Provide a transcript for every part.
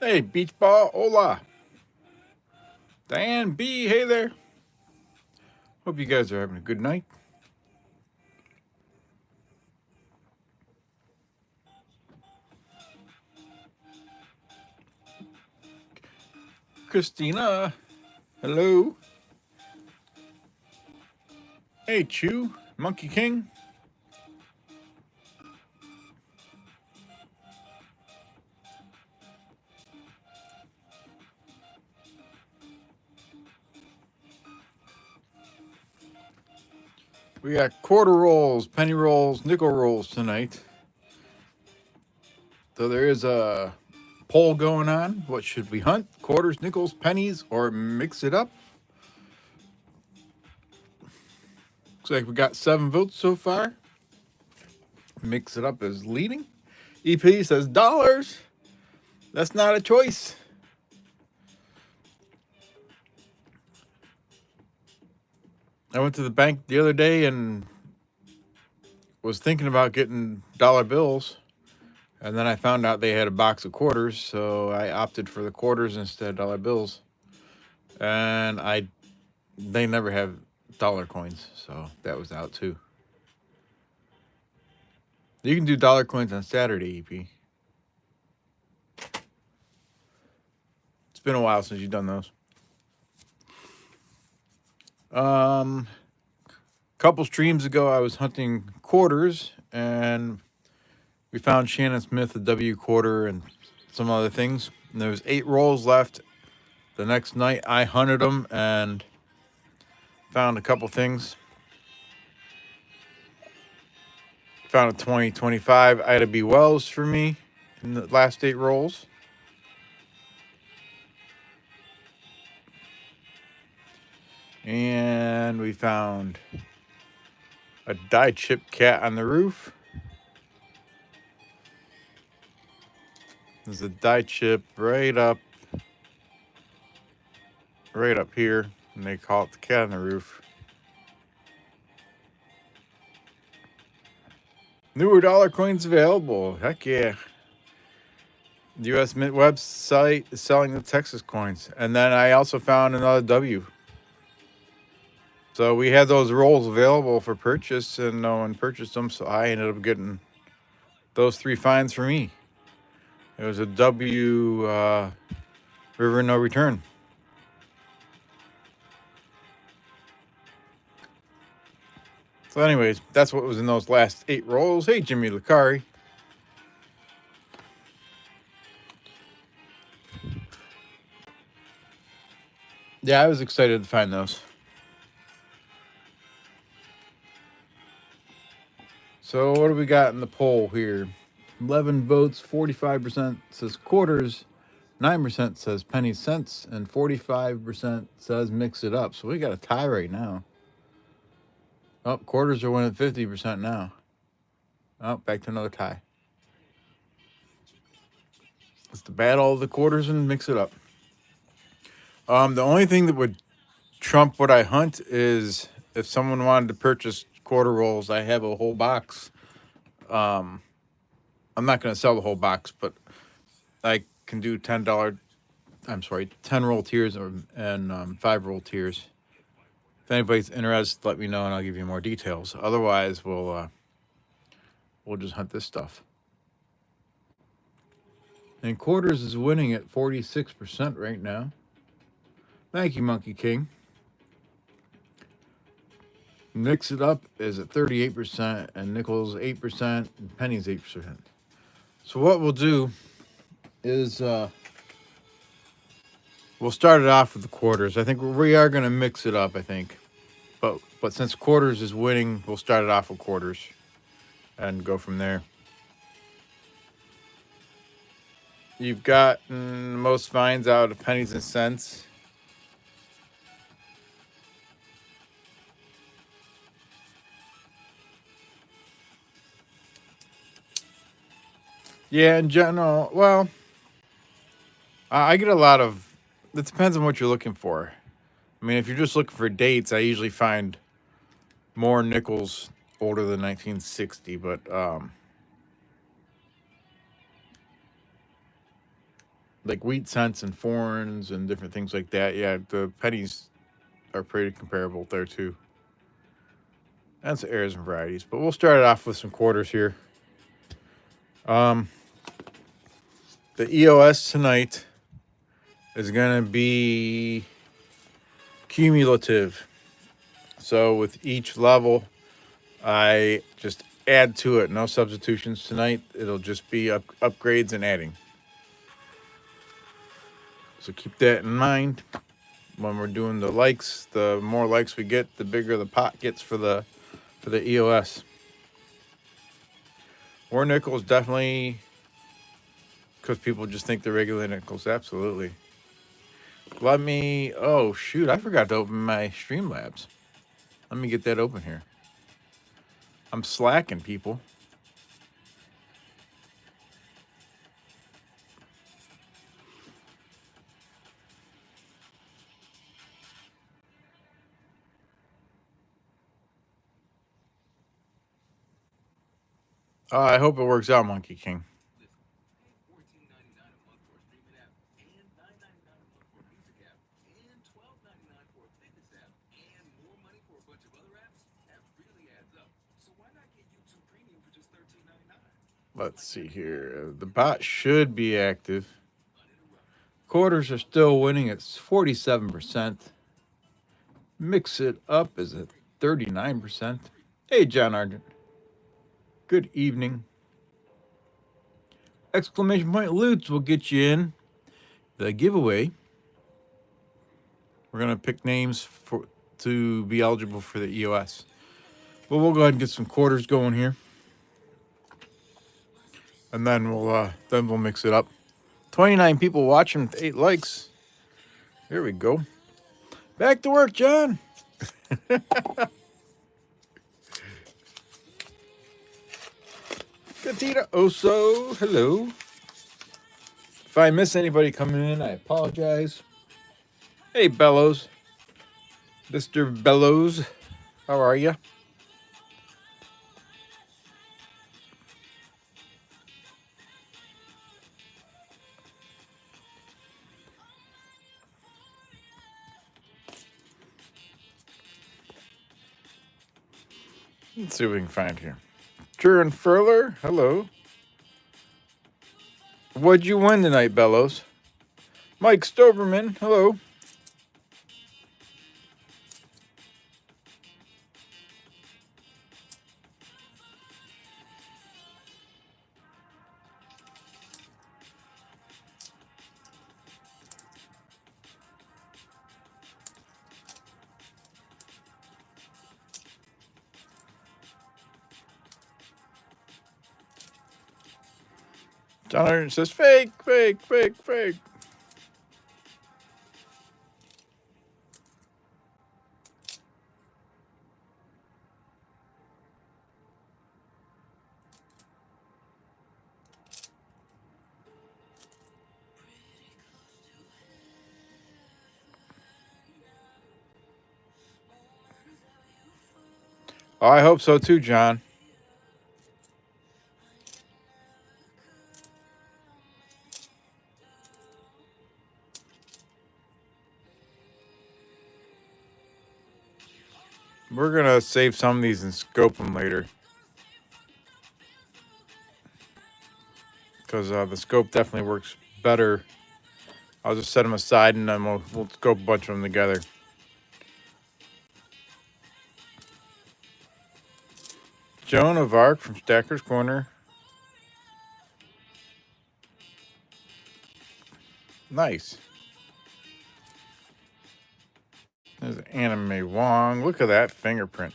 Hey, beach ball, hola. Diane B, hey there. Hope you guys are having a good night. Christina, hello. Hey, Chew, Monkey King. We got quarter rolls, penny rolls, nickel rolls tonight. So there is a poll going on. What should we hunt? Quarters, nickels, pennies, or mix it up? Looks like we got 7 votes so far. Mix it up is leading. EP says dollars. That's not a choice. I went to the bank the other day and was thinking about getting dollar bills, and then I found out they had a box of quarters, so I opted for the quarters instead of dollar bills. And they never have dollar coins, so that was out too. You can do dollar coins on Saturday, EP. It's been a while since you've done those. Couple streams ago, I was hunting quarters, and we found Shannon Smith, a W quarter, and some other things. And there was 8 rolls left. The next night, I hunted them and found a couple things. Found a 2025 Ida B. Wells for me in the last 8 rolls. And we found a die chip cat on the roof. There's a die chip right up here, and they call it the cat on the roof. Newer dollar coins available. Heck yeah. The U.S. Mint website is selling the Texas coins. And then I also found another W. So we had those rolls available for purchase, and no one purchased them, so I ended up getting those 3 finds for me. It was a W River No Return. So anyways, that's what was in those last 8 rolls. Hey, Jimmy Lucari. Yeah, I was excited to find those. So what do we got in the poll here? 11 votes, 45% says quarters, 9% says penny cents, and 45% says mix it up. So we got a tie right now. Oh, quarters are winning 50% now. Oh, back to another tie. It's the battle of the quarters and mix it up. The only thing that would trump what I hunt is if someone wanted to purchase quarter rolls, I have a whole box. I'm not going to sell the whole box, but I can do $10 10 roll tiers and 5 roll tiers. If anybody's interested, let me know and I'll give you more details. Otherwise, we'll just hunt this stuff. And quarters is winning at 46% right now. Thank you, Monkey King. Mix it up is at 38%, and nickels 8%, and pennies 8%. So what we'll do is we'll start it off with the quarters. I think we are going to mix it up, I think. But since quarters is winning, we'll start it off with quarters and go from there. You've got most finds out of pennies and cents. Yeah, in general, well, I get a lot of. It depends on what you're looking for. I mean, if you're just looking for dates, I usually find more nickels older than 1960, but like wheat cents and foreigns and different things like that. Yeah, the pennies are pretty comparable there too. That's errors and varieties. But we'll start it off with some quarters here. Um, the EOS tonight is going to be cumulative. So with each level, I just add to it. No substitutions tonight. It'll just be upgrades and adding. So keep that in mind when we're doing the likes. The more likes we get, the bigger the pot gets for the EOS. War nickel is definitely because people just think they're regular nickels. Absolutely. Let me. Oh shoot! I forgot to open my Streamlabs. Let me get that open here. I'm slacking, people. I hope it works out, Monkey King. Let's see here. The bot should be active. Quarters are still winning at 47%. Mix it up is at 39%. Hey, John Argent. Good evening. Exclamation point loots will get you in the giveaway. We're going to pick names to be eligible for the EOS. But we'll go ahead and get some quarters going here. And then we'll mix it up. 29 people watching with 8 likes. There we go. Back to work, John. Katita Oso, hello. If I miss anybody coming in, I apologize. Hey, Bellows. Mr. Bellows, how are you? Let's see what we can find here. Turin Furler, hello. What'd you win tonight, Bellows? Mike Stoberman, hello. John Iron says fake, fake, fake, fake. Oh, I hope so too, John. We're going to save some of these and scope them later. Because the scope definitely works better. I'll just set them aside and then we'll scope a bunch of them together. Joan of Arc from Stacker's Corner. Nice. There's Anime Wong. Look at that fingerprint.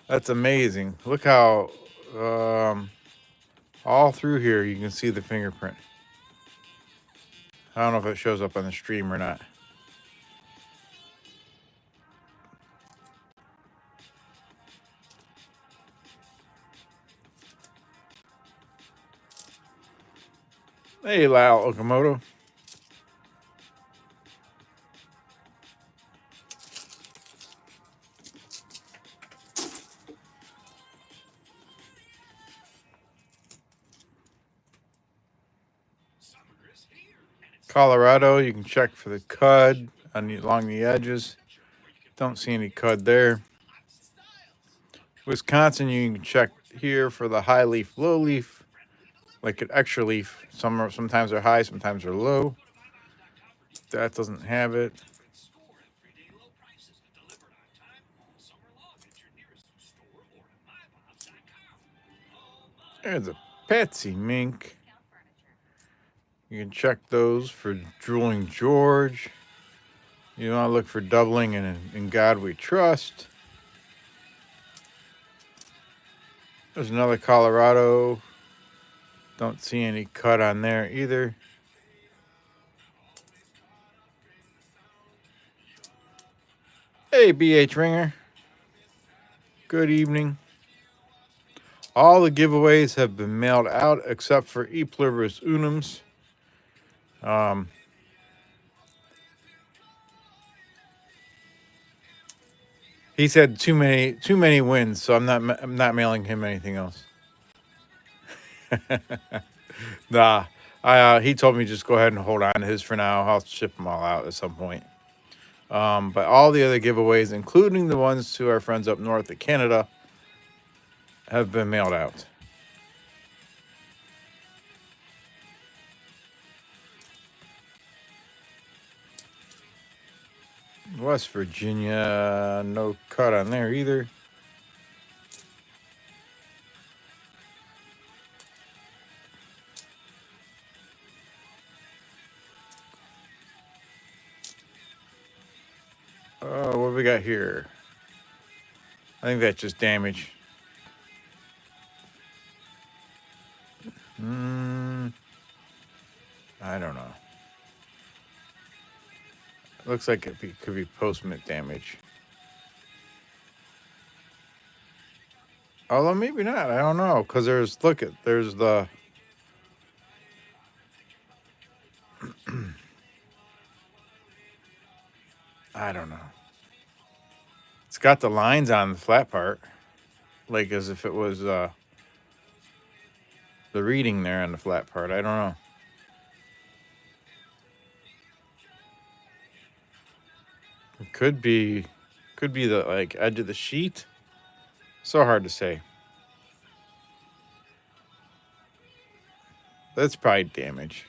That's amazing. Look how all through here you can see the fingerprint. I don't know if it shows up on the stream or not. Hey, Lyle Okamoto. Colorado, you can check for the cud along the edges. Don't see any cud there. Wisconsin, you can check here for the high leaf, low leaf, like an extra leaf. Sometimes they're high, sometimes they're low. That doesn't have it. There's a Patsy mink. You can check those for drooling George. You want to look for doubling and in God we trust. There's another Colorado. Don't see any cut on there either. Hey, BH Ringer. Good evening. All the giveaways have been mailed out except for E Pluribus Unums. He said too many wins, so I'm not mailing him anything else. Nah, he told me just go ahead and hold on to his for now. I'll ship them all out at some point. But all the other giveaways, including the ones to our friends up north of Canada, have been mailed out. West Virginia, no cut on there either. Oh, what do we got here? I think that's just damage. I don't know. Looks like it could be post-mint damage. Although maybe not. I don't know. Because there's the... I don't know. It's got the lines on the flat part. Like as if it was the reading there on the flat part. I don't know. It could be the like edge of the sheet. So hard to say. That's probably damage.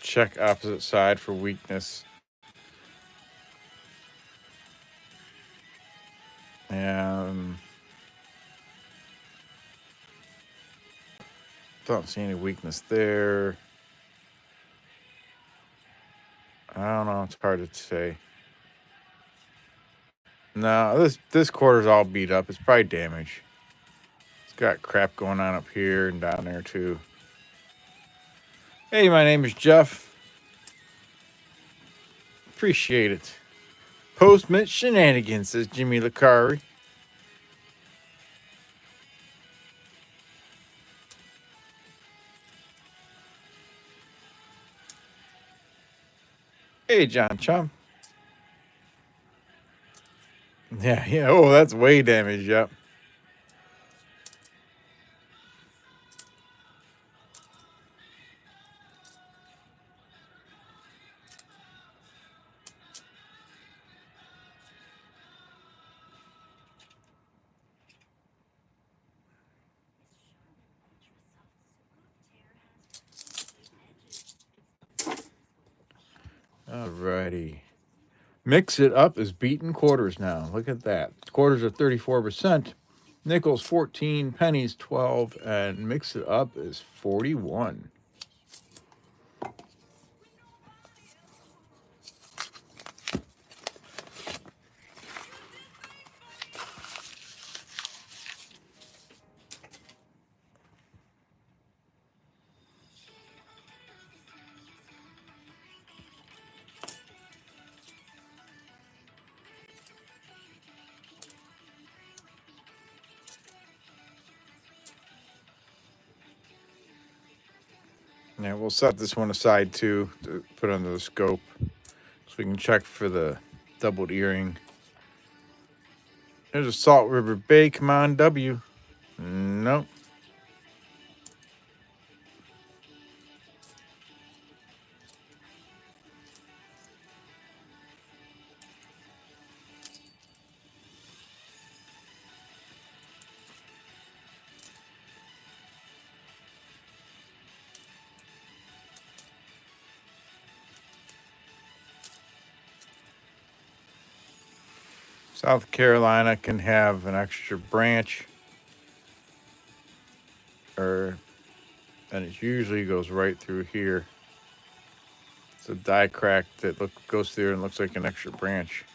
Check opposite side for weakness. And don't see any weakness there. I don't know. It's hard to say. No, this quarter's all beat up. It's probably damage. It's got crap going on up here and down there too. Hey, my name is Jeff. Appreciate it. Post-mint shenanigans, says Jimmy Licari. Hey, John Chum. Yeah. Oh, that's way damaged. Yep. Alrighty. Mix It Up is beating quarters now. Look at that. Quarters are 34%. Nickels 14, pennies 12, and Mix It Up is 41. Yeah, we'll set this one aside too to put under the scope so we can check for the doubled earring. There's a Salt River Bay. Come on, W. Nope. South Carolina can have an extra branch, and it usually goes right through here. It's a die crack that goes through and looks like an extra branch.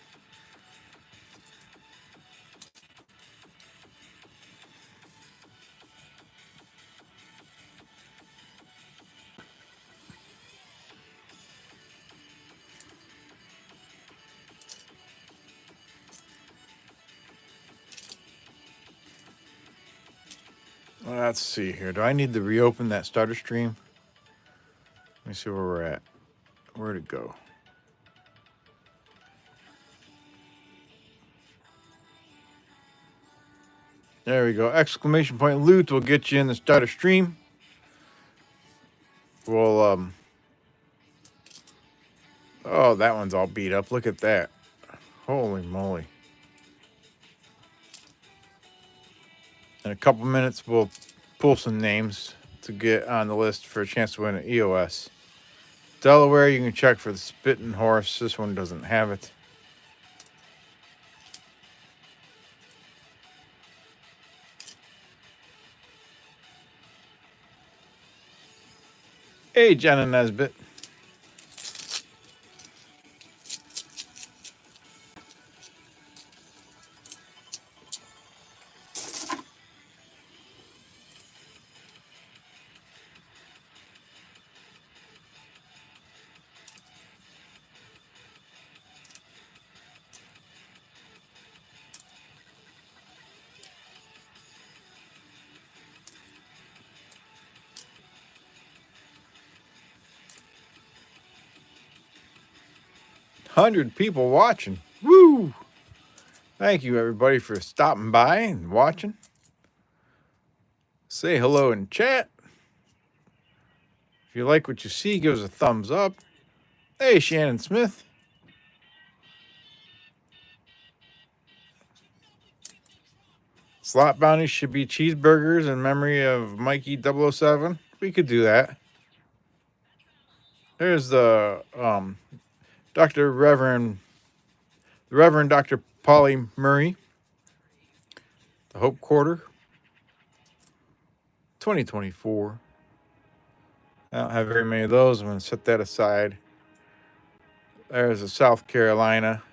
Let's see here. Do I need to reopen that starter stream? Let me see where we're at. Where'd it go? There we go. Exclamation point loot will get you in the starter stream. We'll oh, that one's all beat up. Look at that. Holy moly. In a couple minutes, we'll pull some names to get on the list for a chance to win an EOS. Delaware, you can check for the Spitting Horse. This one doesn't have it. Hey, Jenna Nesbitt. Hundred people watching. Woo! Thank you, everybody, for stopping by and watching. Say hello in chat. If you like what you see, give us a thumbs up. Hey, Shannon Smith. Slot bounties should be cheeseburgers in memory of Mikey 007. We could do that. There's the Reverend Dr. Polly Murray. The Hope Quarter. 2024. I don't have very many of those. I'm going to set that aside. There's a South Carolina.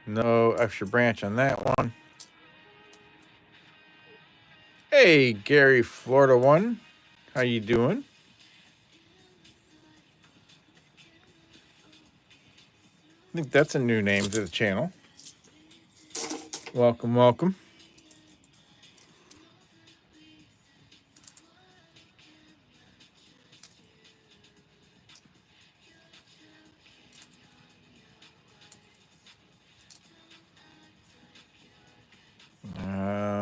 No extra branch on that one. Hey, Gary, Florida One. How you doing? I think that's a new name to the channel. Welcome, welcome.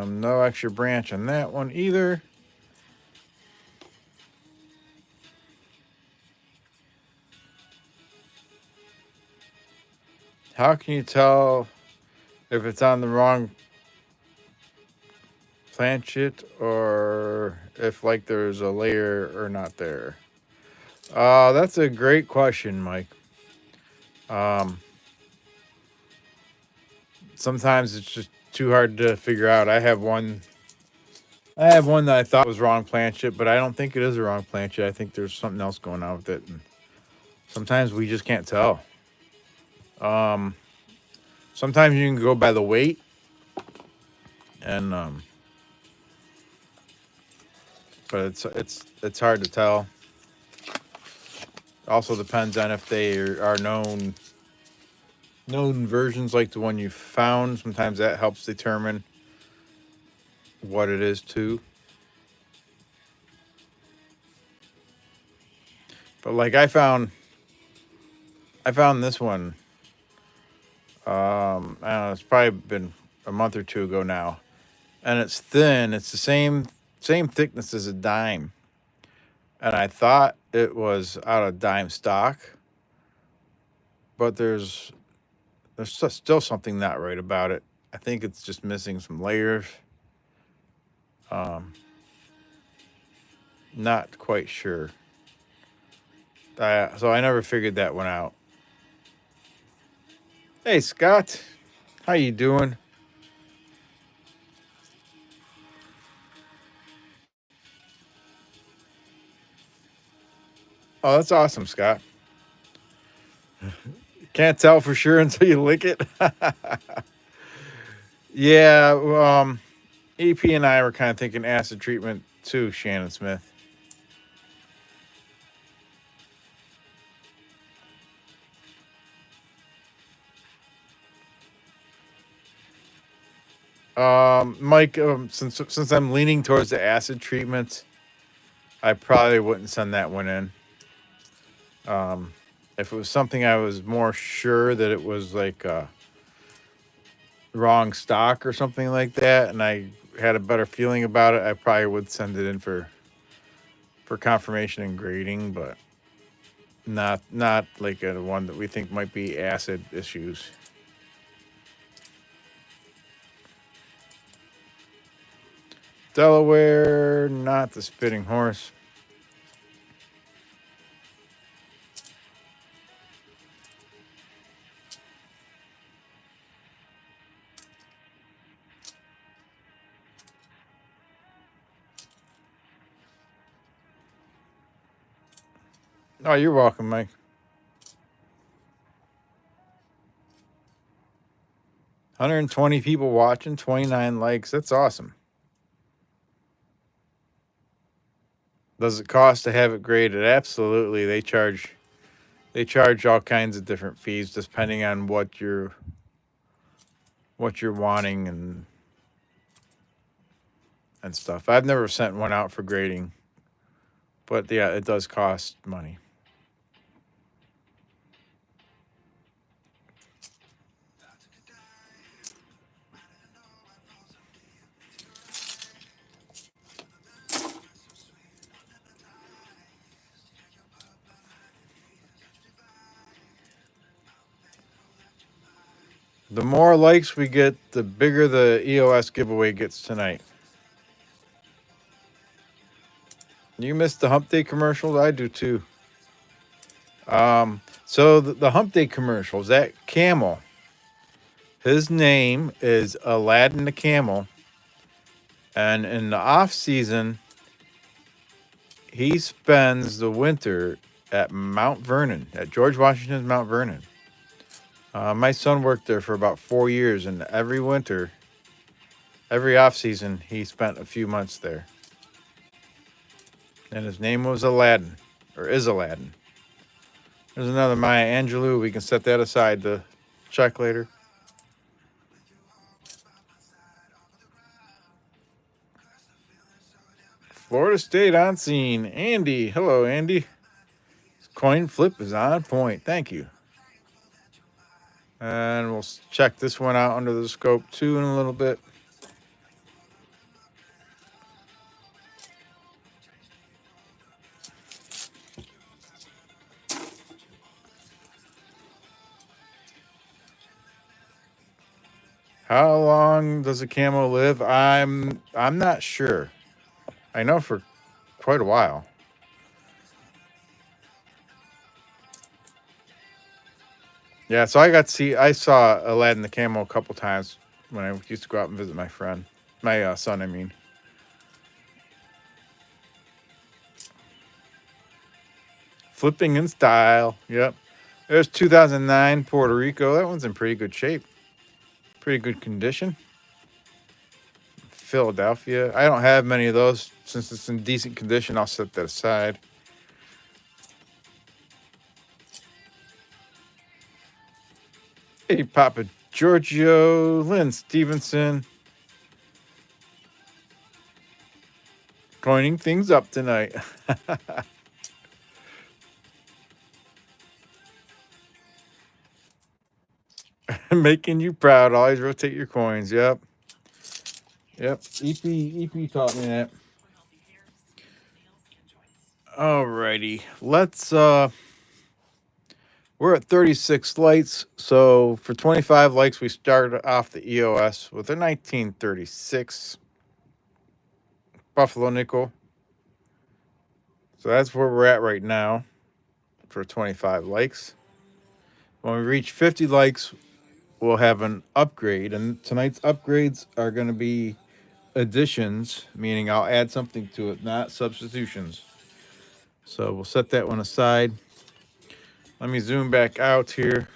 No extra branch on that one either. How can you tell if it's on the wrong planchet or if like there's a layer or not there? That's a great question, Mike. Sometimes it's just too hard to figure out. I have one that I thought was wrong planchet, but I don't think it is a wrong planchet. I think there's something else going on with it, and sometimes we just can't tell. Sometimes you can go by the weight, and but it's hard to tell. Also depends on if they are known versions like the one you found. Sometimes that helps determine what it is too. But like I found this one. I don't know. It's probably been a month or two ago now, and it's thin. It's the same thickness as a dime, and I thought it was out of dime stock, but there's still something not right about it. I think it's just missing some layers. Um, Not quite sure. So I never figured that one out. Hey Scott, how you doing? Oh, that's awesome, Scott. Can't tell for sure until you lick it. Yeah, EP and I were kind of thinking acid treatment too, Shannon Smith. Mike, since I'm leaning towards the acid treatment, I probably wouldn't send that one in. Um, if it was something I was more sure that it was like wrong stock or something like that, and I had a better feeling about it, I probably would send it in for confirmation and grading, but not like a one that we think might be acid issues. Delaware, not the spitting horse. Oh, you're welcome, Mike. 120 people watching, 29 likes. That's awesome. Does it cost to have it graded? Absolutely. They charge all kinds of different fees depending on what you're wanting and stuff. I've never sent one out for grading, but yeah, it does cost money. The more likes we get, the bigger the EOS giveaway gets tonight. You missed the Hump Day commercials? I do too. So the Hump Day commercials, that camel, his name is Aladdin the Camel. And in the off season, he spends the winter at Mount Vernon, at George Washington's Mount Vernon. My son worked there for about 4 years, and every winter, every off season, he spent a few months there. And his name was Aladdin, or is Aladdin. There's another Maya Angelou. We can set that aside to check later. Florida State on scene. Andy. Hello, Andy. Coin flip is on point. Thank you. And we'll check this one out under the scope too in a little bit. How long does a camo live? I'm not sure. I know for quite a while. Yeah, so I saw Aladdin the Camo a couple times when I used to go out and visit my son, I mean. Flipping in style, yep. There's 2009 Puerto Rico. That one's in pretty good shape, pretty good condition. Philadelphia. I don't have many of those. Since it's in decent condition, I'll set that aside. Hey, Papa Giorgio, Lynn Stevenson. Coining things up tonight. Making you proud. Always rotate your coins. Yep. Yep. EP taught me that. Alrighty. We're at 36 likes. So for 25 likes, we started off the EOS with a 1936 Buffalo nickel. So that's where we're at right now for 25 likes. When we reach 50 likes, we'll have an upgrade. And tonight's upgrades are going to be additions, meaning I'll add something to it, not substitutions. So we'll set that one aside. Let me zoom back out here.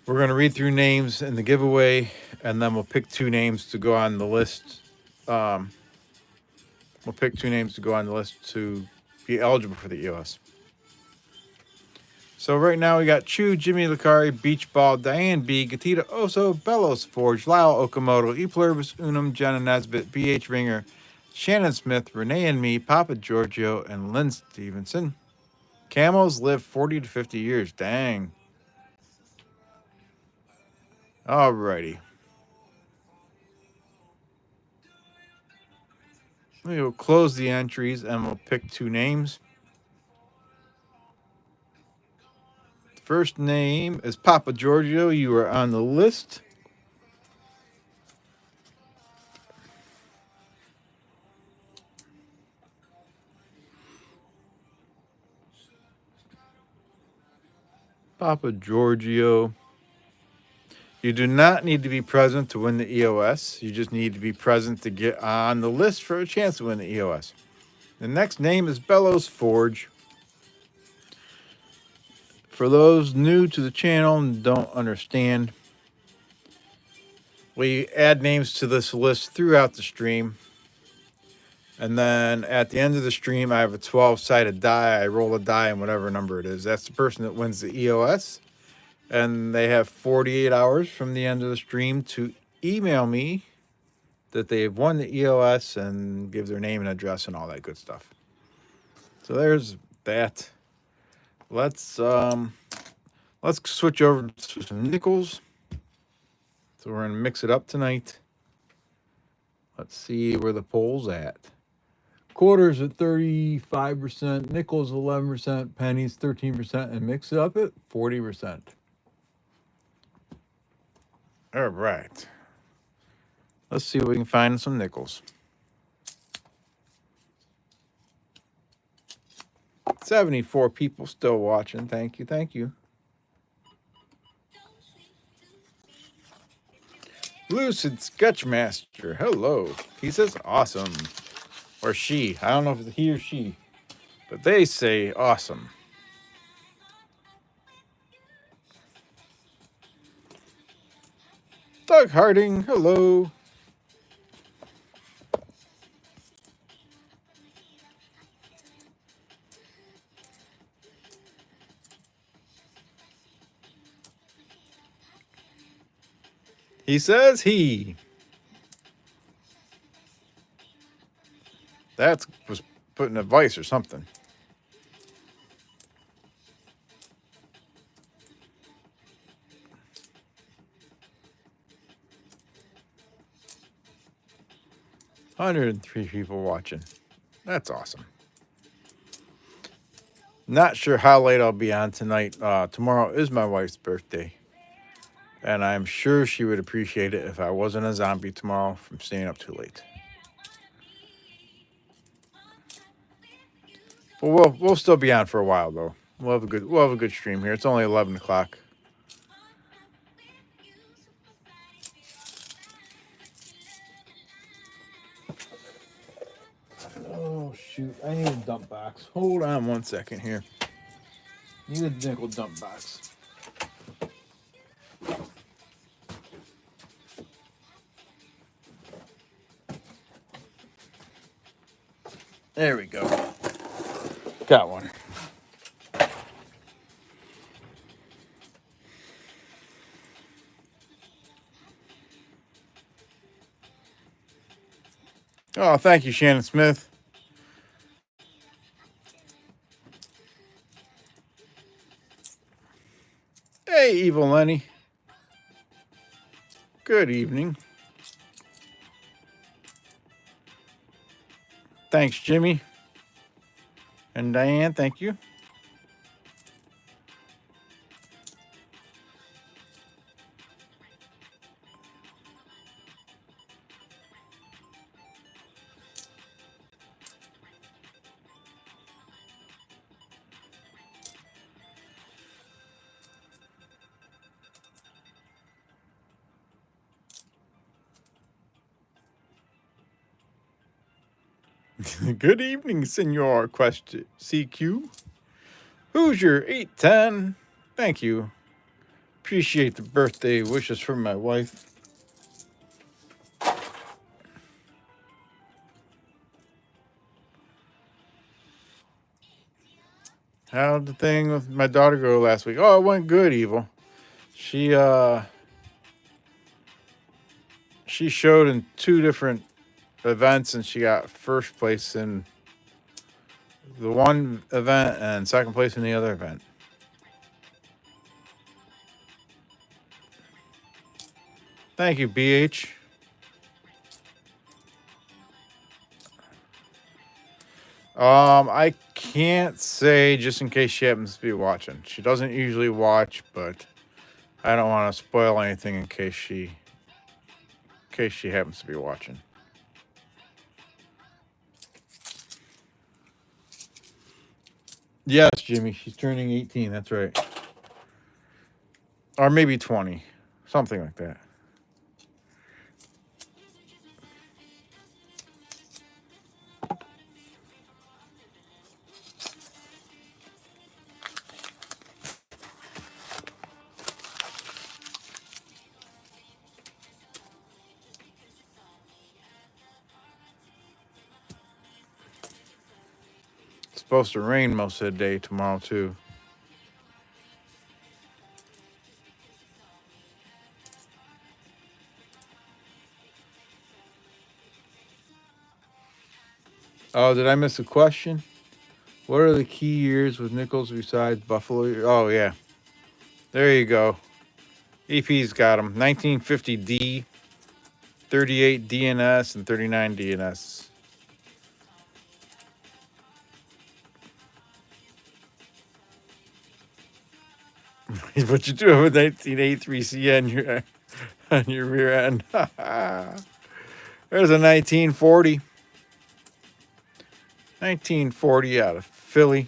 We're going to read through names in the giveaway, and then we'll pick two names to go on the list. We'll pick two names to go on the list to be eligible for the EOS. So right now we got Chu, Jimmy Lucari, Beach Ball, Diane B, Gatita Oso, Bellows Forge, Lyle Okamoto, E Pluribus Unum, Jenna Nesbitt, BH Ringer, Shannon Smith, Renee and me, Papa Giorgio, and Lynn Stevenson. Camels live 40 to 50 years. Dang. Alrighty. We will close the entries and we'll pick two names. The first name is Papa Giorgio. You are on the list. Papa Giorgio. You do not need to be present to win the EOS. You just need to be present to get on the list for a chance to win the EOS. The next name is Bellows Forge. For those new to the channel and don't understand, we add names to this list throughout the stream. And then at the end of the stream, I have a 12-sided die. I roll a die and whatever number it is. That's the person that wins the EOS. And they have 48 hours from the end of the stream to email me that they've won the EOS and give their name and address and all that good stuff. So there's that. Let's switch over to some nickels. So we're gonna mix it up tonight. Let's see where the poll's at. Quarters at 35%, nickels 11%, pennies 13%, and mix it up at 40%. All right. Let's see if we can find some nickels. 74 people still watching. Thank you. Thank you. Lucid Sketchmaster. Hello. He says awesome. Or she. I don't know if it's he or she. But they say awesome. Doug Harding. Hello. He says he. That was putting advice or something. $103 people watching. That's awesome. Not sure how late I'll be on tonight. Tomorrow is my wife's birthday. And I'm sure she would appreciate it if I wasn't a zombie tomorrow from staying up too late. But we'll still be on for a while though. We'll have a good stream here. It's only 11 o'clock. Oh shoot! I need a dump box. Hold on 1 second here. Need a nickel dump box. There we go. Got one. Oh, thank you, Shannon Smith. Hey, Evil Lenny. Good evening. Thanks, Jimmy. And Diane, thank you. Good evening, Senor Quest CQ. Who's your 810? Thank you. Appreciate the birthday wishes from my wife. How'd the thing with my daughter go last week? Oh, it went good, Evil. She showed in 2 different events and she got first place in the one event and second place in the other event. Thank you, BH. I can't say just in case she happens to be watching. She doesn't usually watch, but I don't want to spoil anything in case she happens to be watching. Yes, Jimmy, she's turning 18. That's right, or maybe 20, something like that. It's supposed to rain most of the day tomorrow too. Oh, did I miss a question? What are the key years with nickels besides Buffalo? Oh, yeah. There you go. EP's got them. 1950 D, 38 DNS, and 39 DNS. What you do with 1983 C on your rear end? There's a 1940. 1940 out of Philly.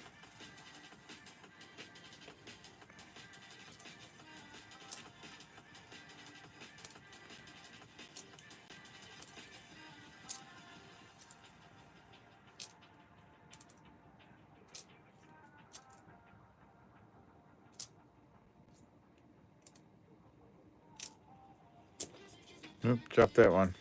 Oop, drop that one.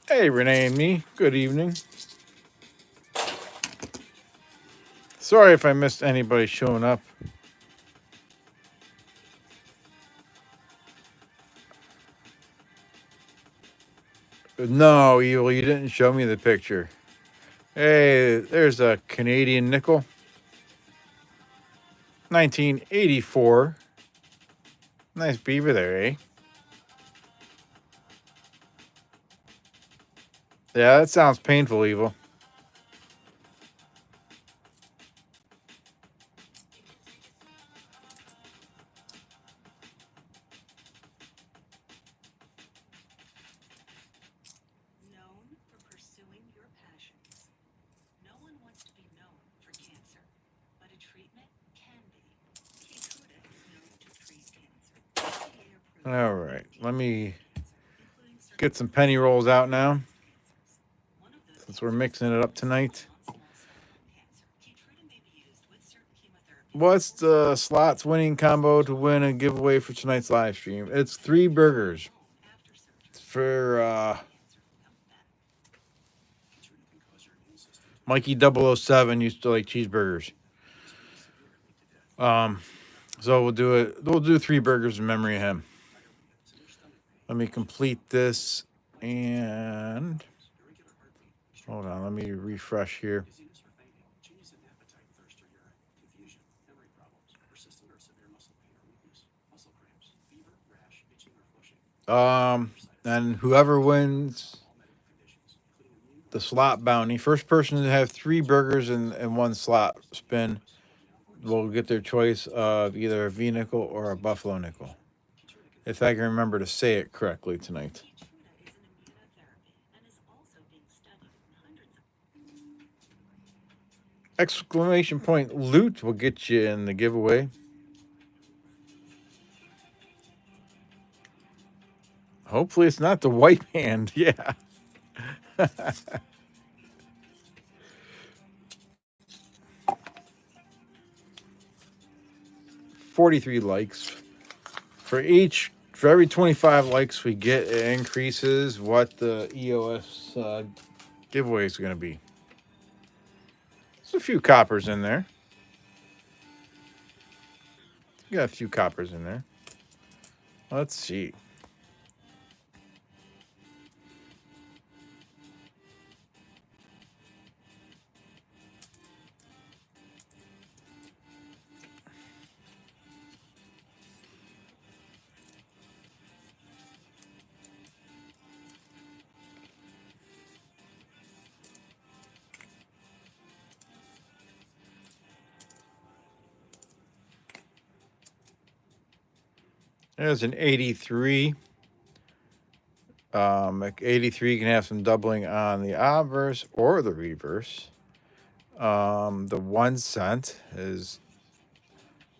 Hey, Renee and me. Good evening. Sorry if I missed anybody showing up. No, Evil, you didn't show me the picture. Hey, there's a Canadian nickel. 1984. Nice beaver there, eh? Yeah, that sounds painful, Evil. All right, let me get some penny rolls out now, since we're mixing it up tonight. What's the slots winning combo to win a giveaway for tonight's live stream? It's 3 burgers for Mikey 007 used to like cheeseburgers. Um, so we'll do it. We'll do 3 burgers in memory of him. Let me complete this and hold on. Let me refresh here. And whoever wins the slot bounty, first person to have 3 burgers in one slot spin will get their choice of either a V nickel or a buffalo nickel. If I can remember to say it correctly tonight. Exclamation point loot will get you in the giveaway. Hopefully it's not the white hand. Yeah. 43 likes. For every 25 likes we get, it increases what the EOS giveaway is going to be. There's a few coppers in there. You got a few coppers in there. Let's see. There's an 83. 83 can have some doubling on the obverse or the reverse. The 1 cent is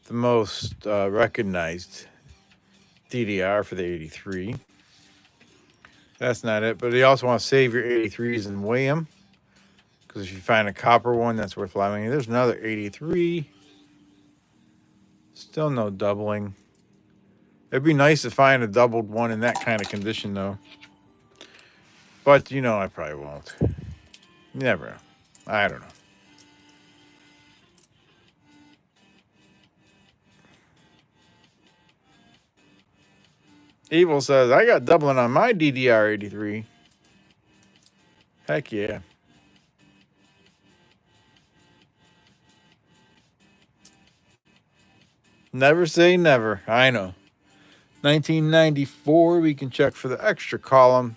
the most recognized DDR for the 83. That's not it, but you also want to save your 83s and weigh them, because if you find a copper one, that's worth allowing. There's another 83. Still no doubling. It'd be nice to find a doubled one in that kind of condition, though. But, I probably won't. You never know. I don't know. Evil says, I got doubling on my DDR83. Heck yeah. Never say never. I know. 1994, we can check for the extra column.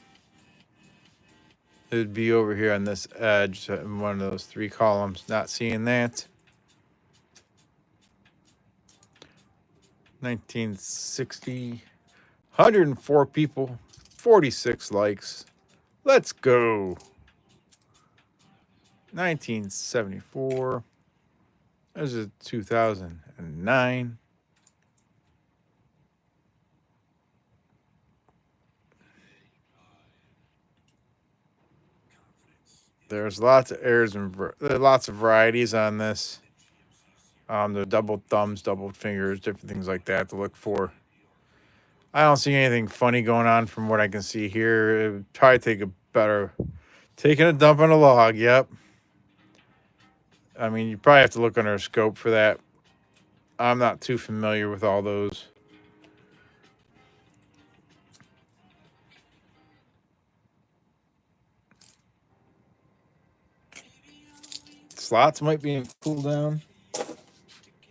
It would be over here on this edge in one of those 3 columns. Not seeing that. 1960. 104 people. 46 likes. Let's go. 1974. There's a 2009. There's lots of errors and lots of varieties on this. The double thumbs, double fingers, different things like that to look for. I don't see anything funny going on from what I can see here. It would probably take a better... Taking a dump on a log, yep. I mean, you probably have to look under a scope for that. I'm not too familiar with all those. Slots might be in cooldown.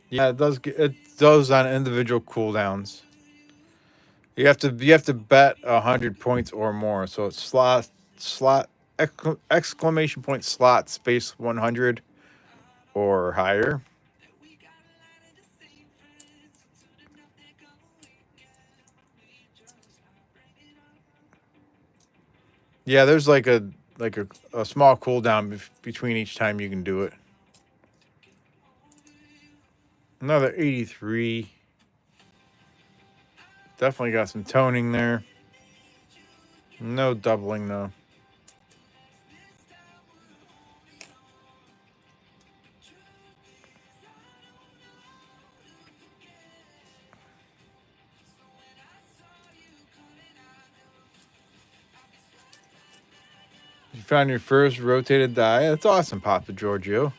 Yeah, it does on individual cooldowns. You have to bet 100 points or more. So it's slot exclamation point slot space 100 or higher. Yeah, there's like a small cooldown between each time you can do it. Another 83. Definitely got some toning there. No doubling though. You found your first rotated die. That's awesome, Papa Giorgio.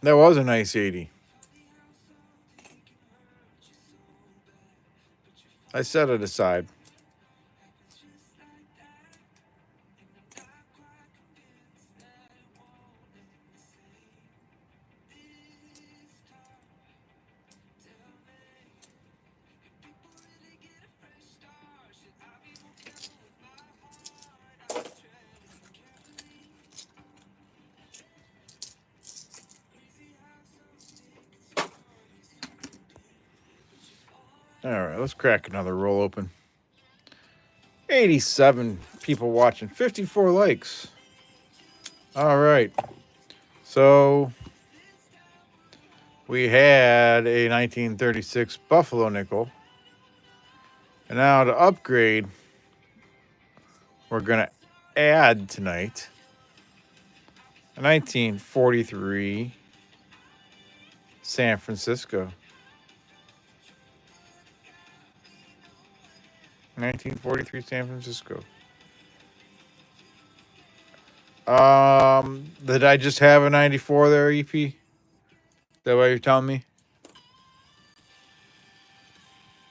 That was a nice 80. I set it aside. All right, let's crack another roll open. 87 people watching, 54 likes. All right. So we had a 1936 Buffalo nickel. And now to upgrade, we're going to add tonight a 1943 San Francisco. 1943 San Francisco. Did I just have a 94 there, EP? Is that what you're telling me?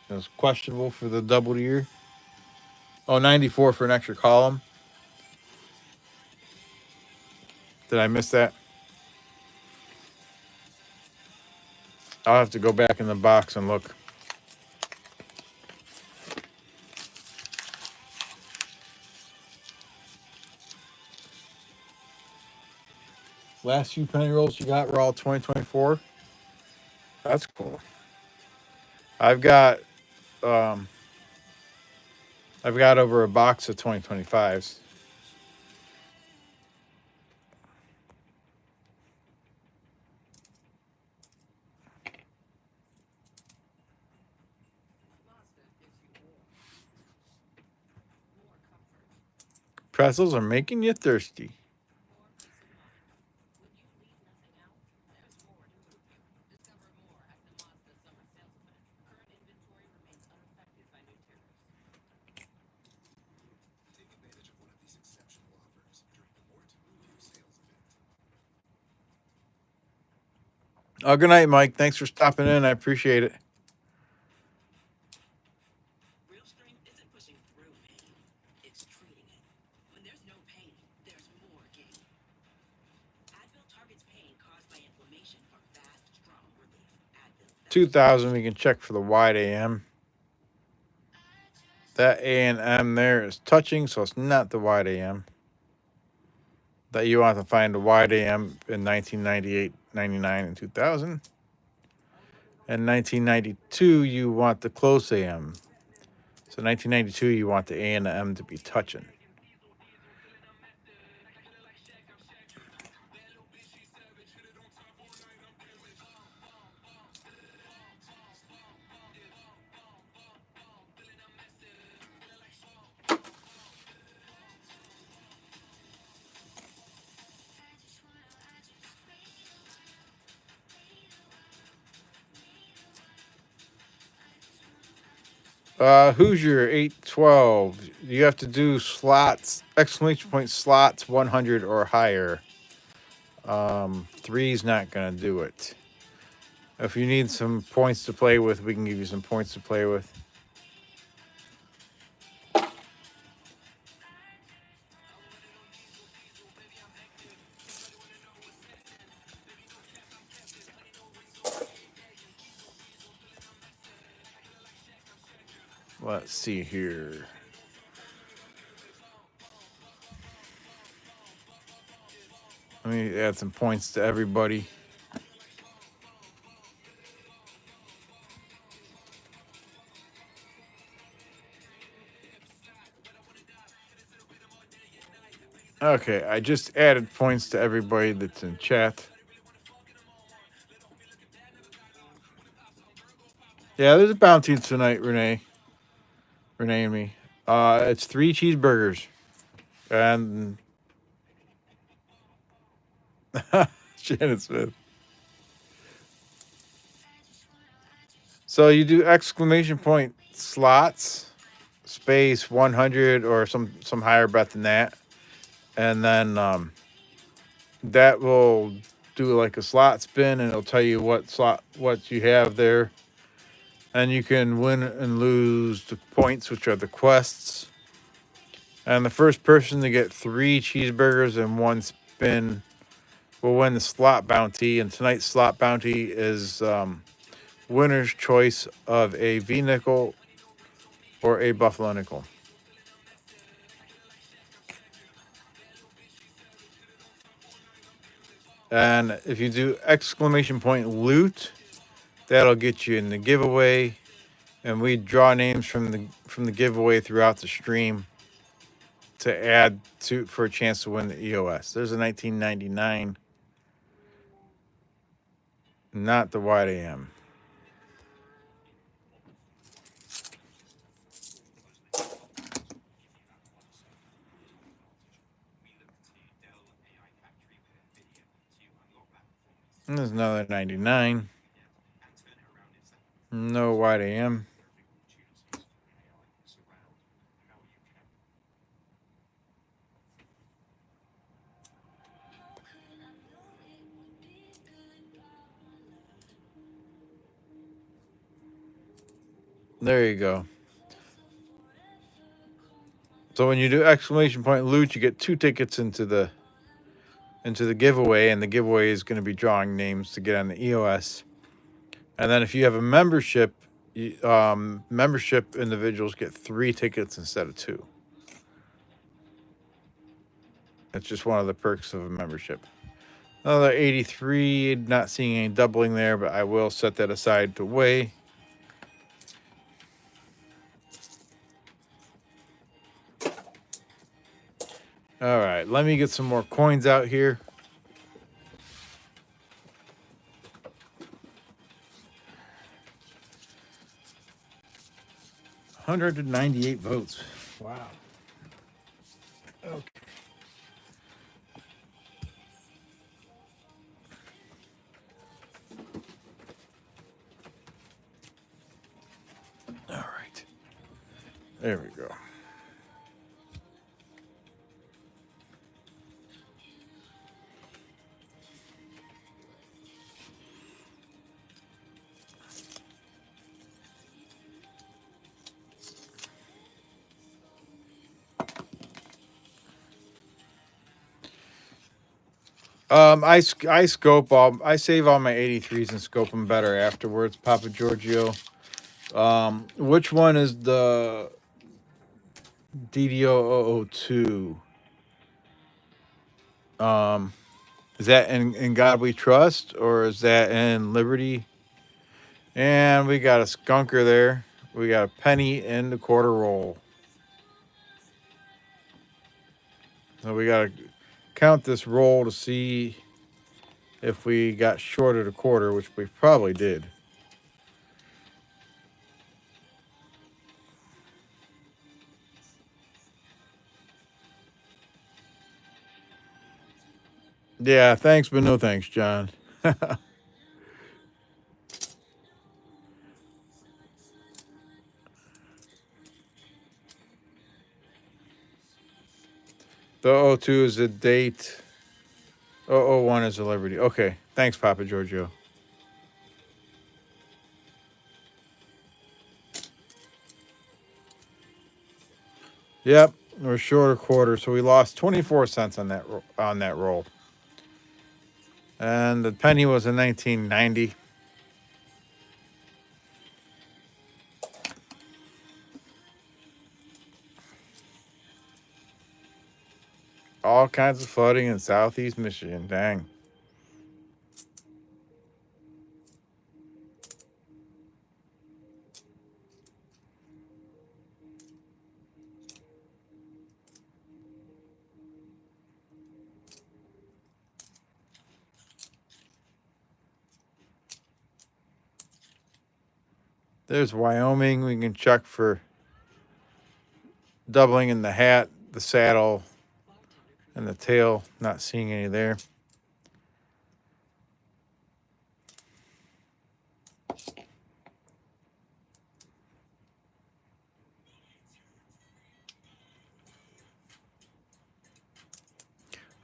It was questionable for the double year. Oh, 94 for an extra column. Did I miss that? I'll have to go back in the box and look. Last few penny rolls you got were all 2024. That's cool. I've got over a box of 2025s. Pretzels are making you thirsty. Oh, good night, Mike. Thanks for stopping in. I appreciate it. Real strength isn't pushing through pain, it's treating it. When there's no pain, there's more gain. Advil targets pain caused by inflammation for fast, strong relief. Advil. 2000, we can check for the wide AM. That A and M there is touching, so it's not the wide AM. That you want to find the wide AM in 1998, 99, and 2000. And 1992, you want the close AM. So 1992, you want the A and the M to be touching. Who's your 812? You have to do slots, exclamation point slots 100 or higher. Three's not gonna do it. If you need some points to play with, we can give you some points to play with. Let's see here. Let me add some points to everybody. Okay, I just added points to everybody that's in chat. Yeah, there's a bounty tonight, Renee. Renee and me. It's 3 cheeseburgers. And Shannon Smith. So you do exclamation point slots, space 100 or some higher bet than that. And then that will do like a slot spin and it'll tell you what you have there. And you can win and lose the points, which are the quests. And the first person to get 3 cheeseburgers in one spin will win the slot bounty. And tonight's slot bounty is winner's choice of a V-nickel or a buffalo nickel. And if you do exclamation point loot, that'll get you in the giveaway. And we draw names from the giveaway throughout the stream to add to for a chance to win the EOS. There's a 1999, not the Wide AM. And there's another 99. No Wide AM. There you go. So when you do exclamation point loot, you get 2 tickets into the giveaway, and the giveaway is going to be drawing names to get on the EOS. And then if you have a membership, membership individuals get 3 tickets instead of 2. It's just one of the perks of a membership. Another 83, not seeing any doubling there, but I will set that aside to weigh. All right, let me get some more coins out here. $198 votes. Wow. Okay. All right. There we go. I scope all. I save all my 83s and scope them better afterwards. Papa Giorgio. Which one is the DDO002? Is that in God We Trust, or is that in Liberty? And we got a skunker there. We got a penny in the quarter roll. So we got to count this roll to see if we got shorted a quarter, which we probably did. Yeah, thanks, but no thanks, John. The 02 is the date. 001 is a Liberty. Okay. Thanks, Papa Giorgio. Yep, we're short a quarter, so we lost 24 cents on that roll. And the penny was in 1990. All kinds of flooding in southeast Michigan. Dang. There's Wyoming. We can check for doubling in the hat, the saddle, and the tail. Not seeing any there.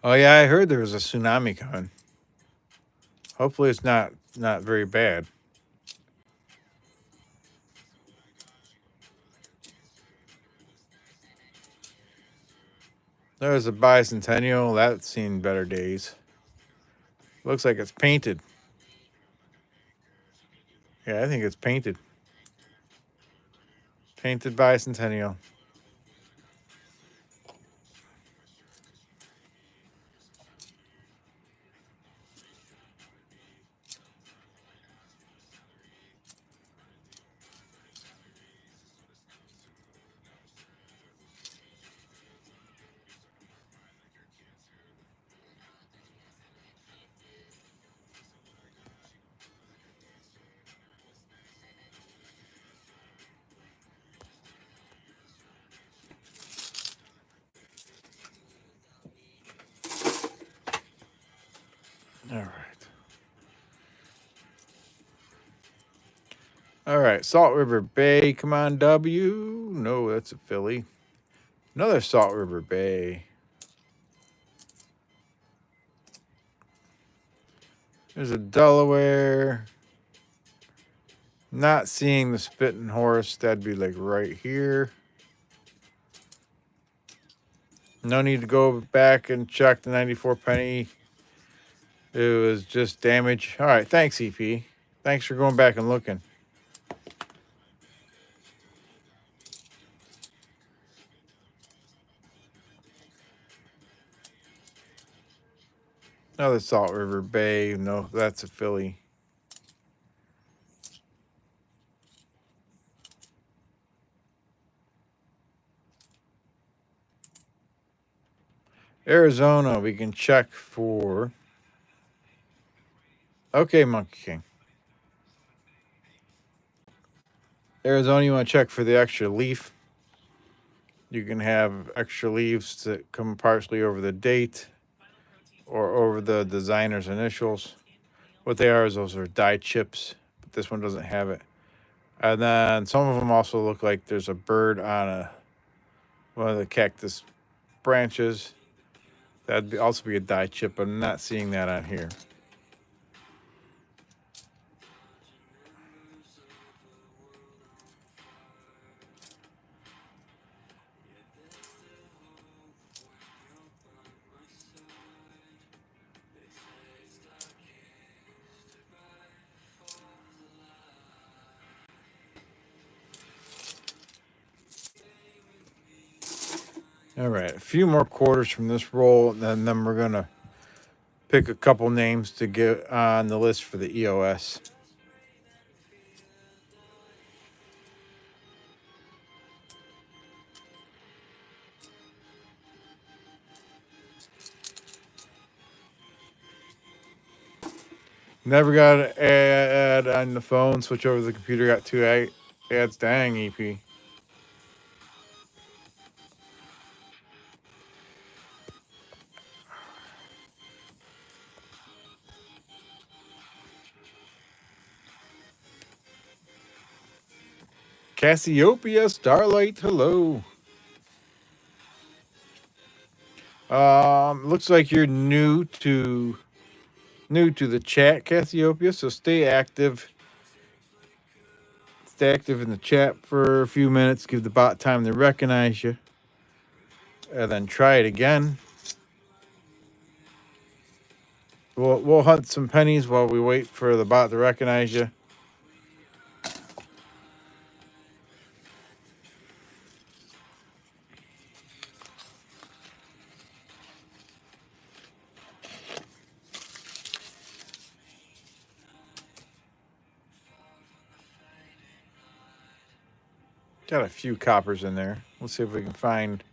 Oh yeah, I heard there was a tsunami coming. Hopefully it's not very bad. There's a bicentennial. That's seen better days. Looks like it's painted. Yeah, I think it's painted. Painted bicentennial. All right. All right. Salt River Bay. Come on, W. No, that's a Philly. Another Salt River Bay. There's a Delaware. Not seeing the Spitting Horse. That'd be like right here. No need to go back and check the 94 penny. It was just damage. All right. Thanks, EP. Thanks for going back and looking. Another Salt River Bay. No, that's a Philly. Arizona, we can check for. Okay, Monkey King. Arizona, you want to check for the extra leaf. You can have extra leaves that come partially over the date or over the designer's initials. What they are is those are die chips, but this one doesn't have it. And then some of them also look like there's a bird on one of the cactus branches. That'd also be a die chip, but I'm not seeing that on here. All right, a few more quarters from this roll, and then we're going to pick a couple names to get on the list for the EOS. Never got an ad on the phone. Switch over to the computer. Got two ads. Dang, EP. Cassiopeia Starlight. Hello. Looks like you're new to the chat, Cassiopeia. So stay active. Stay active in the chat for a few minutes. Give the bot time to recognize you, and then try it again. We'll hunt some pennies while we wait for the bot to recognize you. Got a few coppers in there. Let's see if we can find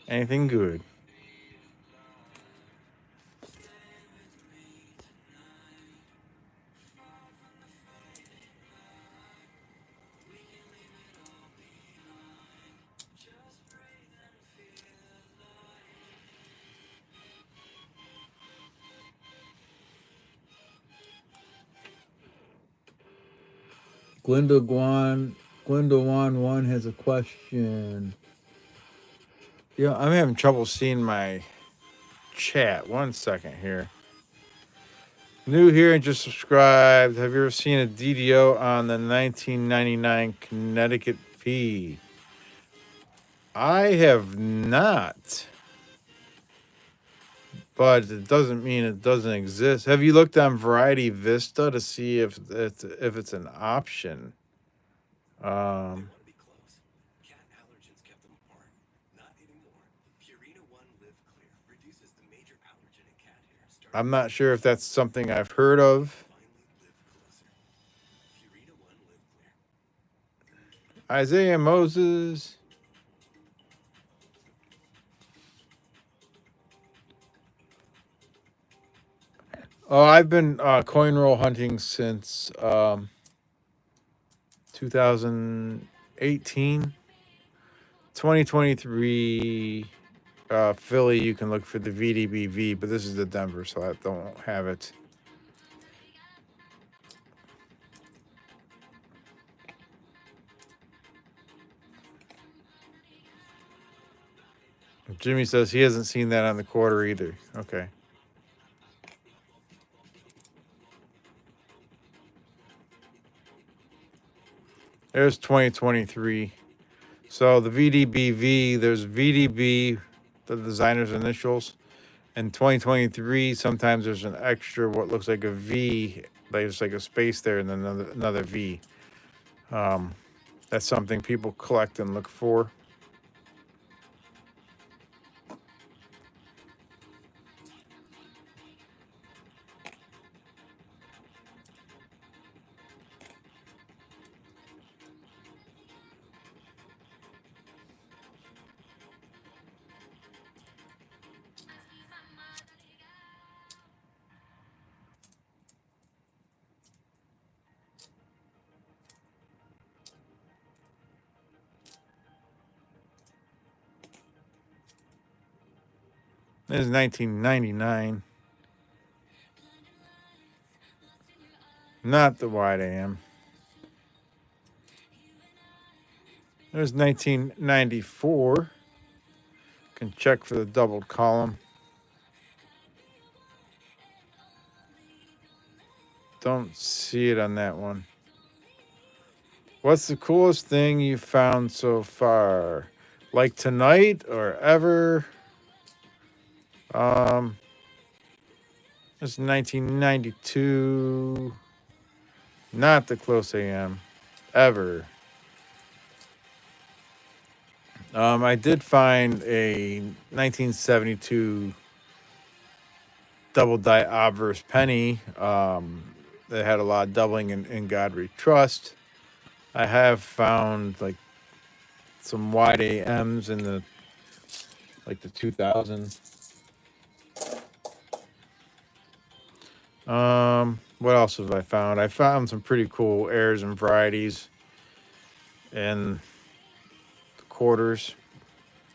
anything good. Gwendowan1 has a question. Yeah, I'm having trouble seeing my chat. 1 second here. New here and just subscribed. Have you ever seen a DDO on the 1999 Connecticut P? I have not, but it doesn't mean it doesn't exist. Have you looked on Variety Vista to see if it's an option? Um, I'm not sure if that's something I've heard of. Isaiah Moses. Oh, I've been coin roll hunting since 2018. 2023 Philly, you can look for the VDBV, but this is the Denver, so I don't have it. Jimmy says he hasn't seen that on the quarter either. Okay. There's 2023. So the VDBV, there's VDB, the designer's initials. And 2023, sometimes there's an extra, what looks like a V, there's like a space there and then another V. That's something people collect and look for. This is 1999. Not the wide AM. There's 1994. Can check for the doubled column. Don't see it on that one. What's the coolest thing you found so far? Like tonight or ever? This is 1992. Not the close AM. Ever. I did find a 1972 double die obverse penny that had a lot of doubling in God We Trust. I have found like some wide AMs in the 2000s. What else have I found? I found some pretty cool airs and varieties and quarters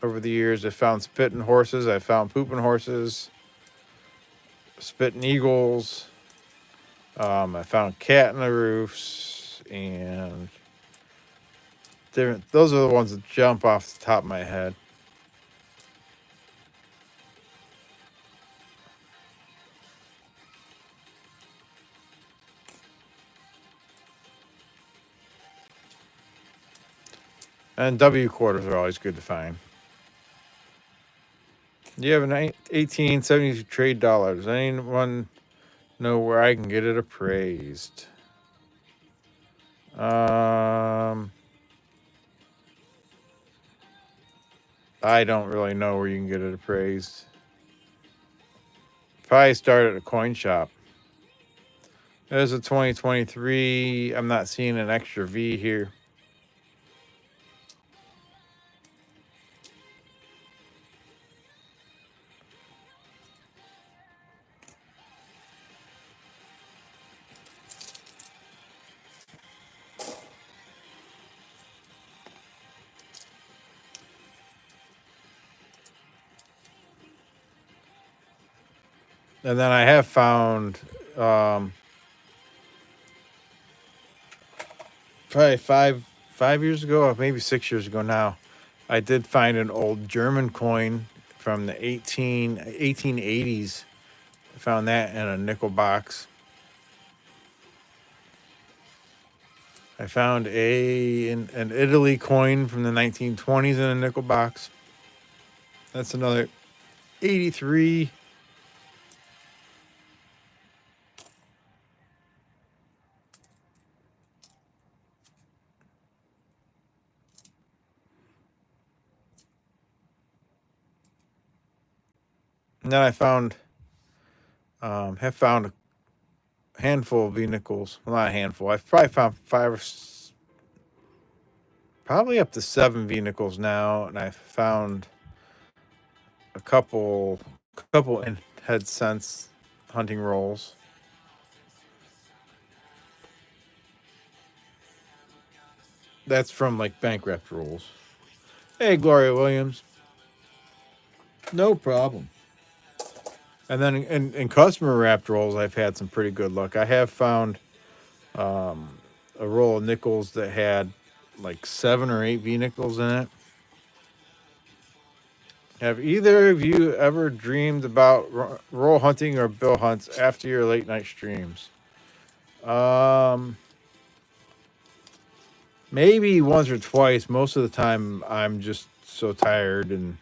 over the years. I found spitting horses. I found pooping horses, spitting eagles. I found cat in the roofs and different. Those are the ones that jump off the top of my head. And W quarters are always good to find. You have an 1872 trade dollars. Anyone know where I can get it appraised? I don't really know where you can get it appraised. Probably start at a coin shop. There's a 2023. I'm not seeing an extra V here. And then I have found probably five years ago, or maybe 6 years ago now, I did find an old German coin from the 1880s. I found that in a nickel box. I found an Italy coin from the 1920s in a nickel box. That's another 83. And then I have found a handful of V nickels. Well, not a handful. I've probably found probably up to 7 V nickels now, and I found a couple in head sense hunting rolls. That's from like bankrupt rolls. Hey, Gloria Williams. No problem. And then in customer wrapped rolls, I've had some pretty good luck. I have found a roll of nickels that had like 7 or 8 V nickels in it. Have either of you ever dreamed about roll hunting or bill hunts after your late night streams? Maybe once or twice. Most of the time, I'm just so tired and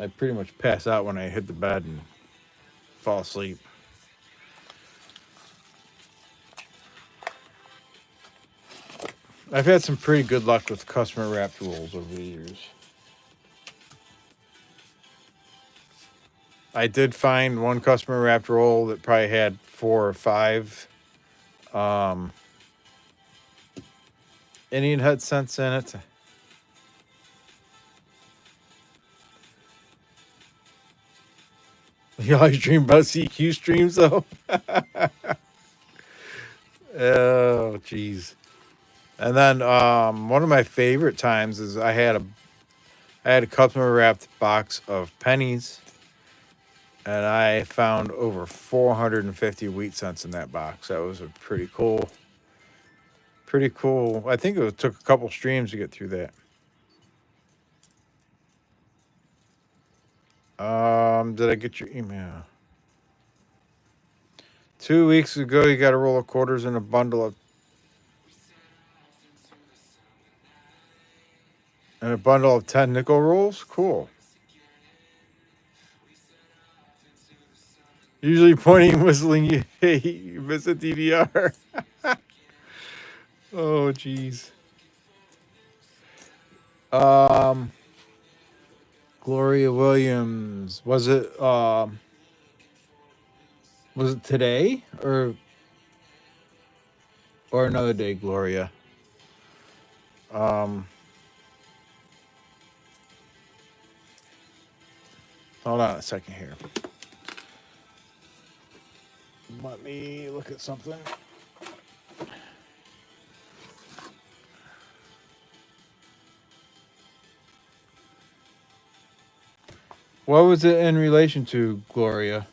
I pretty much pass out when I hit the bed and fall asleep. I've had some pretty good luck with customer wrapped rolls over the years. I did find one customer wrapped roll that probably had 4 or 5 Indian head scents in it. You always dream about CQ streams though? Oh, jeez. And then one of my favorite times is I had a customer wrapped box of pennies, and I found over 450 wheat cents in that box. That was a pretty cool. I think it took a couple streams to get through that. Did I get your email? 2 weeks ago, you got a roll of quarters and a bundle of 10 nickel rolls. Cool. Usually pointing and whistling. Hey, you miss a DDR. Oh, jeez. Gloria Williams. Was it today or another day, Gloria? Hold on a second here. Let me look at something. What was it in relation to, Gloria?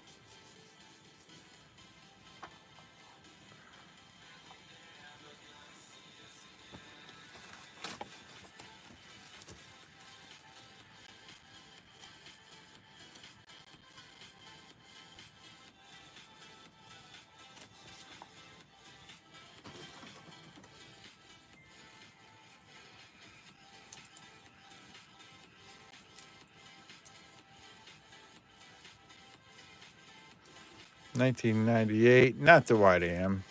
1998, not the wide AM.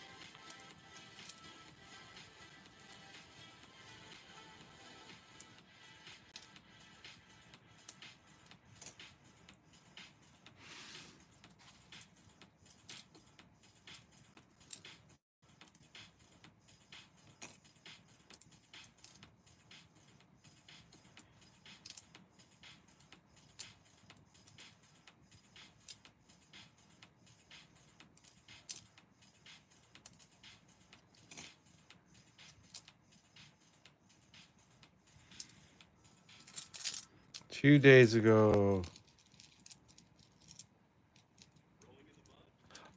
Two days ago.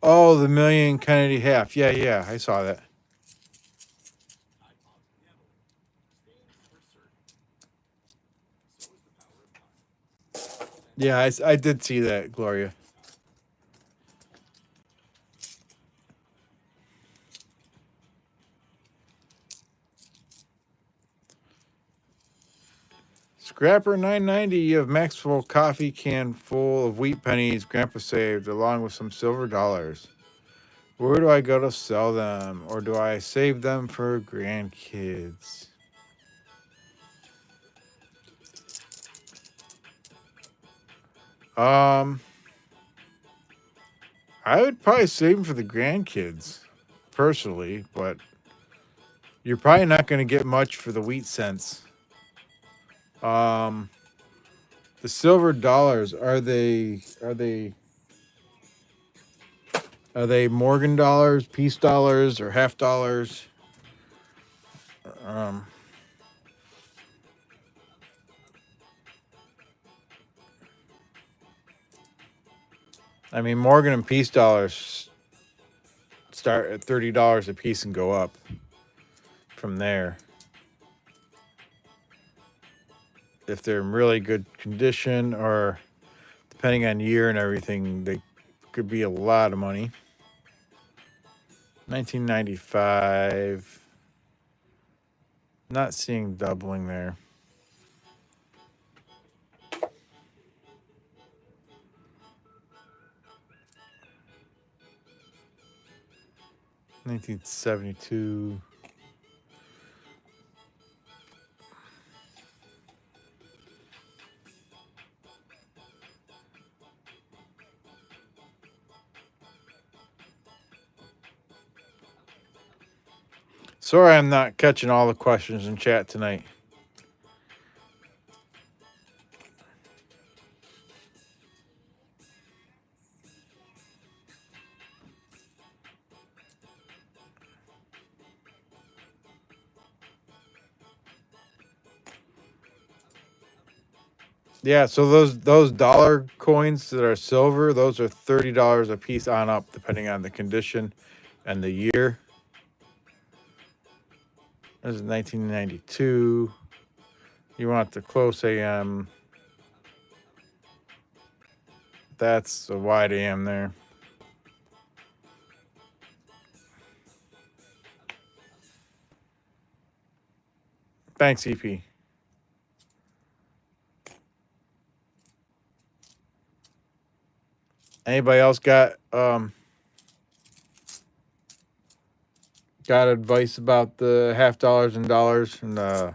Oh, the million Kennedy half. Yeah, yeah, I saw that. Yeah, I did see that, Gloria. Scrapper 990, you have Maxwell coffee can full of wheat pennies Grandpa saved, along with some silver dollars. Where do I go to sell them, or do I save them for grandkids? Um, I would probably save them for the grandkids, personally, but you're probably not going to get much for the wheat cents. Um, the silver dollars, are they Morgan dollars, peace dollars, or half dollars? Um, I mean, Morgan and peace dollars start at $30 a piece and go up from there. If they're in really good condition, or depending on year and everything, they could be a lot of money. 1995. Not seeing doubling there. $1972. Sorry, I'm not catching all the questions in chat tonight. Yeah, so those dollar coins that are silver, those are $30 a piece on up, depending on the condition and the year. This is 1992. You want the close AM. That's a wide AM there. Thanks, EP. Anybody else got advice about the half dollars and dollars and the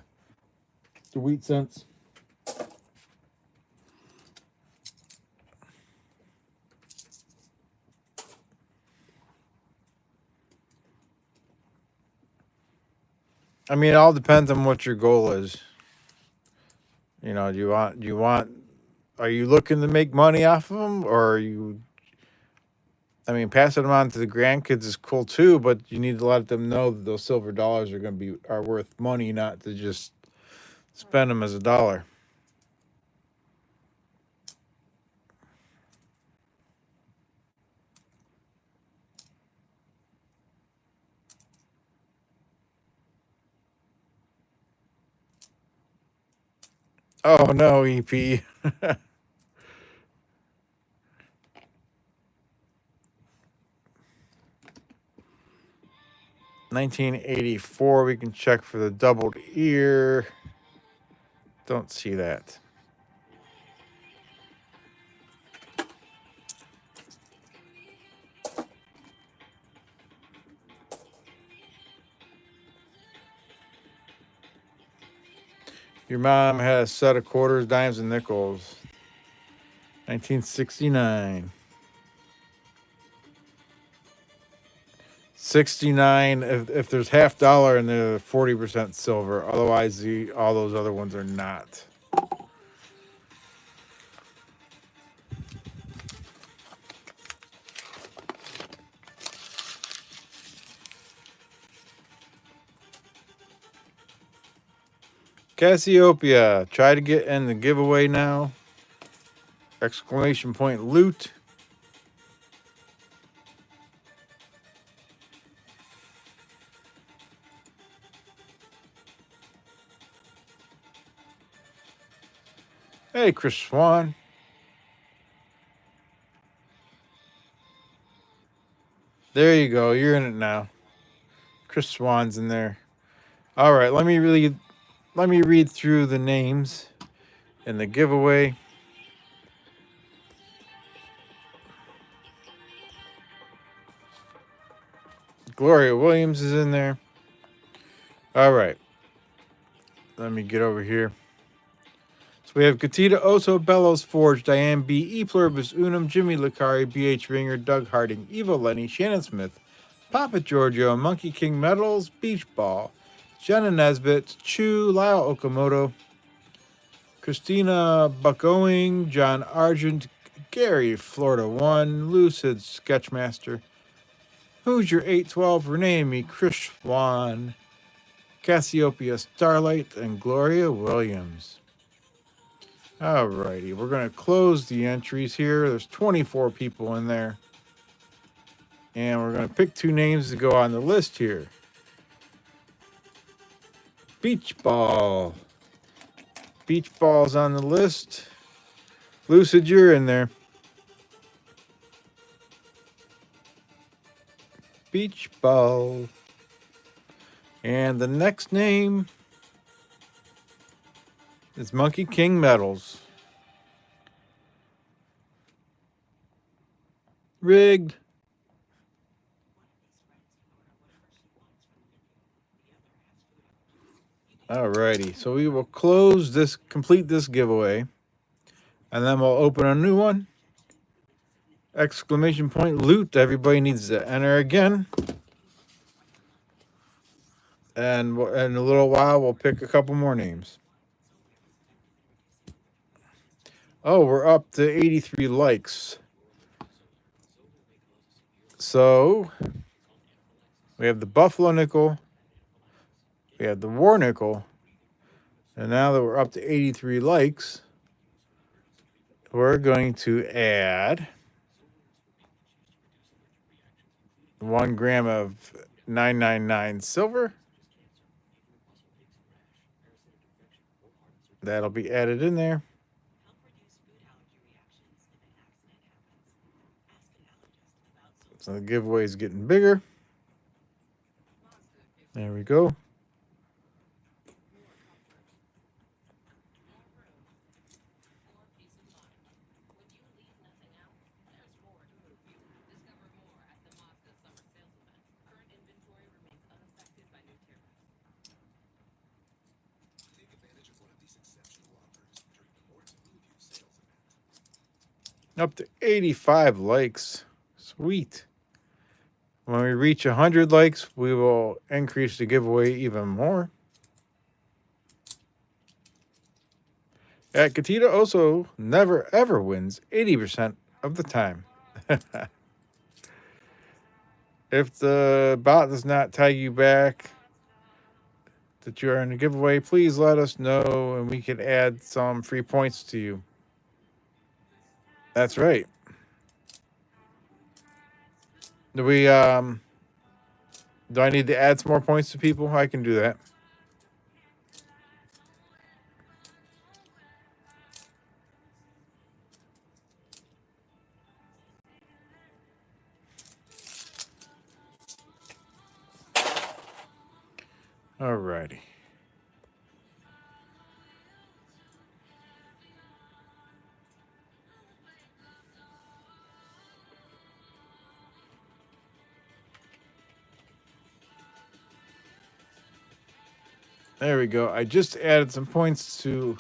wheat cents? I mean, it all depends on what your goal is. You know, are you looking to make money off of them, or are you? I mean, passing them on to the grandkids is cool too, but you need to let them know that those silver dollars are worth money, not to just spend them as a dollar. Oh no, EP. 1984. We can check for the doubled ear. Don't see that. Your mom had a set of quarters, dimes, and nickels. 1969. 69 if there's half dollar and they're 40% silver. Otherwise, all those other ones are not. Cassiopeia. Try to get in the giveaway now. Exclamation point loot. Hey, Chris Swan. There you go. You're in it now. Chris Swan's in there. All right, let me read through the names in the giveaway. Gloria Williams is in there. All right. Let me get over here. So we have Gatita Oso, Bellows Forge, Diane B, E Pluribus Unum, Jimmy Licari, B.H. Ringer, Doug Harding, Evo Lenny, Shannon Smith, Papa Giorgio, Monkey King Metals, Beach Ball, Jenna Nesbitt, Chu, Lyle Okamoto, Christina Buckoing, John Argent, Gary, Florida 1, Lucid Sketchmaster, Who's Your 812, Renee Me, Chris Swan, Cassiopeia Starlight, and Gloria Williams. Alrighty, we're going to close the entries here. There's 24 people in there. And we're going to pick 2 names to go on the list here. Beach Ball. Beach Ball's on the list. Lucid, you're in there. Beach Ball. And the next name is Monkey King Metals. Rigged. Alrighty, so we will complete this giveaway, and then we'll open a new one. Exclamation point loot. Everybody needs to enter again. And in a little while, we'll pick a couple more names. Oh, we're up to 83 likes. So we have the Buffalo Nickel, we have the War Nickel, and now that we're up to 83 likes, we're going to add 1 gram of 999 silver. That'll be added in there. So the giveaway is getting bigger. There we go. Up to 85 likes. Sweet. When we reach 100 likes, we will increase the giveaway even more. At Gatita also never ever wins 80% of the time. If the bot does not tag you back that you are in the giveaway, please let us know and we can add some free points to you. That's right. Do I need to add some more points to people? I can do that. Alrighty. There we go. I just added some points to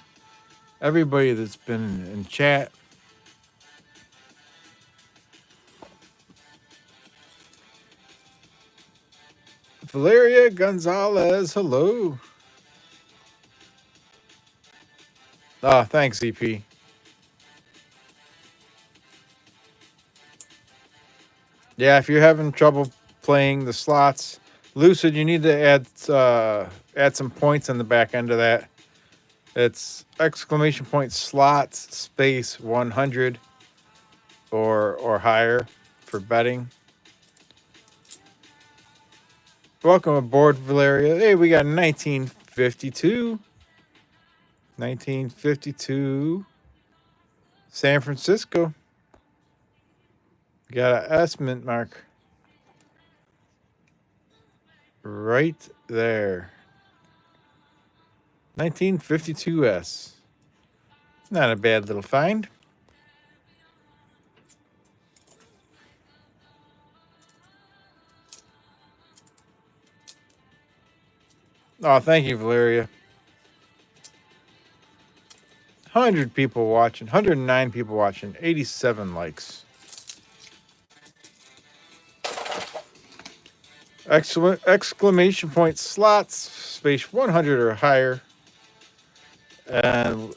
everybody that's been in chat. Valeria Gonzalez, hello. Ah, thanks, EP. Yeah, if you're having trouble playing the slots, Lucid, you need to add some points on the back end of that. It's exclamation point slots space 100 or higher for betting. Welcome aboard, Valeria. Hey, we got 1952. 1952. San Francisco. Got an S mint mark right there. 1952S. It's not a bad little find. Oh, thank you, Valeria. 100 people watching, 109 people watching, 87 likes. Exclamation point slots, space 100 or higher. And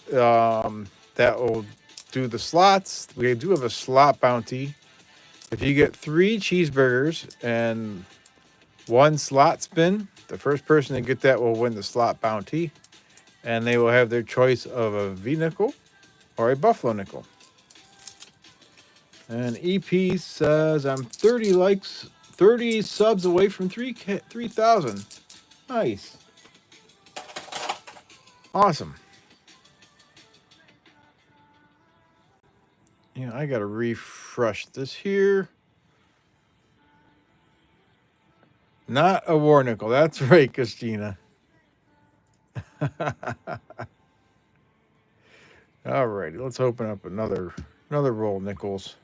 that will do the slots. We do have a slot bounty. If you get 3 cheeseburgers and 1 slot spin, the first person to get that will win the slot bounty. And they will have their choice of a V nickel or a buffalo nickel. And EP says, I'm 30 likes, 30 subs away from 3,000. Nice. Awesome. Yeah, I got to refresh this here. Not a war nickel. That's right, Christina. All righty, let's open up another roll of nickels.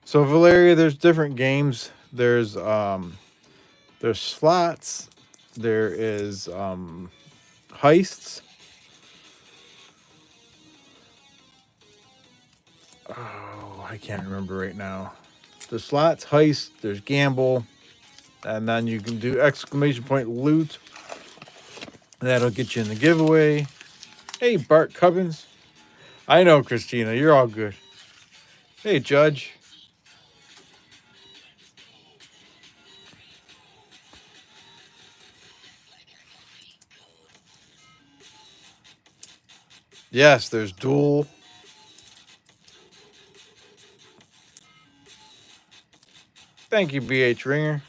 So Valeria, there's different games. There's slots. There is heists. Oh, I can't remember right now. The slots, heist, there's gamble, and then you can do exclamation point loot. That'll get you in the giveaway. Hey, Bart Cubbins. I know, Christina. You're all good. Hey, Judge. Yes, there's duel. Thank you, BH Ringer.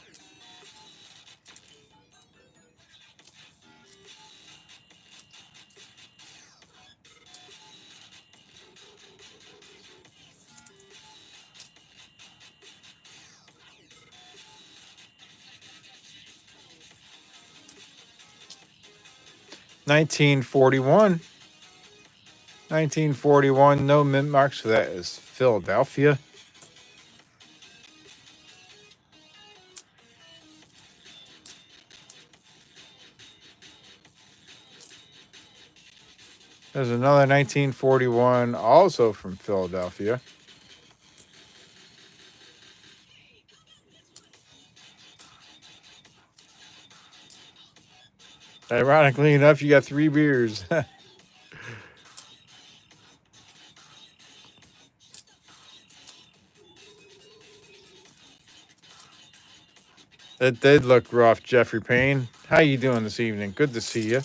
$19.41. 1941. No mint marks for that is Philadelphia. There's another 1941 also from Philadelphia. Ironically enough, you got 3 beers. It did look rough, Jeffrey Payne. How you doing this evening? Good to see you.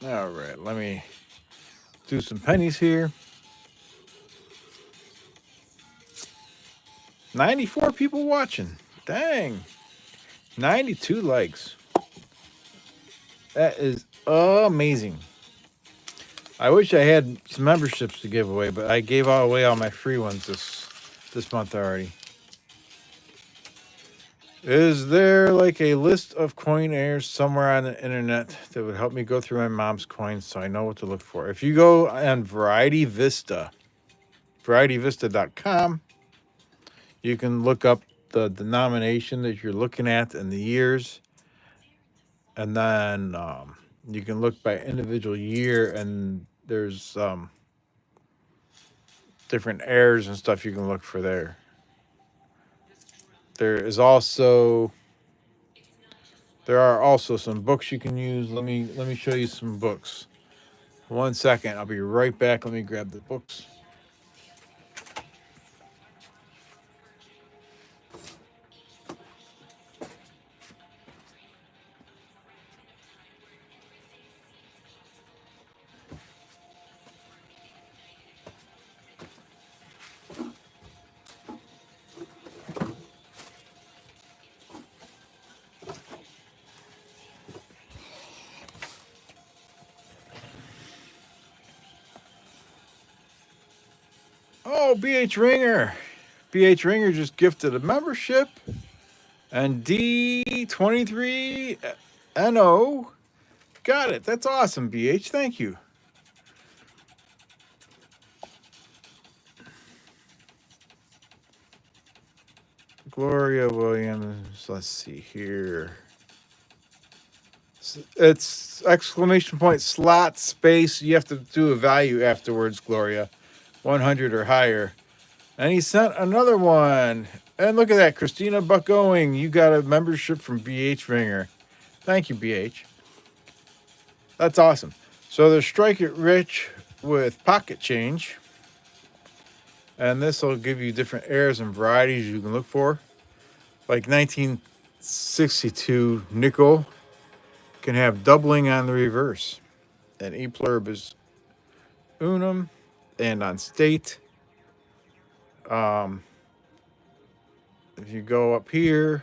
All right, let me do some pennies here. 94 people watching. Dang. 92 likes. That is amazing. I wish I had some memberships to give away, but I gave away all my free ones this month already. Is there like a list of coin heirs somewhere on the internet that would help me go through my mom's coins so I know what to look for? If you go on Variety Vista, varietyvista.com, you can look up the denomination that you're looking at and the years, and then you can look by individual year, and there's different heirs and stuff you can look for there. There are also some books you can use. Let me show you some books. 1 second, I'll be right back. Let me grab the books. Oh, BH Ringer. BH Ringer just gifted a membership. And D23NO got it. That's awesome, BH. Thank you. Gloria Williams. Let's see here. It's exclamation point slot space. You have to do a value afterwards, Gloria. 100 or higher. And he sent another one. And look at that, Christina Buckowing. You got a membership from BH Ringer. Thank you, BH. That's awesome. So there's Strike It Rich with Pocket Change. And this will give you different heirs and varieties you can look for. Like 1962 nickel can have doubling on the reverse. And E pluribus unum and on state. If you go up here,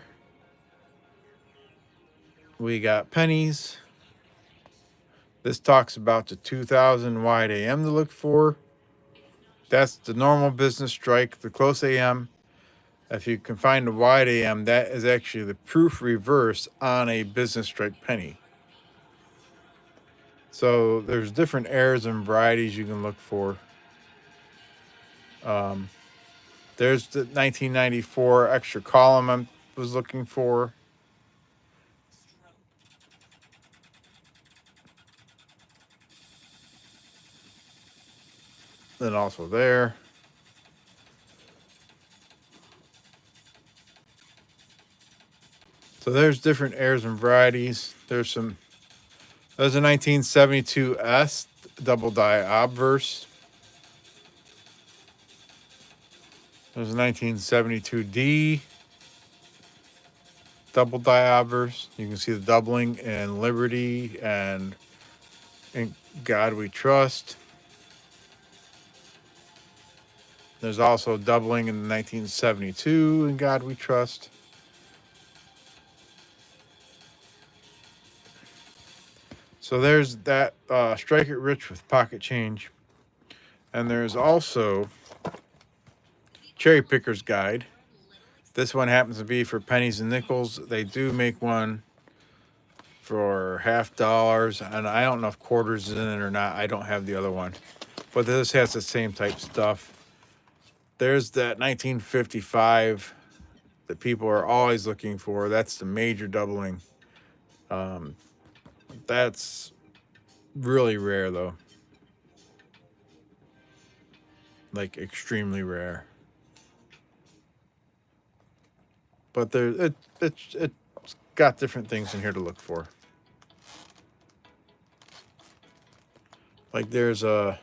we got pennies. This talks about the 2000 wide AM to look for. That's the normal business strike, the close AM. If you can find the wide AM, that is actually the proof reverse on a business strike penny. So there's different heirs and varieties you can look for. There's the 1994 extra column I was looking for. Then also there. So there's different heirs and varieties. There's a 1972 S double die obverse. There's a 1972 D double die obverse. You can see the doubling in Liberty and In God We Trust. There's also doubling in 1972 In God We Trust. So there's that Strike It Rich with Pocket Change. And there's also Cherry Picker's Guide. This one happens to be for pennies and nickels. They do make one for $50, and I don't know if quarters is in it or not. I don't have the other one. But this has the same type stuff. There's that 1955 that people are always looking for. That's the major doubling. That's really rare, though. Like, extremely rare. But it's got different things in here to look for. Like, there's a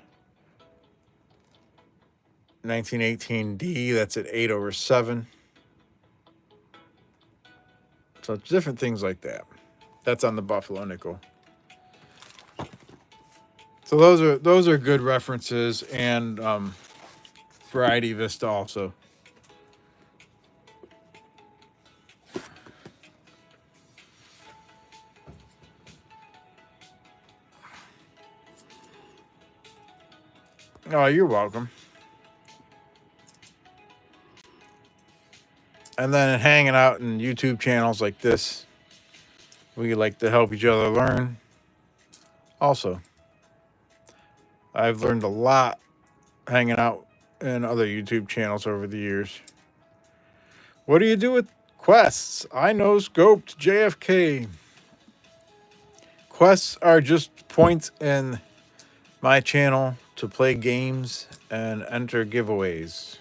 1918D that's at 8/7. So different things like that. That's on the Buffalo nickel. So those are good references, and Variety Vista also. Oh, you're welcome. And then hanging out in YouTube channels like this, we like to help each other learn. Also, I've learned a lot hanging out in other YouTube channels over the years. What do you do with quests? I know scoped JFK. Quests are just points in my channel to play games and enter giveaways.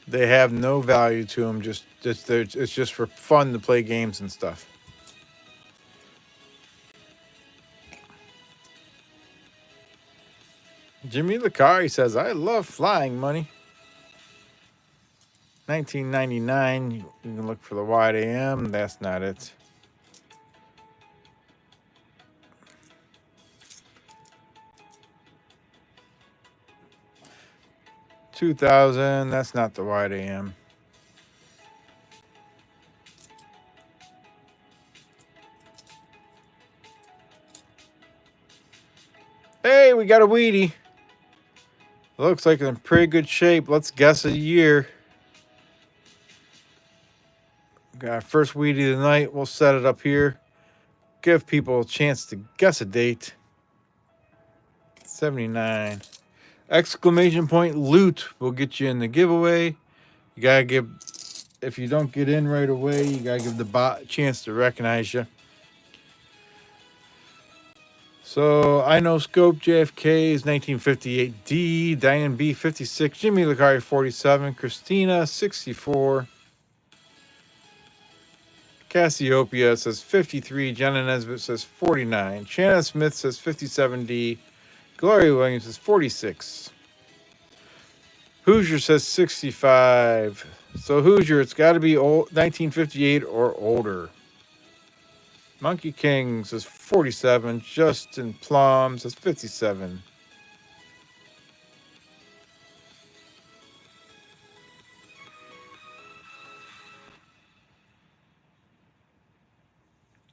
They have no value to them. It's just for fun to play games and stuff. Jimmy Licari says, "I love flying money." 1999. You can look for the wide AM. That's not it. 2000. That's not the wide AM. Hey, we got a Wheatie. Looks like in pretty good shape. Let's guess a year. Got our first Wheatie tonight. We'll set it up here. Give people a chance to guess a date. 79. Exclamation point loot will get you in the giveaway. You gotta give, if you don't get in right away, you gotta give the bot a chance to recognize you. So I know Scope JFK is 1958D, Diane B 56, Jimmy Licari 47, Christina 64, Cassiopeia says 53, Jenna Nesbitt says 49, Shanna Smith says 57D, Gloria Williams says 46. Hoosier says 65. So Hoosier, it's got to be old, 1958 or older. Monkey King says 47. Justin Plum says 57.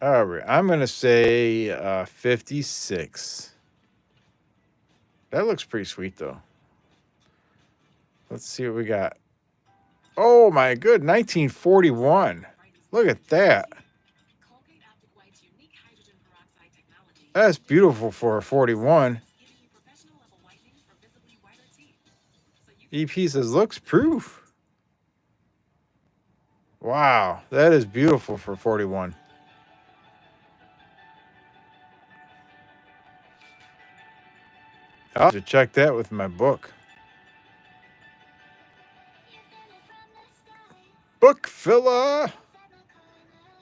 All right, I'm going to say 56. That looks pretty sweet, though. Let's see what we got. Oh, my good. 1941. Look at that. That's beautiful for a 41. EP says, looks proof. Wow, that is beautiful for 41. I'll have to check that with my book. Book filler.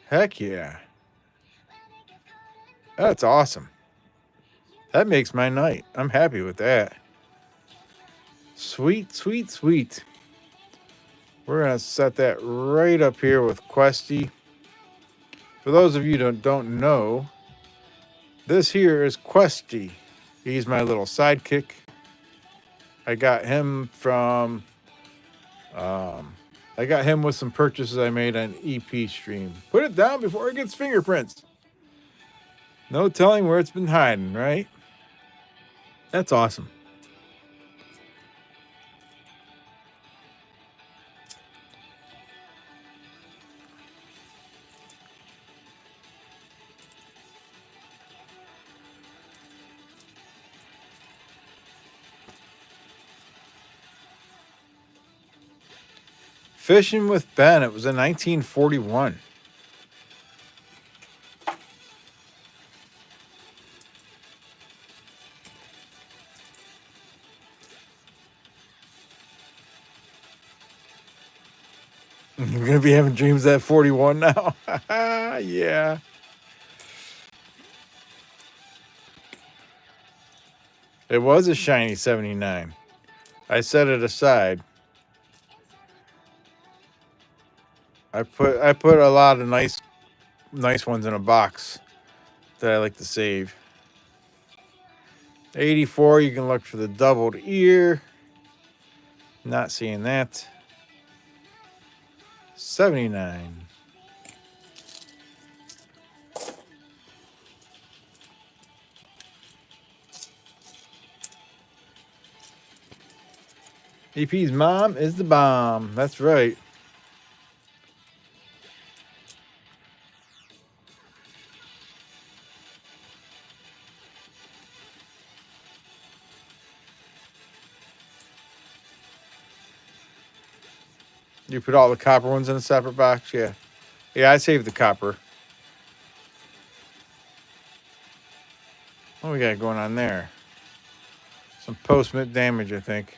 Heck yeah. That's awesome. That makes my night. I'm happy with that. Sweet, sweet, sweet. We're going to set that right up here with Questy. For those of you that don't know, this here is Questy. He's my little sidekick. I got him from... I got him with some purchases I made on EP Stream. Put it down before it gets fingerprints. No telling where it's been hiding, right? That's awesome. Fishing with Ben. It was in 1941. You're going to be having dreams at 41 now? Yeah. It was a shiny 79. I set it aside. I put a lot of nice ones in a box that I like to save. 84, you can look for the doubled ear. Not seeing that. 79. EP's mom is the bomb. That's right. You put all the copper ones in a separate box? Yeah. Yeah, I saved the copper. What we got going on there? Some post-mint damage, I think.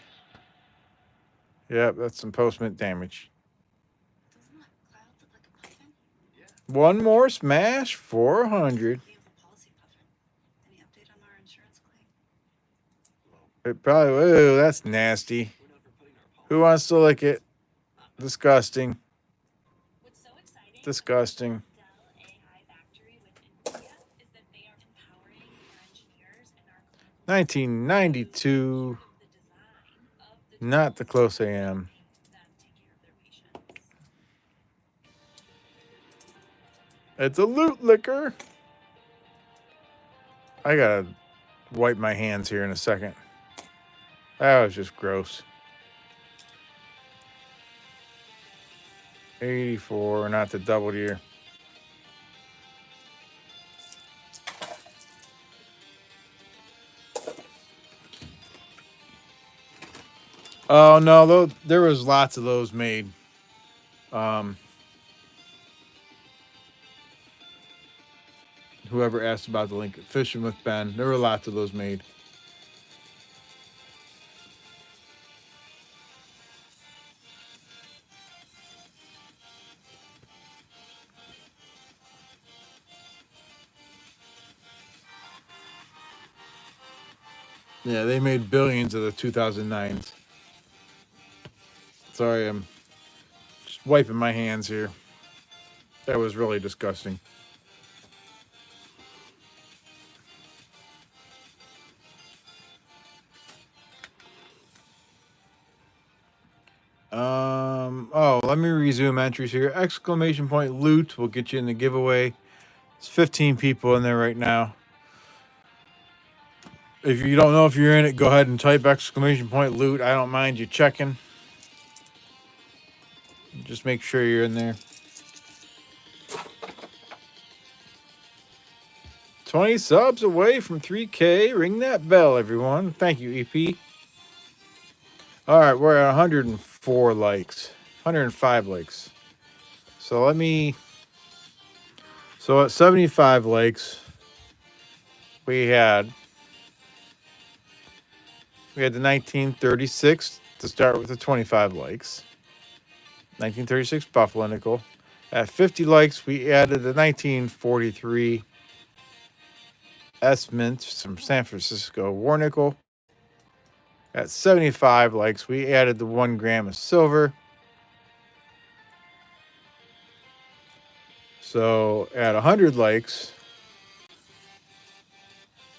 Yep, that's some post-mint damage. Doesn't that cloud look like a puffin? One more smash, 400. Beautiful policy, puffin. Any update on our insurance claim? It probably, oh, that's nasty. Who wants to lick it? Disgusting. What's so exciting Disgusting. about Dell AI Factory with NVIDIA is that they are empowering their engineers and our clinical 1992. the design of the Not the close AM. that take care of their patients. It's a loot licker. I gotta wipe my hands here in a second. That was just gross. 84, not the double ear. Oh no, there was lots of those made. Whoever asked about the link, Fishing with Ben, there were lots of those made. Yeah, they made billions of the 2009s. Sorry, I'm just wiping my hands here. That was really disgusting. Oh, let me resume entries here. Exclamation point loot will get you in the giveaway. There's 15 people in there right now. If you don't know if you're in it, go ahead and type exclamation point loot. I don't mind you checking. Just make sure you're in there. 20 subs away from 3K. Ring that bell, everyone. Thank you, EP. All right, we're at 104 likes, 105 likes. So at 75 likes, we had the 1936 to start with the 25 likes. 1936 Buffalo Nickel. At 50 likes, we added the 1943 S Mint from San Francisco War Nickel. At 75 likes, we added the 1 gram of silver. So at 100 likes,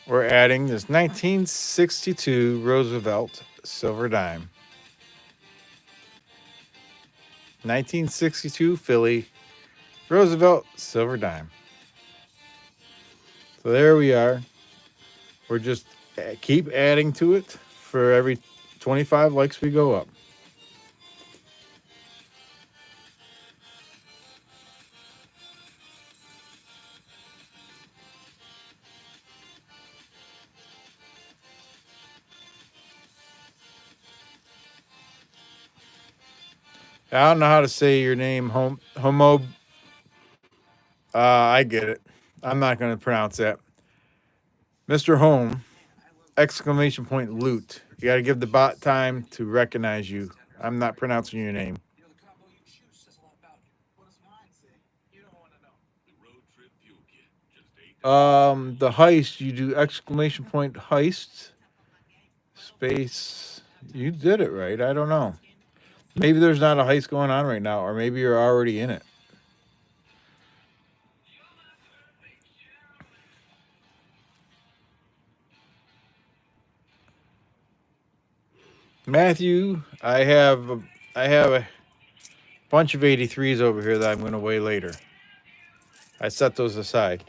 we're adding this 1962 Roosevelt silver dime. 1962 Philly Roosevelt silver dime. So there we are. We're just keep adding to it. For every 25 likes we go up. I don't know how to say your name, Homo. I get it. I'm not going to pronounce that. Mr. Home, exclamation point loot. You got to give the bot time to recognize you. I'm not pronouncing your name. You know, the combo you choose says a lot about you. What does mine say? You don't want to know. The road trip fuel kit. Just $8. The heist, you do exclamation point heist space. You did it right. I don't know. Maybe there's not a heist going on right now, or maybe you're already in it. Matthew, I have a bunch of 83s over here that I'm going to weigh later. I set those aside.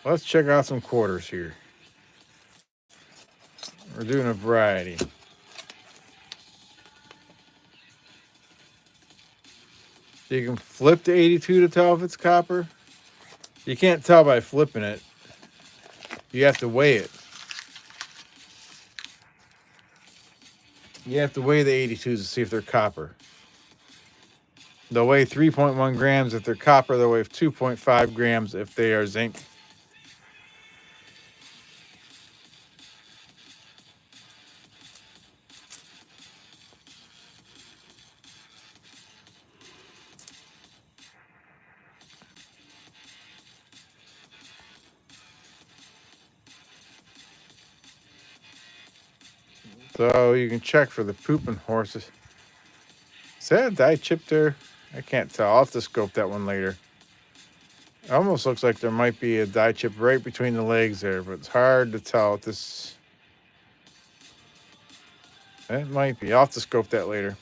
Let's check out some quarters here. We're doing a variety. You can flip the 82 to tell if it's copper. You can't tell by flipping it. You have to weigh it. You have to weigh the 82s to see if they're copper. They'll weigh 3.1 grams if they're copper. They'll weigh 2.5 grams if they are zinc. So you can check for the pooping horses. Is that a die chip there? I can't tell. I'll have to scope that one later. It almost looks like there might be a die chip right between the legs there, but it's hard to tell at this. It might be. I'll have to scope that later.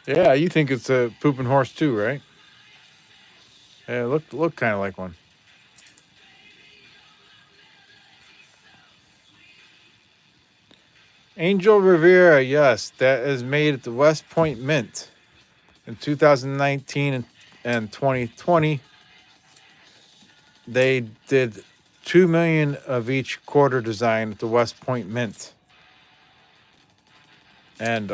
Yeah, you think it's a pooping horse too, right? Yeah, look kind of like one. Angel Rivera, yes, that is made at the West Point Mint in 2019 and 2020. They did 2 million of each quarter design at the West Point Mint, and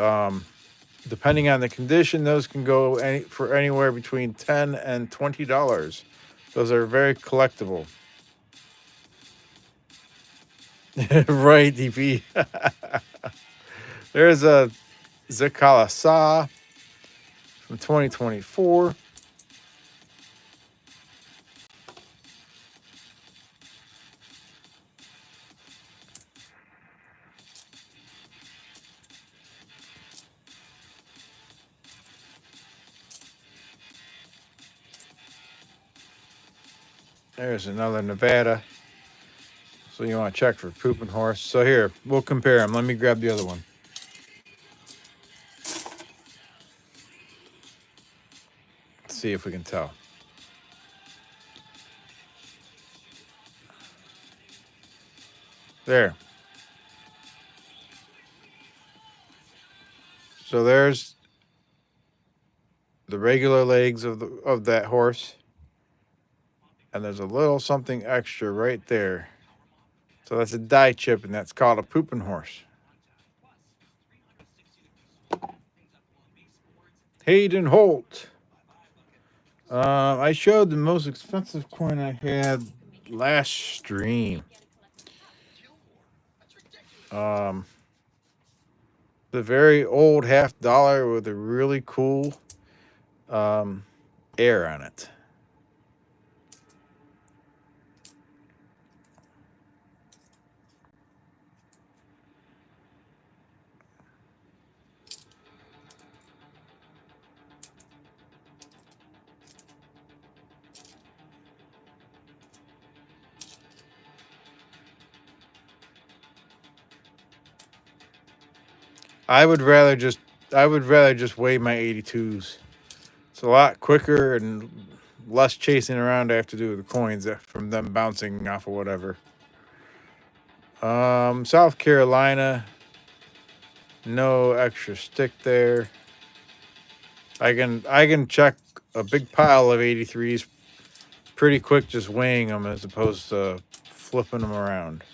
depending on the condition, those can go for anywhere between $10 and $20. Those are very collectible. Right, DP. There's a Zakala Sa from 2024. There's another Nevada. So you want to check for pooping horse. So here, we'll compare them. Let me grab the other one. Let's see if we can tell. There. So there's the regular legs of that horse. And there's a little something extra right there. So that's a die chip, and that's called a pooping horse. Hayden Holt. I showed the most expensive coin I had last stream. The very old $50 with a really cool air on it. I would rather just weigh my 82s. It's a lot quicker and less chasing around I have to do with the coins from them bouncing off of whatever. South Carolina, no extra stick there. I can check a big pile of 83s pretty quick just weighing them as opposed to flipping them around.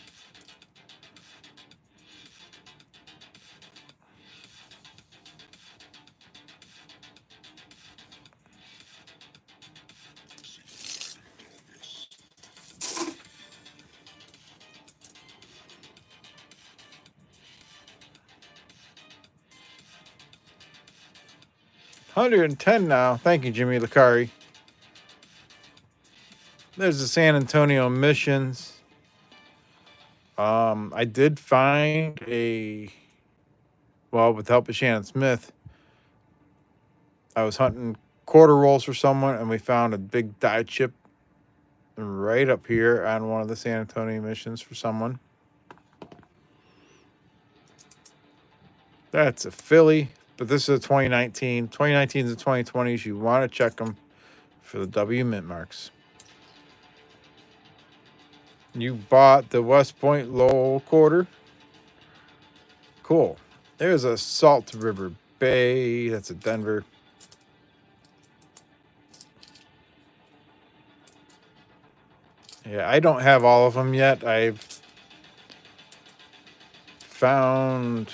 $110 now. Thank you, Jimmy Licari. There's the San Antonio missions. I did find well, with the help of Shannon Smith, I was hunting quarter rolls for someone, and we found a big die chip right up here on one of the San Antonio missions for someone. That's a Philly, but this is a 2019. 2019 to 2020s. You want to check them for the W mint marks. You bought the West Point Lowell quarter. Cool. There's a Salt River Bay. That's a Denver. Yeah, I don't have all of them yet. I've found,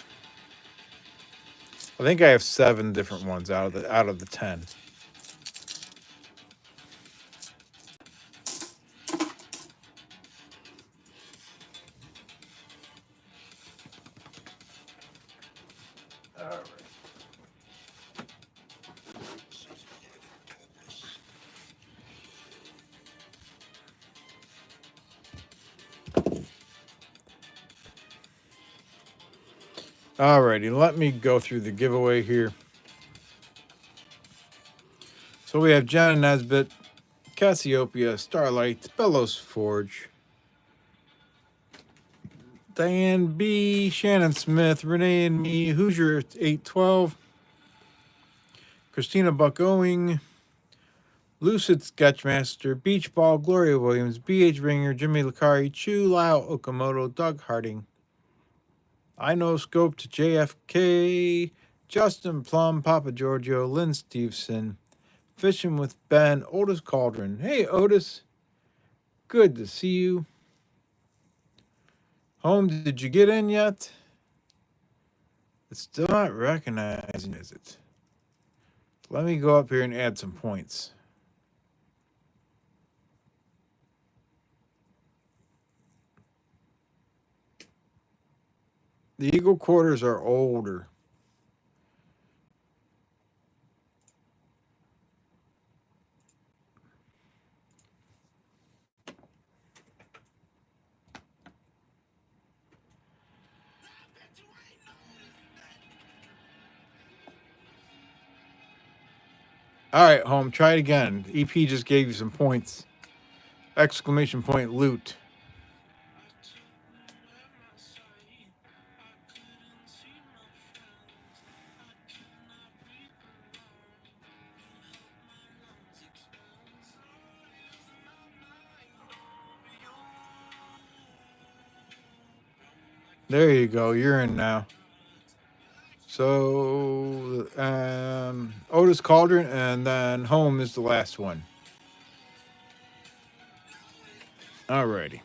I think I have 7 different ones out of the 10. Alrighty, let me go through the giveaway here. So we have Jenna Nesbitt, Cassiopeia, Starlight, Bellows Forge, Diane B, Shannon Smith, Renee and me, Hoosier 812, Christina Buck Owing, Lucid Sketchmaster, Beach Ball, Gloria Williams, BH Ringer, Jimmy Lakari, Chu, Lyle Okamoto, Doug Harding, I Know Scope to JFK, Justin Plum, Papa Giorgio, Lynn Stevenson, Fishing with Ben, Otis Cauldron. Hey, Otis. Good to see you. Home, did you get in yet? It's still not recognizing, is it? Let me go up here and add some points. The Eagle quarters are older. All right, home, try it again. EP just gave you some points. Exclamation point loot. There you go. You're in now. So, Otis Cauldron, and then home is the last one. Alrighty.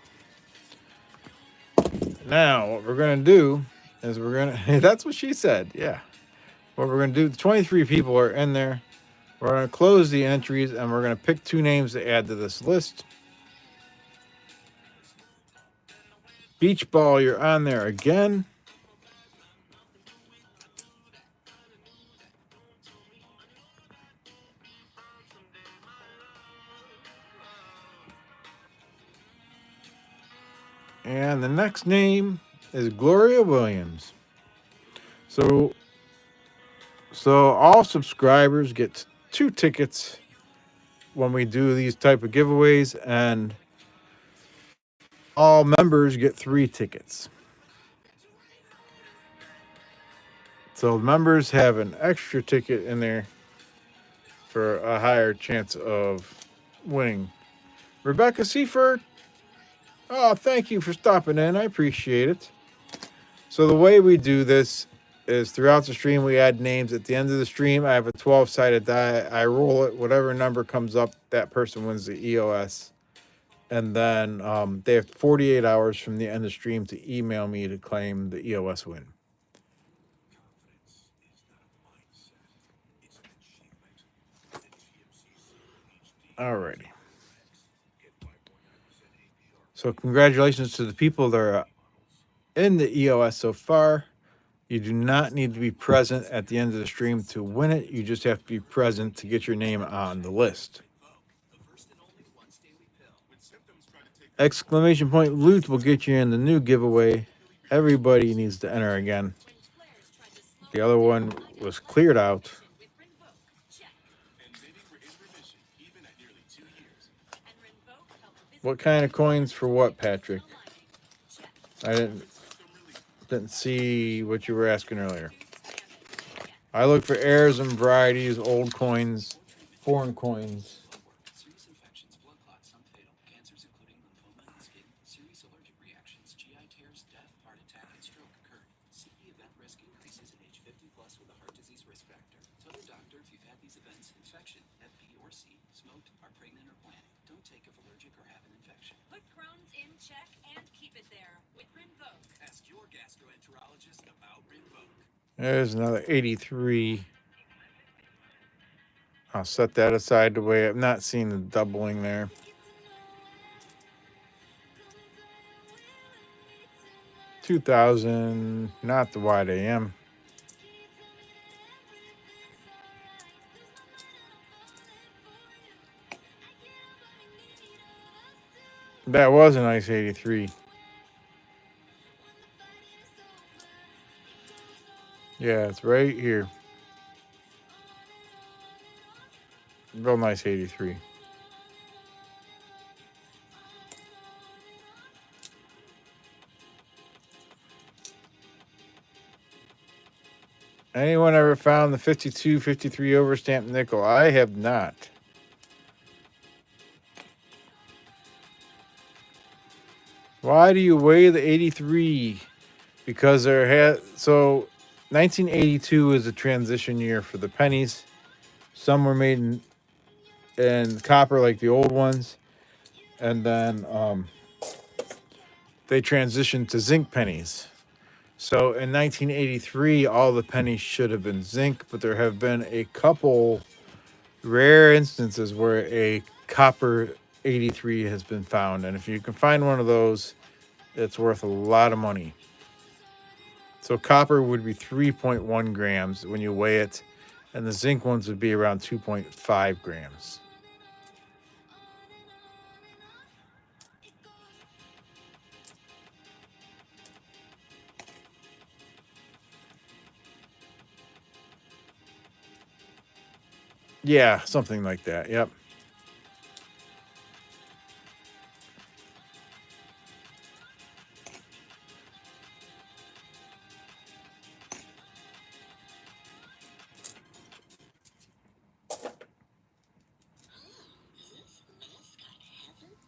Now, what we're going to do is we're going to, that's what she said. Yeah. What we're going to do, 23 people are in there. We're going to close the entries, and we're going to pick 2 names to add to this list. Beach Ball, you're on there again. And the next name is Gloria Williams. So all subscribers get 2 tickets when we do these type of giveaways, and all members get 3 tickets. So members have an extra ticket in there for a higher chance of winning. Rebecca Seifert, oh, thank you for stopping in. I appreciate it. So the way we do this is throughout the stream, we add names. At the end of the stream, I have a 12-sided die. I roll it. Whatever number comes up, that person wins the EOS. And then they have 48 hours from the end of the stream to email me to claim the EOS win. Alrighty. So congratulations to the people that are in the EOS so far. You do not need to be present at the end of the stream to win it. You just have to be present to get your name on the list. Exclamation point loot will get you in the new giveaway. Everybody needs to enter again. The other one was cleared out. What kind of coins for what, Patrick? I didn't see what you were asking earlier. I look for heirs and varieties, old coins, foreign coins. Serious infections, blood clots, some fatal, cancers including lymphoma and skin, serious allergic reactions, GI tears, death, heart attack, and stroke occurred. CE event risk increases in age 50 plus with a heart disease risk factor. Tell your doctor if you've had these events: infection, Hep B or C, smoked, are pregnant or planning. Don't take if allergic or have an infection. Put Crohn's in check and keep it there with Rinvoq. Ask your gastroenterologist about Rinvoq. There's another 83. I'll set that aside the way I've not seen the doubling there. $2,000, not the wide AM. That was a nice 83. Yeah, it's right here. Real nice 83. Anyone ever found the 52, 53 overstamped nickel? I have not. Why do you weigh the 83? Because there had 1982 is a transition year for the pennies. Some were made in copper like the old ones, and then they transitioned to zinc pennies. So in 1983, all the pennies should have been zinc, but there have been a couple rare instances where a copper 83 has been found. And if you can find one of those, it's worth a lot of money. So copper would be 3.1 grams when you weigh it, and the zinc ones would be around 2.5 grams. Yeah, something like that. Yep.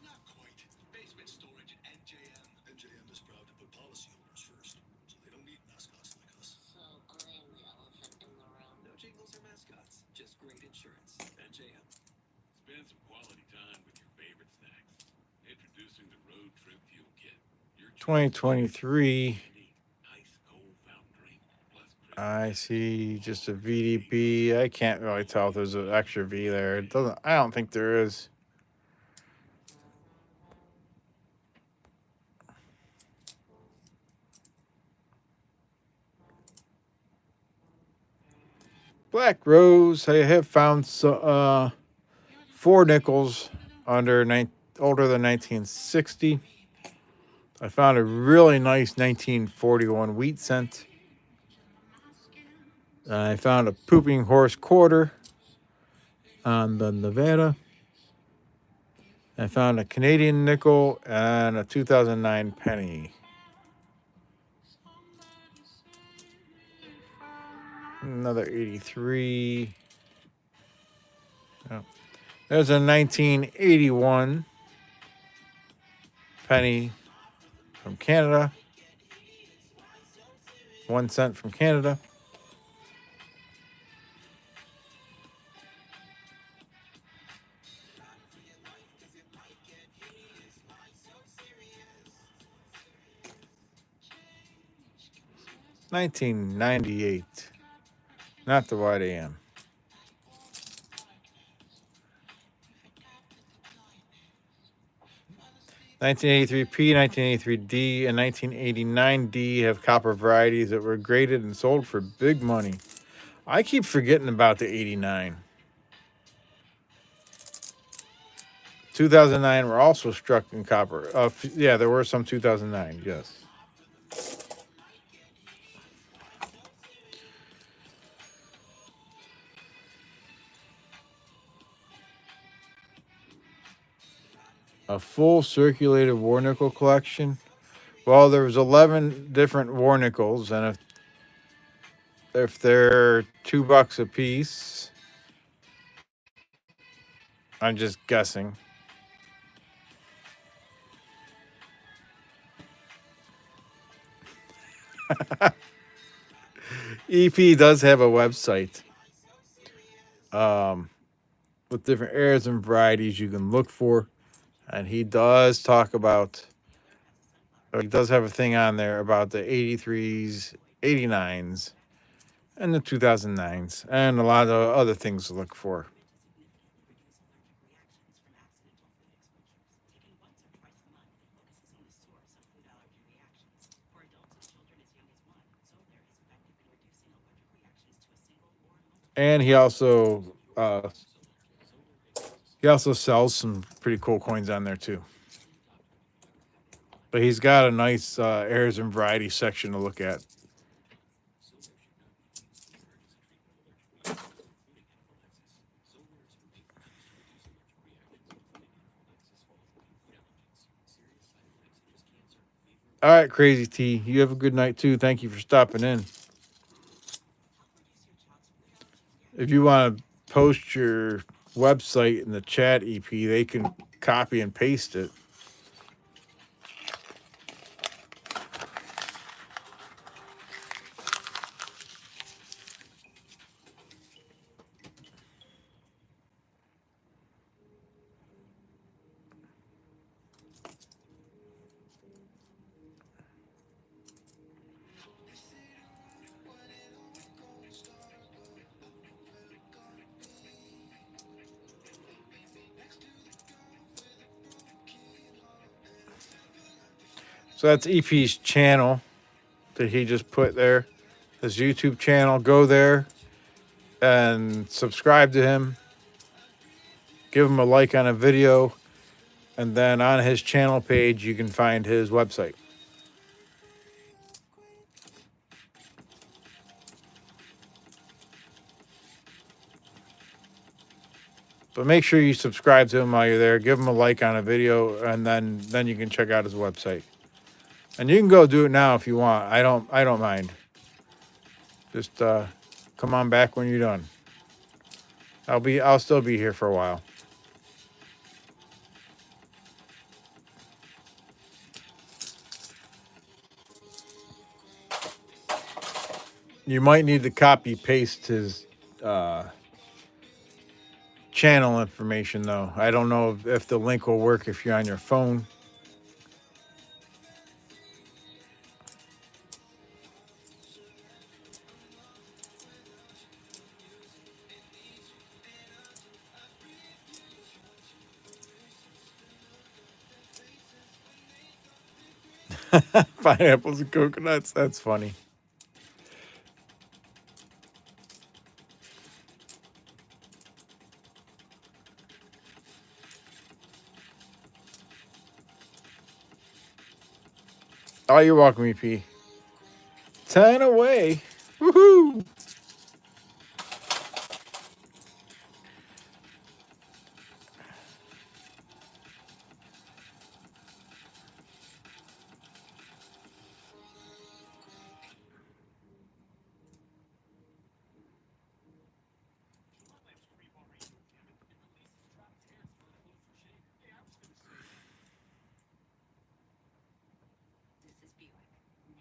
Not quite. Basement storage at NJM. NJM is proud to put policyholders first, so they don't need mascots like us. So I'm the elephant in the room. No jingles or mascots, just great insurance. NJM. Spend some quality time with your favorite snacks. Introducing the Road Trip Fuel Kit. Your 2023. ice cold fountain drink plus I see just a VDP. I can't really tell if there's an extra V there. It doesn't. I don't think there is. Black Rose. I have found 4 nickels older than 1960. I found a really nice 1941 wheat cent. I found a pooping horse quarter on the Nevada. I found a Canadian nickel and a 2009 penny. Another 83. Oh. There's a 1981 penny from Canada. 1 cent from Canada. $19.98. Not the wide AM. $1983P, $1983D, and $1989D have copper varieties that were graded and sold for big money. I keep forgetting about the 89. 2009 were also struck in copper. Yeah, there were some 2009. Yes. A full circulated war nickel collection. Well, there was 11 different war nickels, and if they're $2 a piece, I'm just guessing. EP does have a website um, with different errors and varieties you can look for, and he does talk about. He does have a thing on there about the 83s, 89s, and the 2009s, and a lot of other things to look for. And he also sells some pretty cool coins on there too. But he's got a nice errors and variety section to look at. All right, Crazy T, you have a good night too. Thank you for stopping in. If you want to post your website in the chat, EP, they can copy and paste it. So that's EP's channel that he just put there, his YouTube channel. Go there and subscribe to him. Give him a like on a video. And then on his channel page, you can find his website. But make sure you subscribe to him while you're there. Give him a like on a video, and then you can check out his website. And you can go do it now if you want. I don't mind. Just come on back when you're done. I'll still be here for a while. You might need to copy paste his channel information though. I don't know if the link will work if you're on your phone. Pineapples and coconuts. That's funny. Oh, you're welcome, EP. 10 away. Woohoo! This is Buick. Now.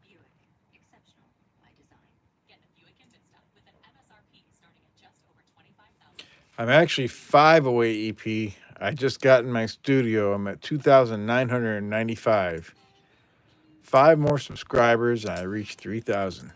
Buick. Exceptional by design. Get a Buick Envista with an MSRP starting at just over $25,000. I'm actually 5 away, EP. I just got in my studio. I'm at 2,995. 5 more subscribers, and I reached 3,000.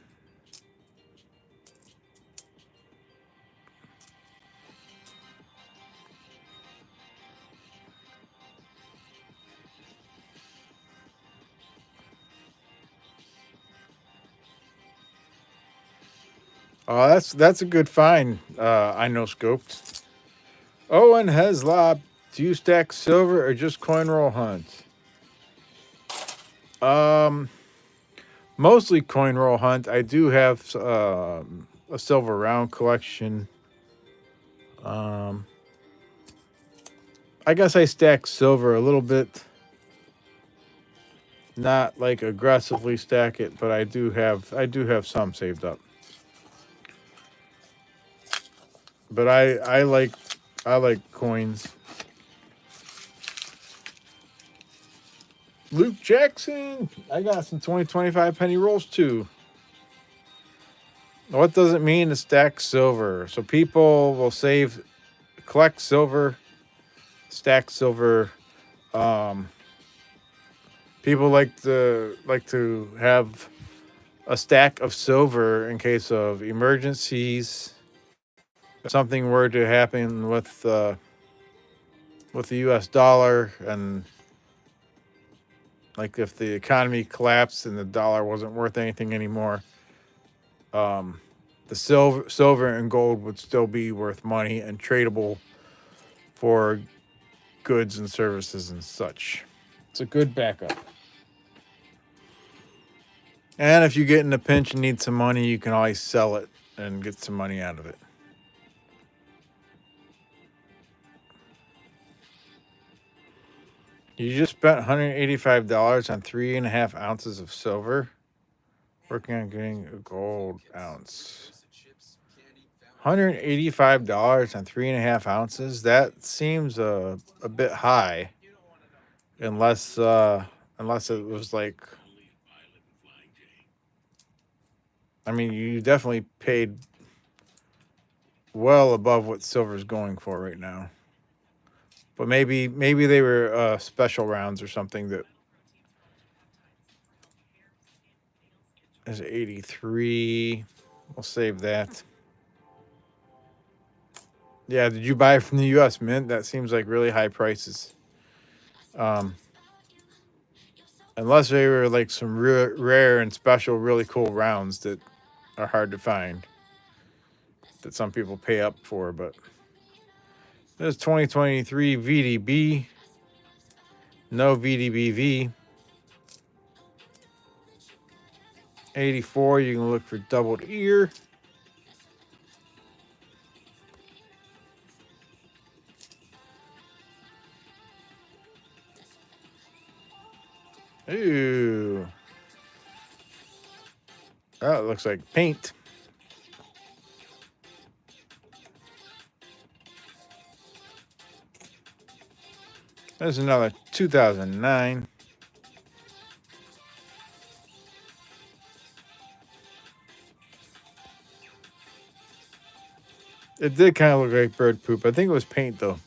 Oh, that's a good find. I know scoped. Owen Heslop, do you stack silver or just coin roll hunt? Um, Mostly coin roll hunt. I do have a silver round collection. Um, I guess I stack silver a little bit, not like aggressively stack it, but I do have some saved up. But I like coins. Luke Jackson, I got some 2025 penny rolls too. What does it mean to stack silver? So people will collect silver, stack silver. Um, People like to have a stack of silver in case of emergencies. If something were to happen with the U.S. dollar, and like if the economy collapsed and the dollar wasn't worth anything anymore, um, the silver and gold would still be worth money and tradable for goods and services and such. It's a good backup. And if you get in a pinch and need some money, you can always sell it and get some money out of it. You just spent $185 on 3.5 ounces of silver. Working on getting a gold ounce. $185 on 3.5 ounces. That seems a bit high, unless it was like. Only at Violet and Flying J. I mean, you definitely paid well above what silver's going for right now. But maybe they were special rounds or something that is 83. We'll save that. Yeah, did you buy it from the U.S. Mint? That seems like really high prices. Um, Unless they were like some rare and special, really cool rounds that are hard to find, that some people pay up for. But there's 2023 VDB, no VDBV. 84, you can look for doubled ear. Ooh. That looks like paint. There's another 2009. It did kind of look like bird poop. I think it was paint though.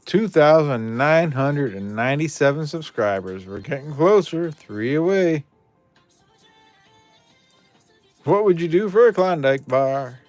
$2,997 subscribers. We're getting closer. 3 away. What would you do for a Klondike bar?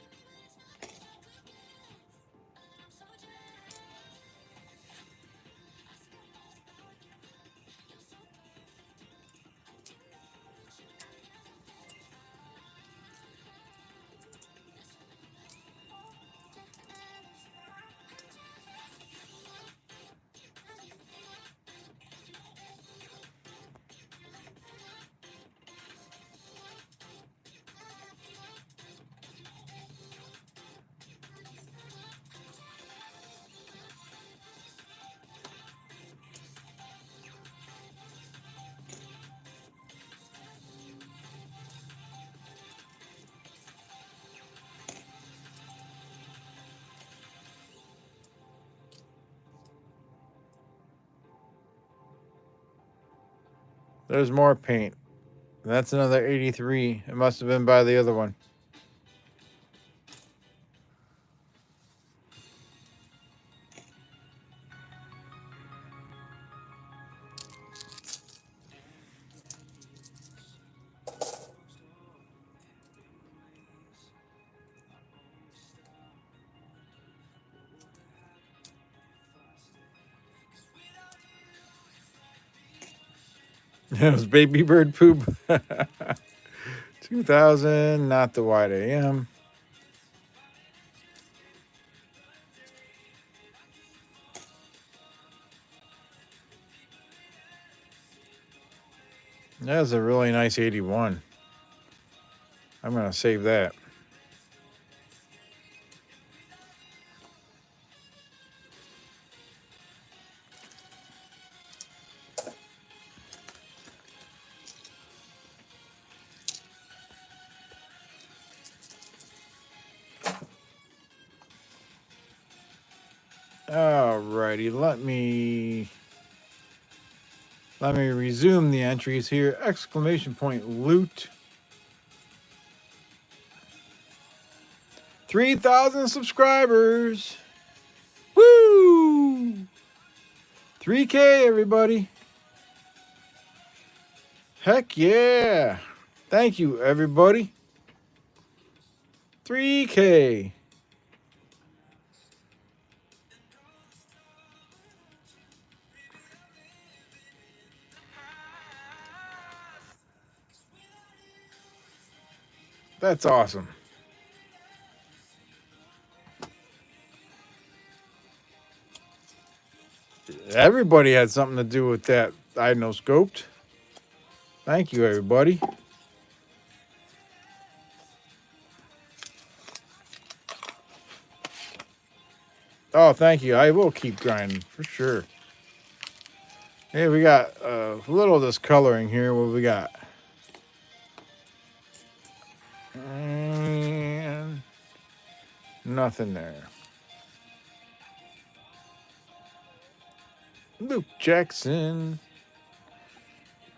There's more paint. That's another 83. It must have been by the other one. It was baby bird poop. 2000, not the wide AM. That's a really nice 81. I'm going to save that. Alrighty, let me resume the entries here. Exclamation point loot. 3,000 subscribers. Woo! 3K, everybody. Heck yeah. Thank you, everybody. 3K. That's awesome. Everybody had something to do with that. I know scoped. Thank you, everybody. Oh, thank you. I will keep grinding for sure. Hey, we got a little of this coloring here. What we got? And nothing there. Luke Jackson.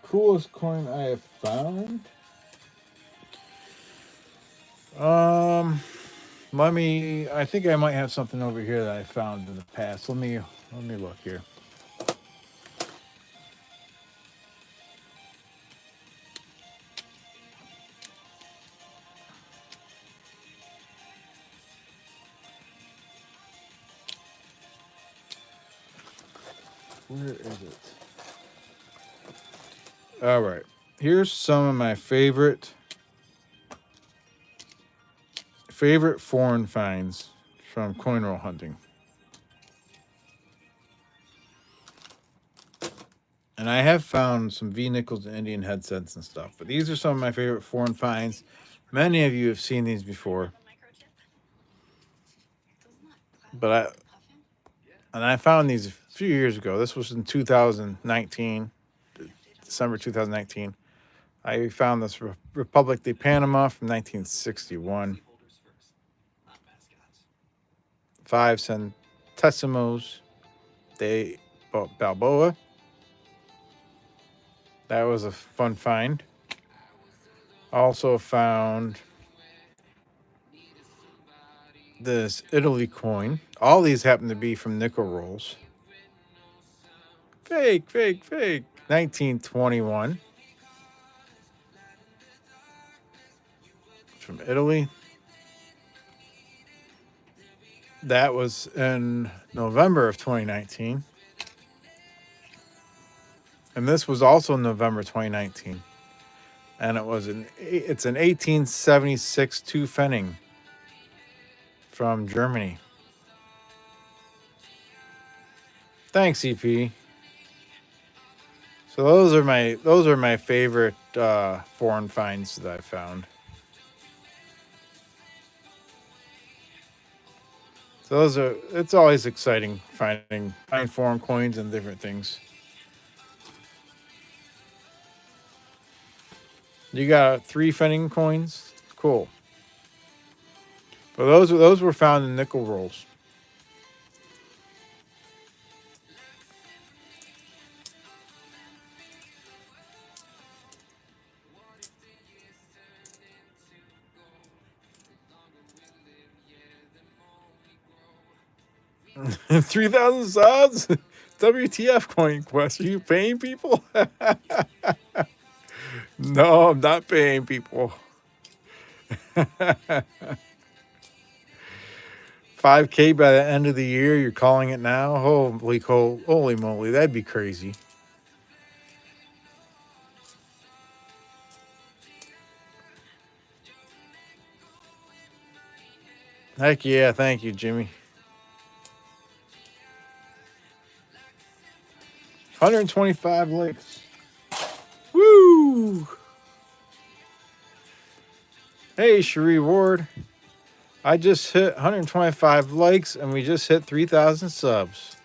Coolest coin I have found. I think I might have something over here that I found in the past. Let me look here. Where is it? All right. Here's some of my favorite foreign finds from coin roll hunting. And I have found some V nickels and Indian headsets and stuff, but these are some of my favorite foreign finds. Many of you have seen these before, but I found these a few years ago. This was in 2019, December 2019. I found this Republic de Panama from 1961. 5 centésimos de Balboa. That was a fun find. Also found this Italy coin. All these happen to be from nickel rolls. Fake. 1921. From Italy. That was in November of 2019. And this was also November 2019. And it's an 1876 two Pfennig from Germany. Thanks, EP. So those are my favorite foreign finds that I found. So it's always exciting finding foreign coins and different things. You got 3 Pfennig coins? Cool. But those were found in nickel rolls. $3,000 subs? WTF coin quest? Are you paying people? No, I'm not paying people. 5K by the end of the year, you're calling it now? Holy moly, that'd be crazy. Heck yeah, thank you, Jimmy. 125 likes. Woo! Hey, Cherie Ward. I just hit 125 likes and we just hit 3,000 subs.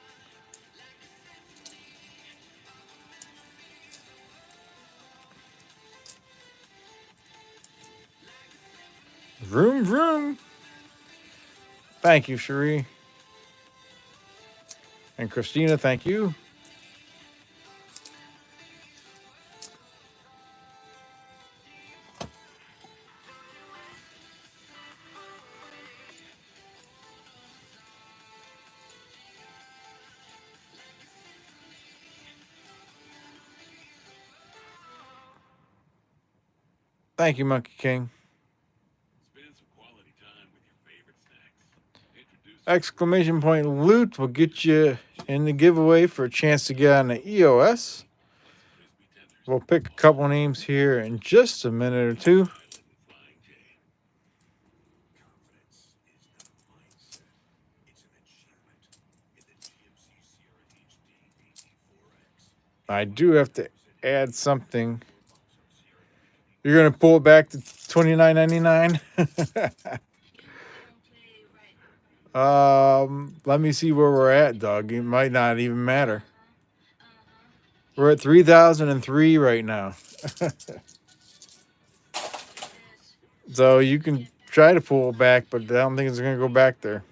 Vroom, vroom. Thank you, Cherie. And Christina, thank you. Thank you, Monkey King. Spend some quality time with your favorite snacks. Introducing Exclamation point loot will get you in the giveaway for a chance to get on the EOS. crispy tenders, We'll pick a couple names here in just a minute or two. Island and Flying J. Confidence is not a mindset. It's an achievement. In the GMC Sierra HD VT4X. I do have to add something. You're gonna pull it back to $29.99. Let me see where we're at, Doug. It might not even matter. We're at 3,003 right now. So you can try to pull it back, but I don't think it's gonna go back there.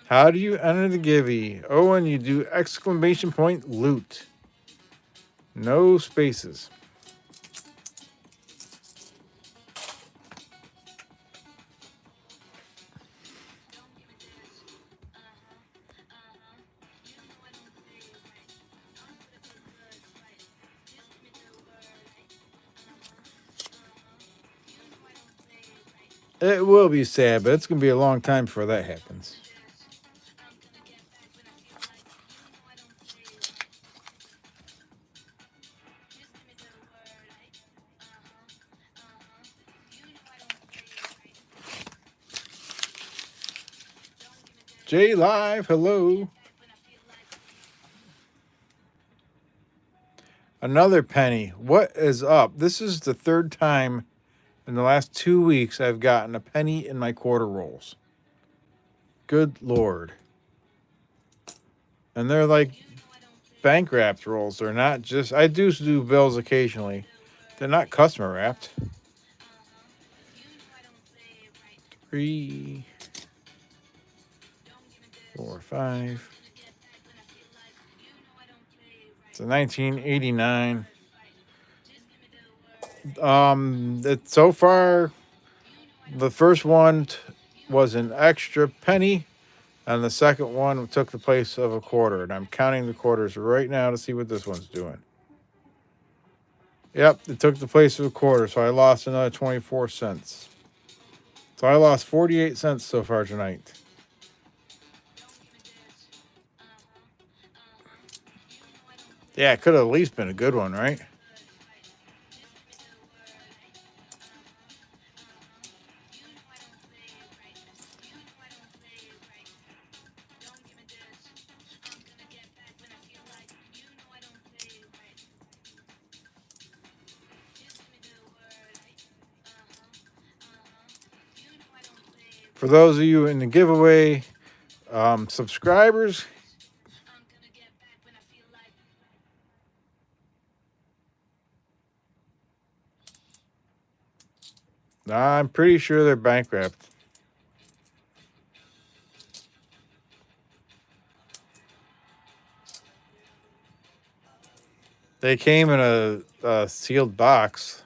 How do you enter the givey? Oh, and you do exclamation point loot. No spaces. It will be sad, but it's gonna be a long time before that happens. J Live, hello. Another penny. What is up? This is the third time in the last 2 weeks I've gotten a penny in my quarter rolls. Good Lord. And they're like bank wrapped rolls. They're not just, I do bills occasionally. They're not customer wrapped. 3, 4, 5. It's a 1989. So far, the first one was an extra penny, and the second one took the place of a quarter. And I'm counting the quarters right now to see what this one's doing. Yep, it took the place of a quarter, so I lost another 24 cents. So I lost 48 cents so far tonight. Yeah, it could have at least been a good one, right? For those of you in the giveaway, subscribers, I'm pretty sure they're bank wrapped. They came in a sealed box,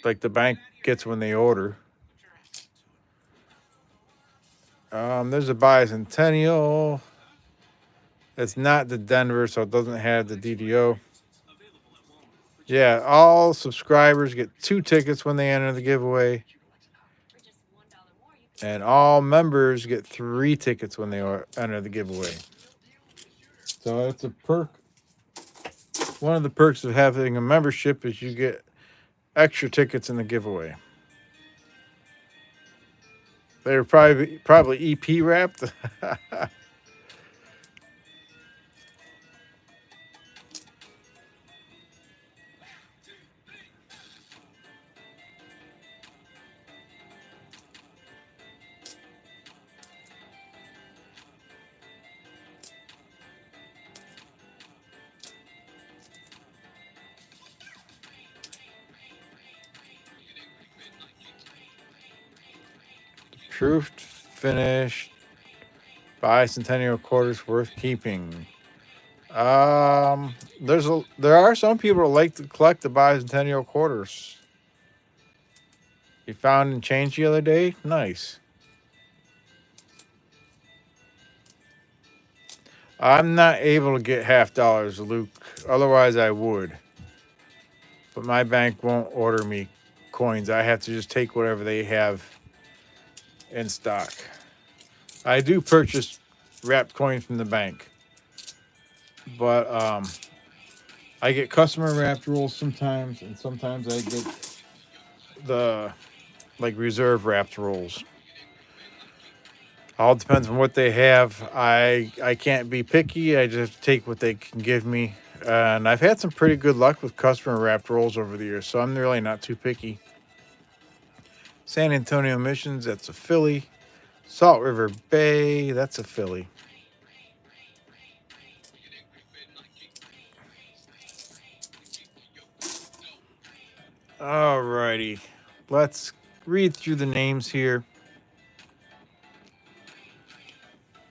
like the bank gets when they order. There's a bicentennial. It's not the Denver, so it doesn't have the DDO. Yeah, all subscribers get 2 tickets when they enter the giveaway. And all members get 3 tickets when they enter the giveaway. So it's a perk. One of the perks of having a membership is you get extra tickets in the giveaway. They were probably EP wrapped. Proofed, finished, bicentennial quarters worth keeping. There are some people who like to collect the bicentennial quarters. You found and changed the other day? Nice. I'm not able to get $50, Luke. Otherwise, I would. But my bank won't order me coins. I have to just take whatever they have in stock. I do purchase wrapped coins from the bank, but I get customer wrapped rolls sometimes, and sometimes I get the like reserve wrapped rolls. All depends on what they have. I can't be picky. I just take what they can give me. And I've had some pretty good luck with customer wrapped rolls over the years, so I'm really not too picky. San Antonio Missions, that's a Philly. Salt River Bay, that's a Philly. Alrighty, let's read through the names here.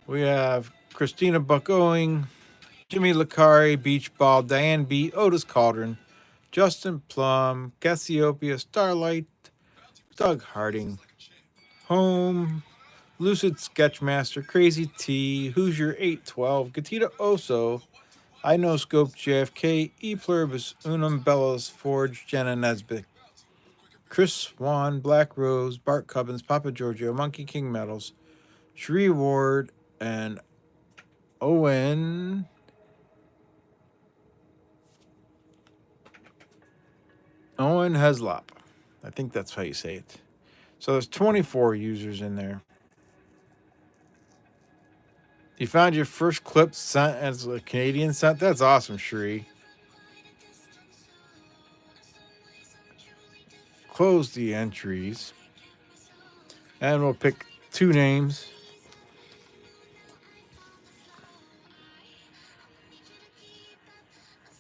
We have Christina Buck-Owing, Jimmy Lacari, Beach Ball, Diane B, Otis Cauldron, Justin Plum, Cassiopeia, Starlight, Doug Harding, Home, Lucid Sketchmaster, Crazy T, Hoosier 812, Gatita Oso, I Know Scope JFK, E Pluribus Unum Bellows Forge, Jenna Nesbitt, Chris Swan, Black Rose, Bart Cubbins, Papa Giorgio, Monkey King Metals, Shree Ward, and Owen Heslop. I think that's how you say it. So there's 24 users in there. You found your first clip sent as a Canadian sent? That's awesome, Shree. Close the entries. And we'll pick two names.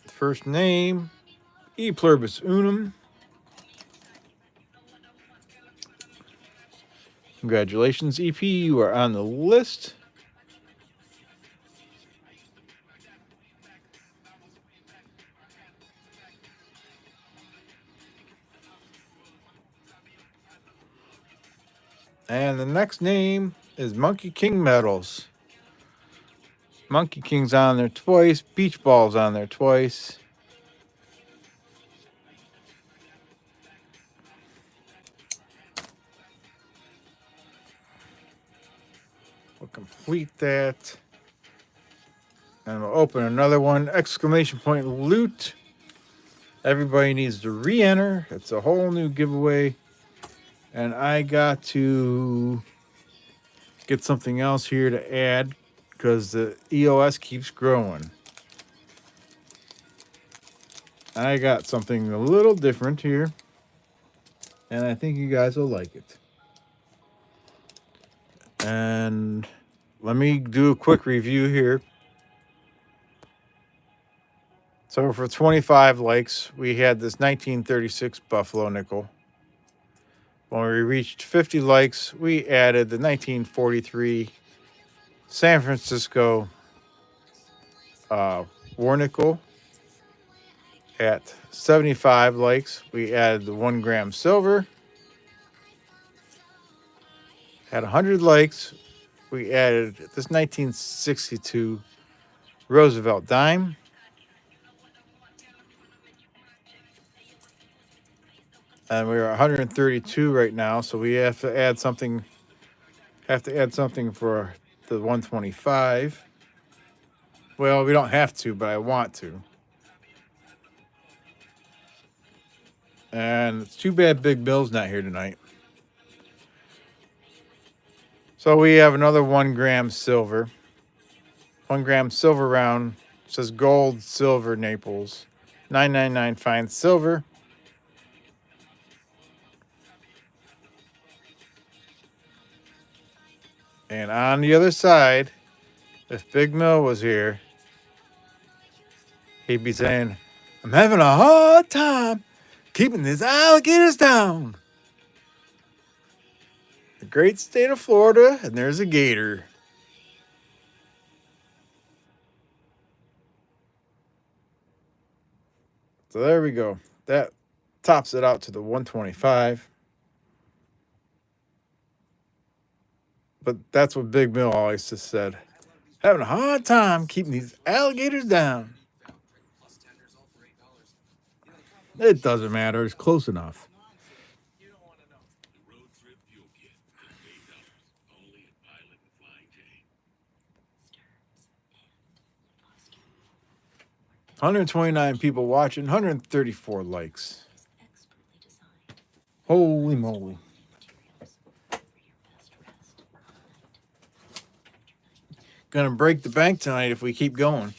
First name, E Pluribus Unum. Congratulations, EP. You are on the list. And the next name is Monkey King Metals. Monkey King's on there twice. Beach Ball's on there twice. We'll complete that. And we'll open another one. Exclamation point loot. Everybody needs to re-enter. It's a whole new giveaway. And I got to get something else here to add because the EOS keeps growing. I got something a little different here. And I think you guys will like it. And let me do a quick review here. So for 25 likes, we had this 1936 Buffalo nickel. When we reached 50 likes, we added the 1943 San Francisco war nickel. At 75 likes, we added the 1 gram silver. At 100 likes, we added this 1962 Roosevelt dime. And we're 132 right now, so we have to add something. For the 125. Well, we don't have to, but I want to. And it's too bad Big Bill's not here tonight. So we have another 1 gram silver. 1 gram silver round. It says gold, silver, Naples. 999 fine silver. And on the other side, if Big Mill was here, he'd be saying, I'm having a hard time keeping these alligators down. The great state of Florida, and there's a gator. So there we go. That tops it out to the 125. But that's what Big Mill always just said. Having a hard time keeping these alligators down. Plus tenders all for $8. It doesn't matter. It's close enough. You don't want to know. The road trip fuel kit, just $8. Only at Pilot and Flying J. 129 people watching, 134 likes. Holy moly. Gonna break the bank tonight if we keep going.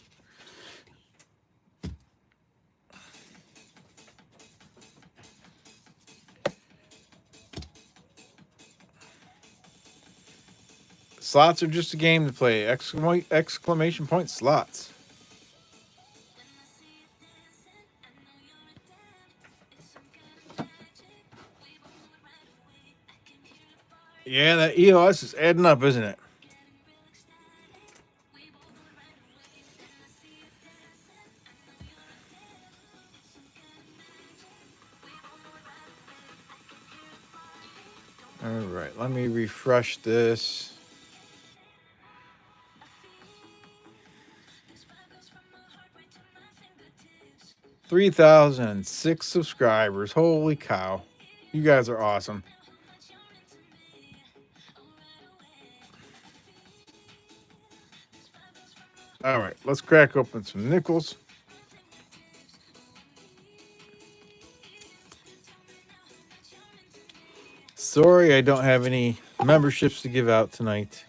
Slots are just a game to play. Exclamation point slots. Yeah, that EOS is adding up, isn't it? All right, let me refresh this. 3,006 subscribers. Holy cow. You guys are awesome. All right, let's crack open some nickels. Sorry, I don't have any memberships to give out tonight.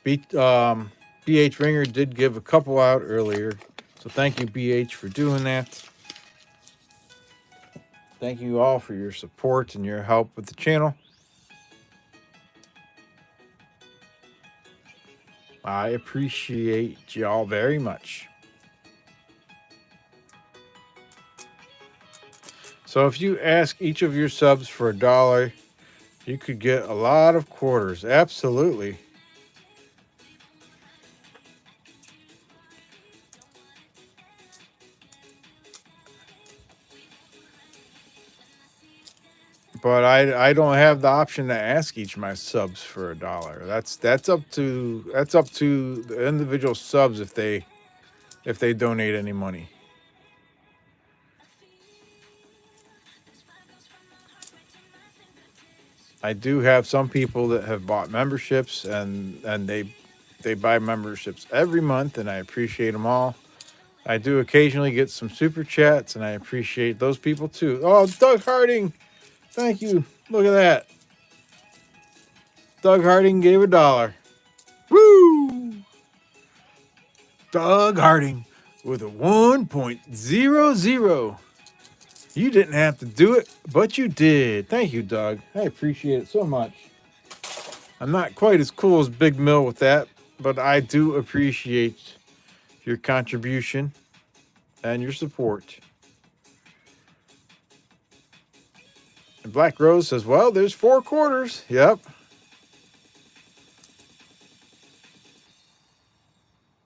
BH Ringer did give a couple out earlier, so thank you, BH, for doing that. Thank you all for your support and your help with the channel. I appreciate y'all very much. So if you ask each of your subs for $1, you could get a lot of quarters. Absolutely. But I don't have the option to ask each of my subs for $1. That's up to the individual subs if they donate any money. I do have some people that have bought memberships and they buy memberships every month, and I appreciate them all. I do occasionally get some super chats, and I appreciate those people too. Oh, Doug Harding, thank you. Look at that. Doug Harding gave $1. Woo! Doug Harding with a 1.00. You didn't have to do it, but you did. Thank you, Doug. I appreciate it so much. I'm not quite as cool as Big Mill with that, but I do appreciate your contribution and your support. And Black Rose says, well, there's 4 quarters. Yep.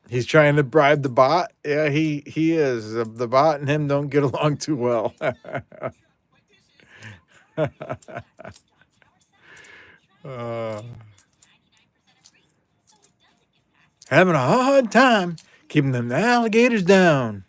He's trying to bribe the bot. Yeah, he is. The bot and him don't get along too well. Having a hard time keeping them alligators down.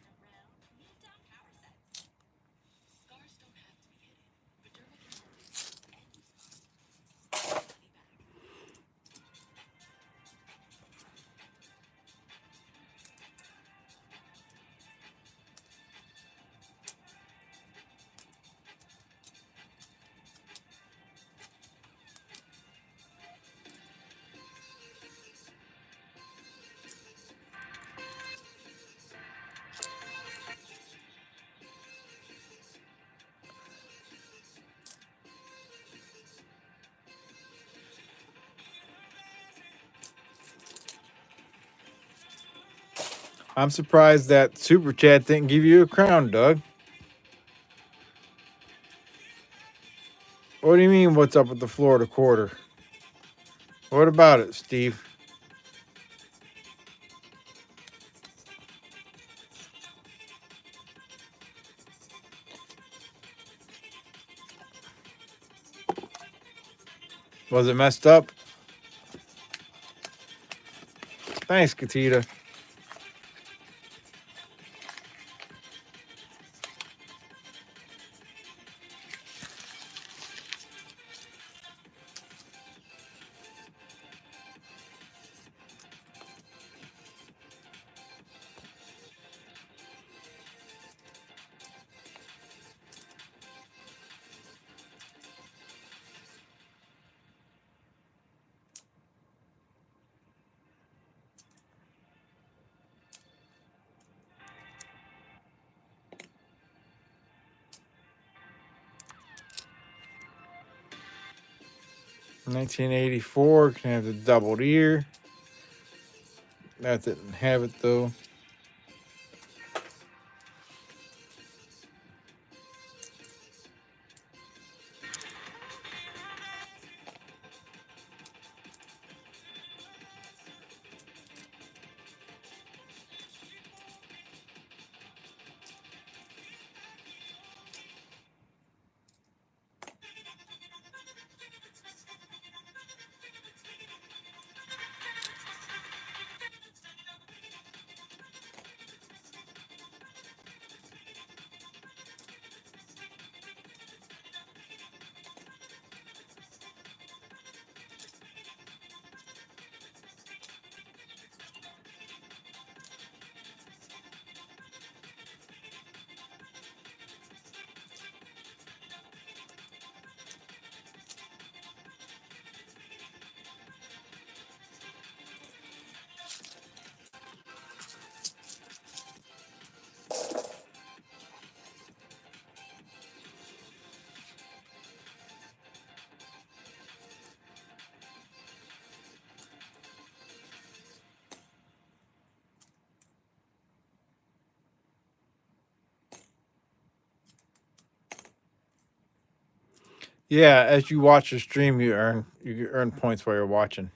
I'm surprised that super chat didn't give you a crown, Doug. What do you mean? What's up with the Florida quarter? What about it, Steve? Was it messed up? Thanks, Katita. $19.84 can have the doubled ear. That didn't have it though. Yeah, as you watch the stream, you earn points while you're watching.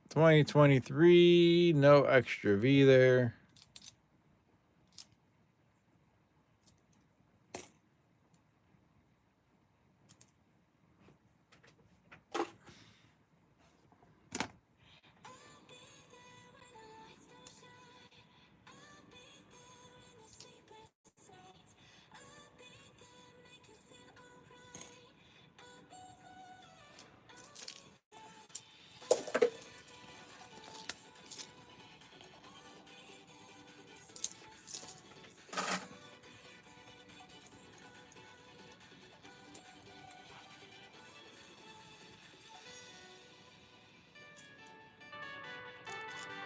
$20.23, no extra V there.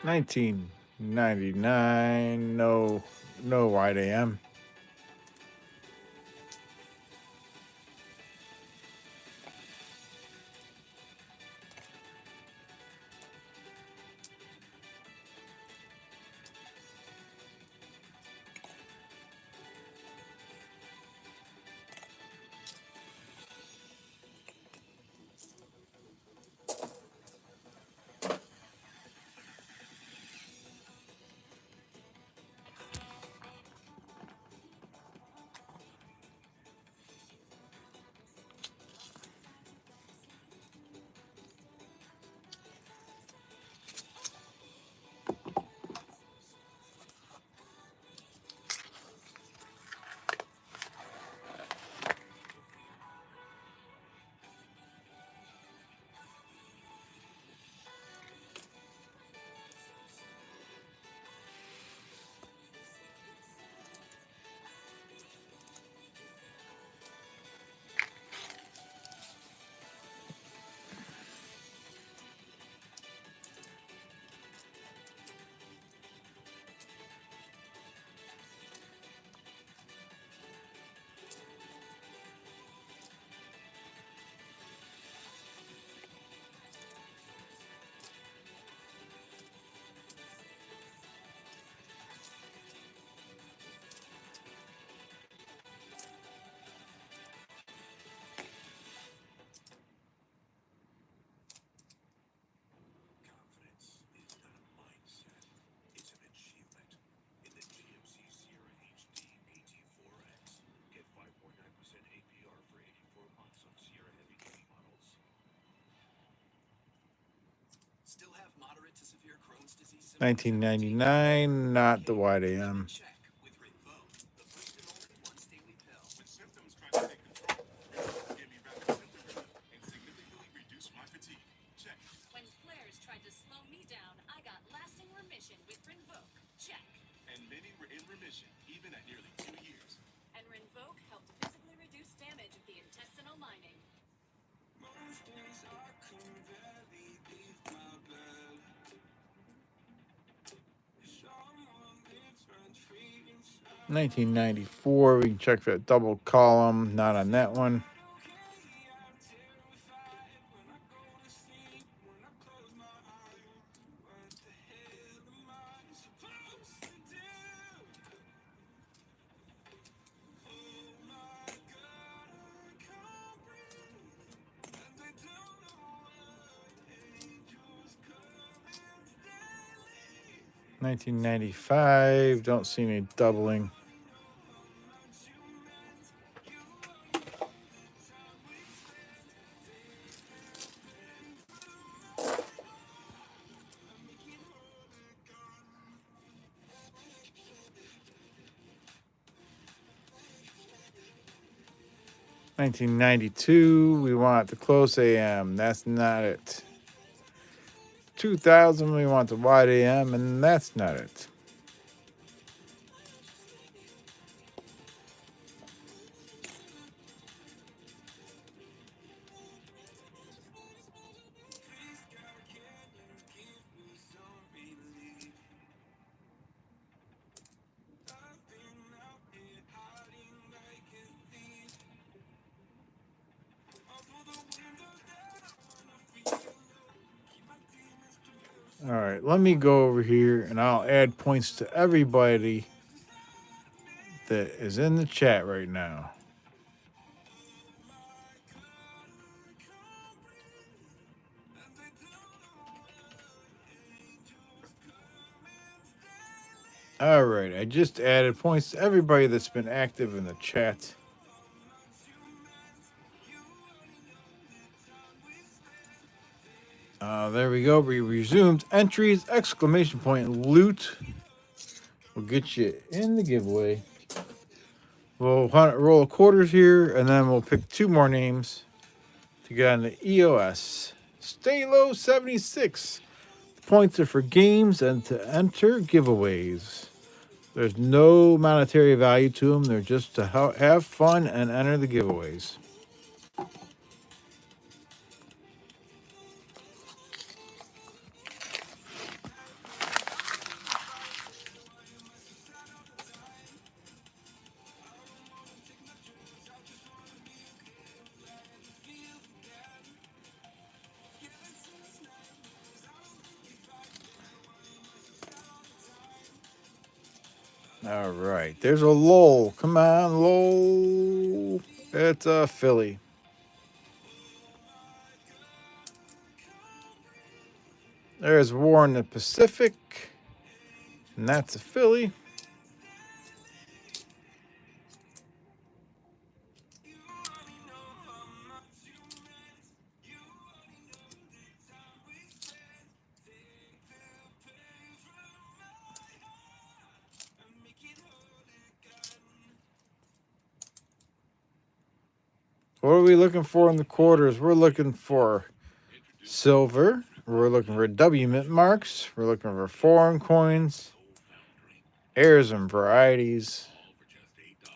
$19.99, no wide AM. severe Crohn's disease symptoms. 1999, not the wide AM. Check with Rinvoq, the first and only once daily pill. When symptoms try to take control, Rinvoq gave me rapid symptom relief and significantly reduced my fatigue. Check. When flares tried to slow me down, I got lasting remission with Rinvoq. Check. And many were in remission, even at nearly 2 years. And Rinvoq helped physically reduce damage of the intestinal lining. Most days I can barely leave my bed. Someone lives rent free inside. 1994, we can check that double column. Not on that one. I'm terrified when I go to sleep, when I close my eyes. What the hell am I supposed to do? Oh my God, I can't breathe, and I don't know why angels come and they leave. 1995, don't see any doubling. 1992, we want the close AM. That's not it. 2000, we want the wide AM, and that's not it. All right, let me go over here and I'll add points to everybody that is in the chat right now. All right, I just added points to everybody that's been active in the chat. There we go. We resumed entries, exclamation point, loot. We'll get you in the giveaway. We'll roll quarters here, and then we'll pick 2 more names to get on the EOS. Stay low 76. Points are for games and to enter giveaways. There's no monetary value to them. They're just to have fun and enter the giveaways. All right, there's a Lowell. Come on, Lowell. It's a Philly. There's War in the Pacific, and that's a Philly. What are we looking for in the quarters? We're looking for silver. We're looking for W mint marks. We're looking for foreign coins, airs and varieties. All for just $8.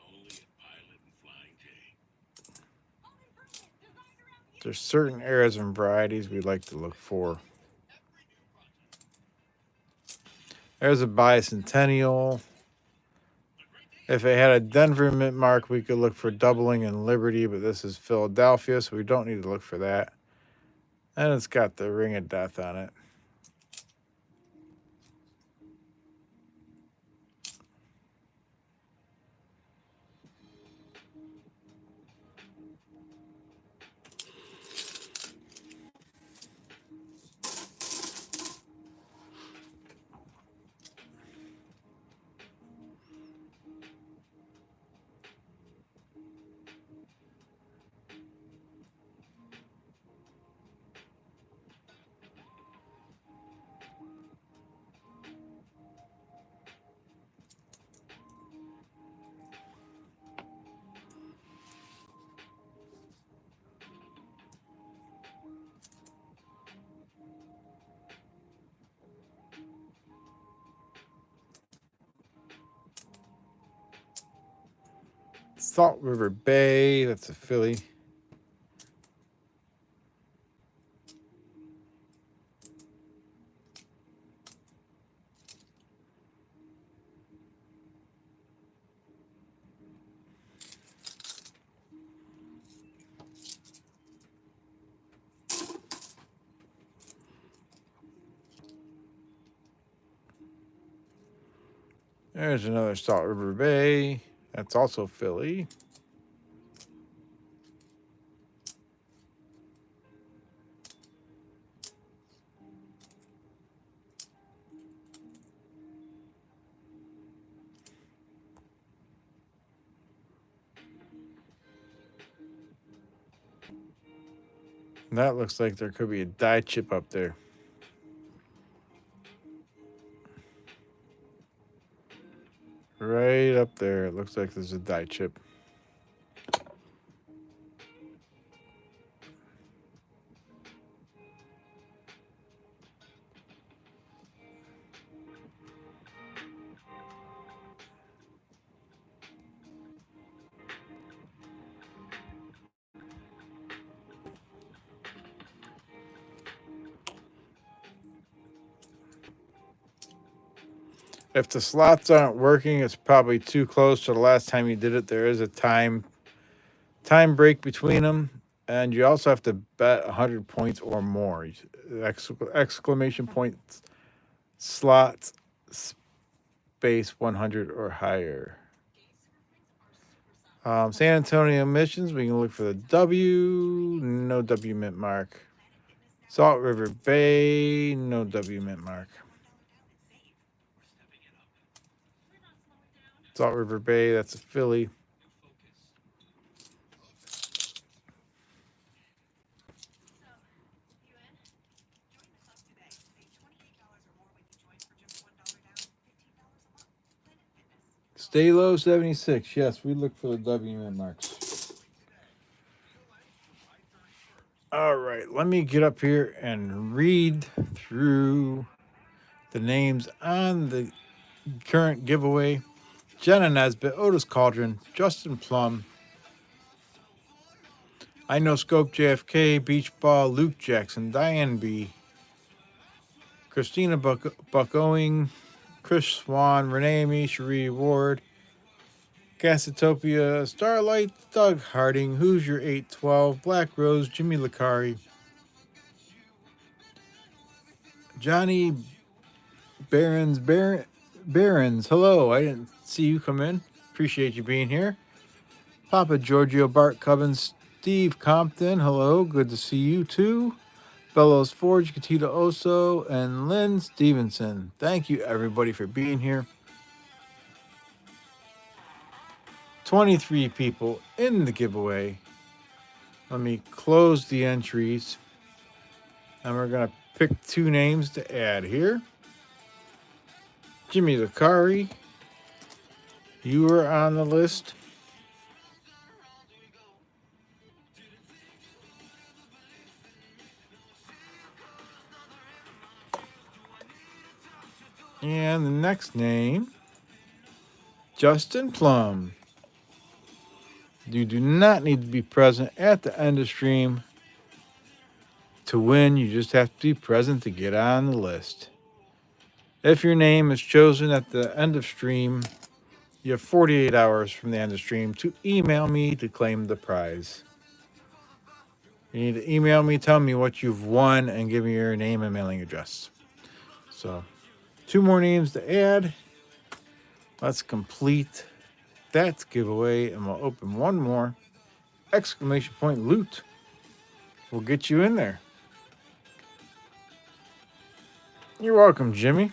Only at Pilot and Flying J. There's certain airs and varieties we like to look for. There's a bicentennial. If it had a Denver mint mark, we could look for doubling in Liberty, but this is Philadelphia, so we don't need to look for that. And it's got the Ring of Death on it. Salt River Bay, that's a filly. There's another Salt River Bay. That's also filly. That looks like there could be a dye chip up there. Right up there. It looks like there's a dye chip. If the slots aren't working, it's probably too close to the last time you did it. There is a time break between them, and you also have to bet 100 points or more. Exclamation points, slots, space 100 or higher. San Antonio missions, we can look for the W, no W mint mark. Salt River Bay, no W mint mark. Salt River Bay, that's a filly. Stay low 76. Yes, we look for the W mint marks. All right, let me get up here and read through the names on the current giveaway. Jenna Nesbitt, Otis Cauldron, Justin Plum, I Know Scope JFK, Beach Ball, Luke Jackson, Diane B, Christina Buck Owing, Chris Swan, Renee Me, Cherie Ward, Gasatopia, Starlight, Doug Harding, Who's Your 812, Black Rose, Jimmy Licari, Johnny Barons, hello, I didn't see you come in. Appreciate you being here. Papa Giorgio, Bart Cubbins, Steve Compton, hello, good to see you too. Bellows Forge, Katita Oso, and Lynn Stevenson. Thank you everybody for being here. 23 people in the giveaway. Let me close the entries. And we're going to pick two names to add here. Jimmy Licari, you are on the list. And the next name, Justin Plum. You do not need to be present at the end of stream to win. You just have to be present to get on the list. If your name is chosen at the end of stream, you have 48 hours from the end of stream to email me to claim the prize. You need to email me, tell me what you've won, and give me your name and mailing address. So, two more names to add. Let's complete that giveaway, and we'll open one more. Exclamation point loot. We'll get you in there. You're welcome, Jimmy.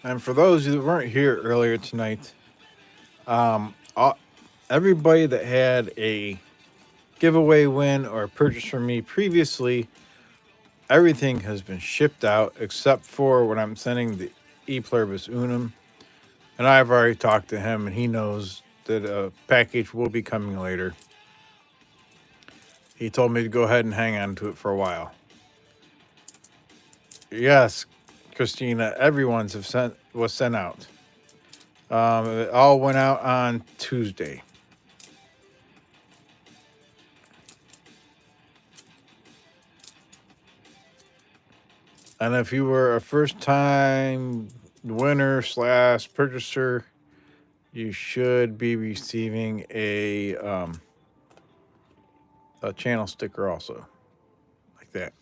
And for those who weren't here earlier tonight, all, everybody that had a giveaway win or purchase from me previously, everything has been shipped out except for when I'm sending the E Pluribus Unum. And I've already talked to him, and he knows that a package will be coming later. He told me to go ahead and hang on to it for a while. Yes, Christina, everyone's was sent out. It all went out on Tuesday. And if you were a first time winner slash purchaser, you should be receiving a channel sticker also, like that.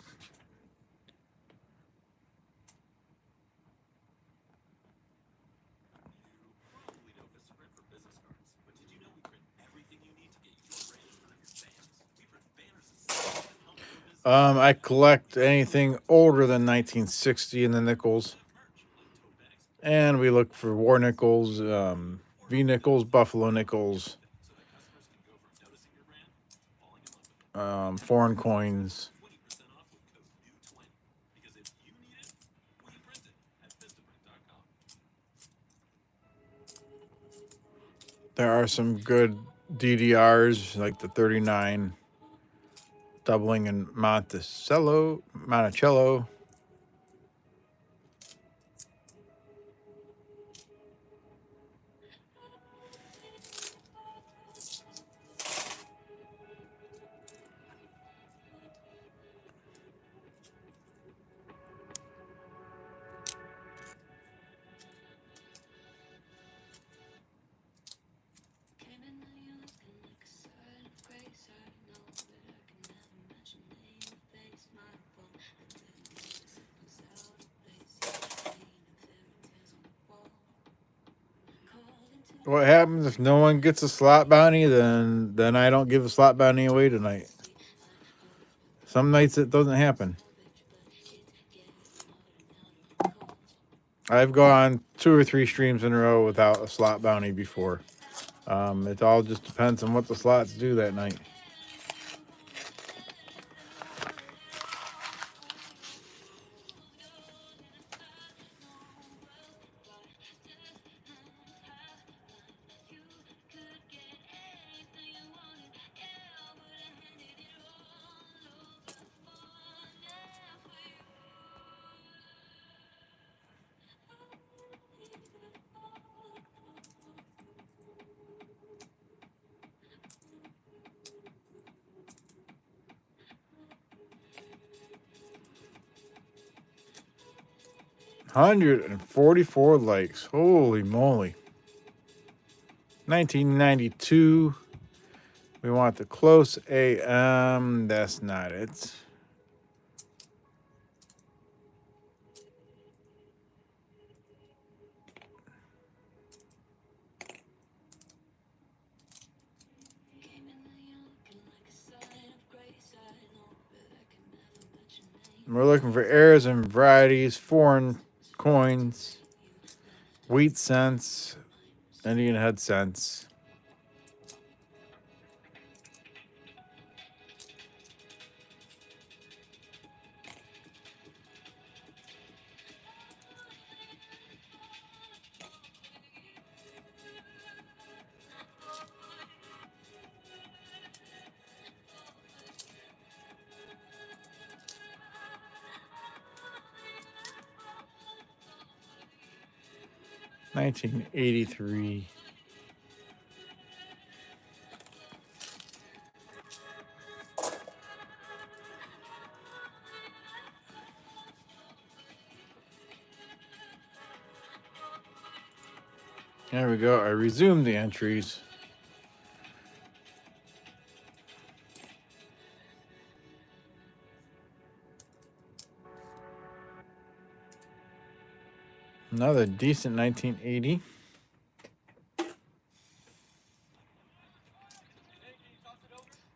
Probably know Vistaprint for business cards, but did you know we print everything you need to get your brand in front of your fans? We print banners and stickers that help your business. I collect anything older than 1960 in the nickels, Merch, like tote bags, and we look for war nickels, V nickels, buffalo nickels, so that customers can go from noticing your brand to falling in love with it. foreign coins. 20% off with code NEW20. Because if you need it, we print it at Vistaprint.com. There are some good DDRs like the 39 doubling in Monticello. 'What happens if no one gets a slot bounty? Then I don't give a slot bounty away tonight. Some nights it doesn't happen. I've gone 2 or 3 streams in a row without a slot bounty before. It all just depends on what the slots do that night. $144 likes. Holy moly. 1992. We want the close AM. That's not it. We're looking for errors and varieties, foreign coins, wheat cents, Indian head cents. $1983. There we go. I resumed the entries. Another decent 1980.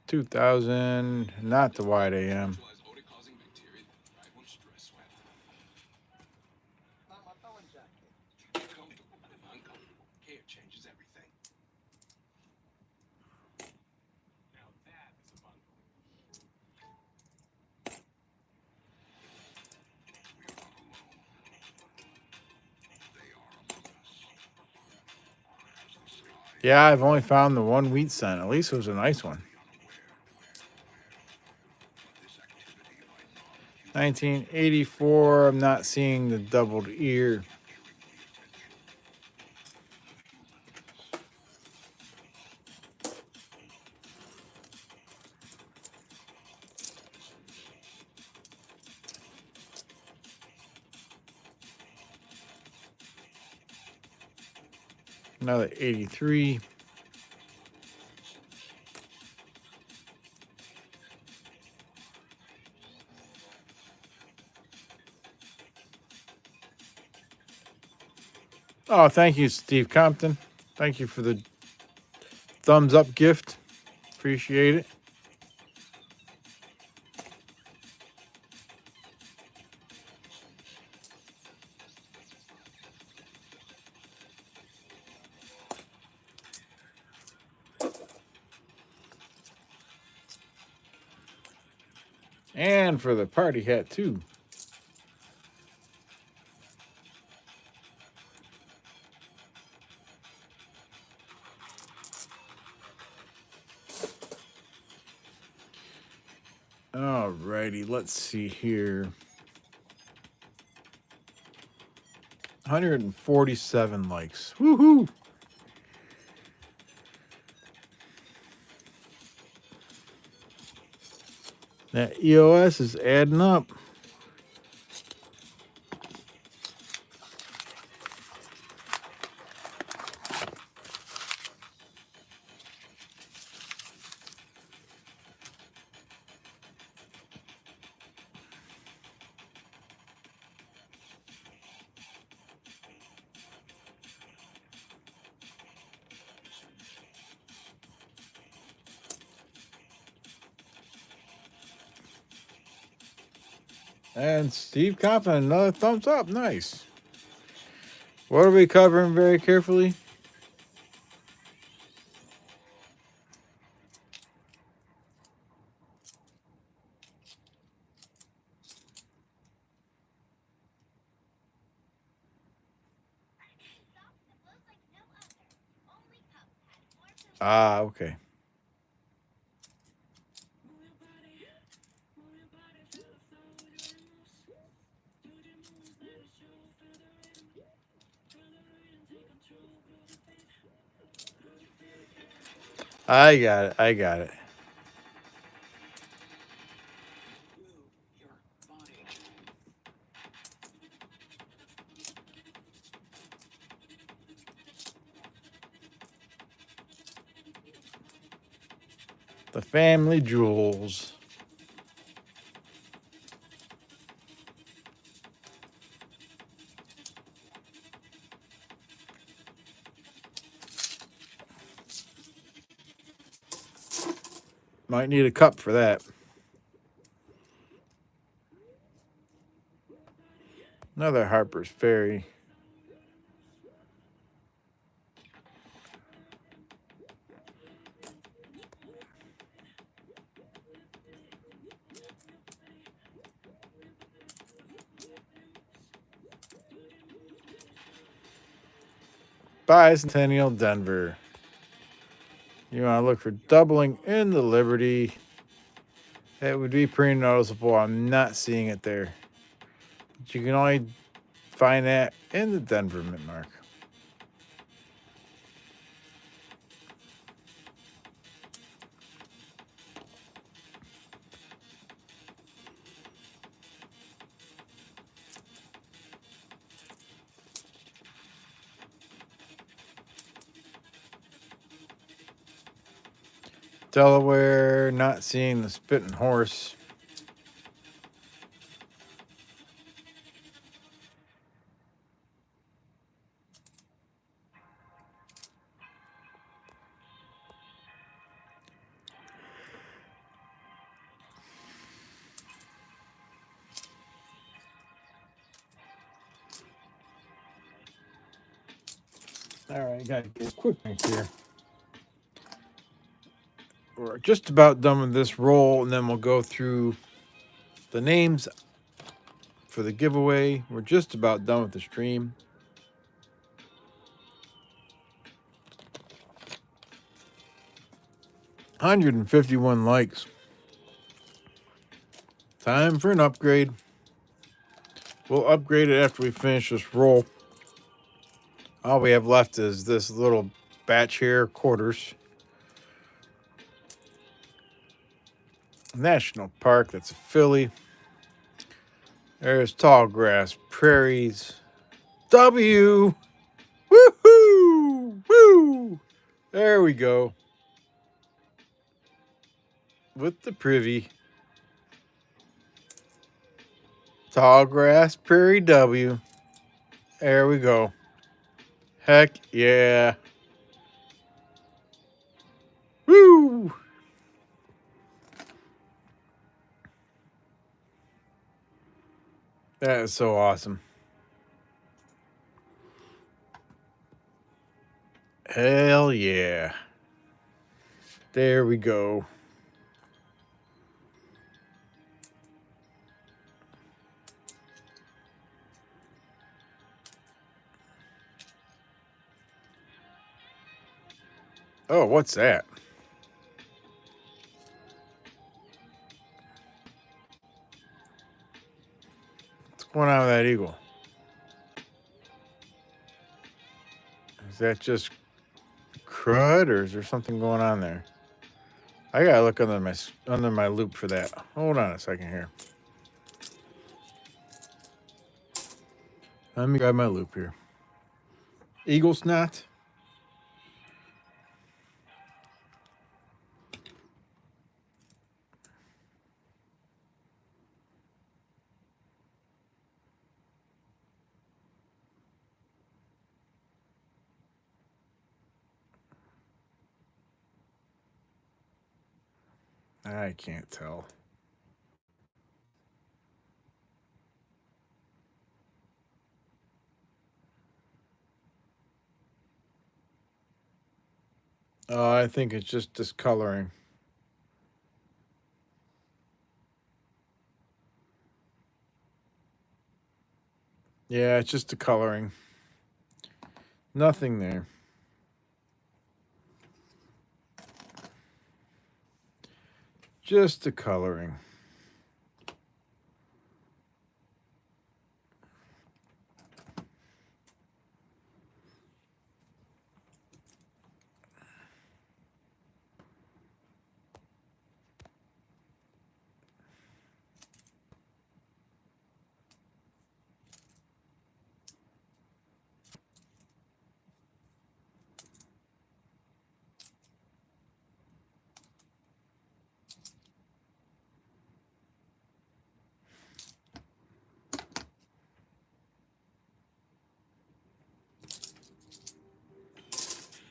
2000, not the wide AM. Not my Bowen jacket. Yeah, I've only found the one wheat cent. At least it was a nice one. 1984. I'm not seeing the doubled ear. Another 83. Oh, thank you, Steve Compton. Thank you for the thumbs up gift. Appreciate it. And for the party hat, too. Alrighty, let's see here. 147 likes. Woohoo! That EOS is adding up. And Steve Compton, another thumbs up. Nice. What are we covering very carefully? Ah, okay. I got it. I got it. Move your body. The family jewels. Might need a cup for that. Another Harper's Ferry. Bicentennial Denver. You want to look for doubling in the Liberty. It would be pretty noticeable. I'm not seeing it there. But you can only find that in the Denver mint mark. Delaware, not seeing the spitting horse. All right, gotta get a quick drink here. We're just about done with this roll, and then we'll go through the names for the giveaway. We're just about done with the stream. 151 likes. Time for an upgrade. We'll upgrade it after we finish this roll. All we have left is this little batch here, quarters. National Park, that's a Philly. There's tall grass, prairies. W! Woohoo! Woo! There we go. With the privy. Tall grass, prairie W. There we go. Heck yeah. Woo! That is so awesome. Hell yeah. There we go. Oh, what's that? What's going on with that eagle? Is that just crud or is there something going on there? I gotta look under my loop for that. Hold on a second here. Let me grab my loop here. Eagle snot. I can't tell. Oh, I think it's just discoloring. Yeah, it's just the coloring. Nothing there. Just the coloring.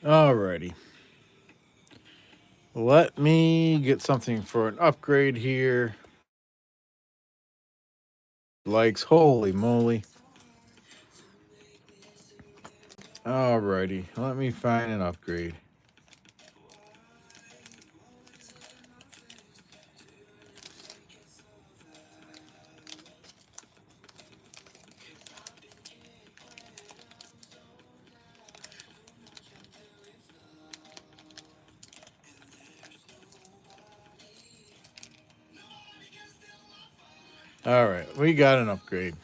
Alrighty. Let me get something for an upgrade here. Likes, holy moly. Alrighty, let me find an upgrade. Alright, we got an upgrade.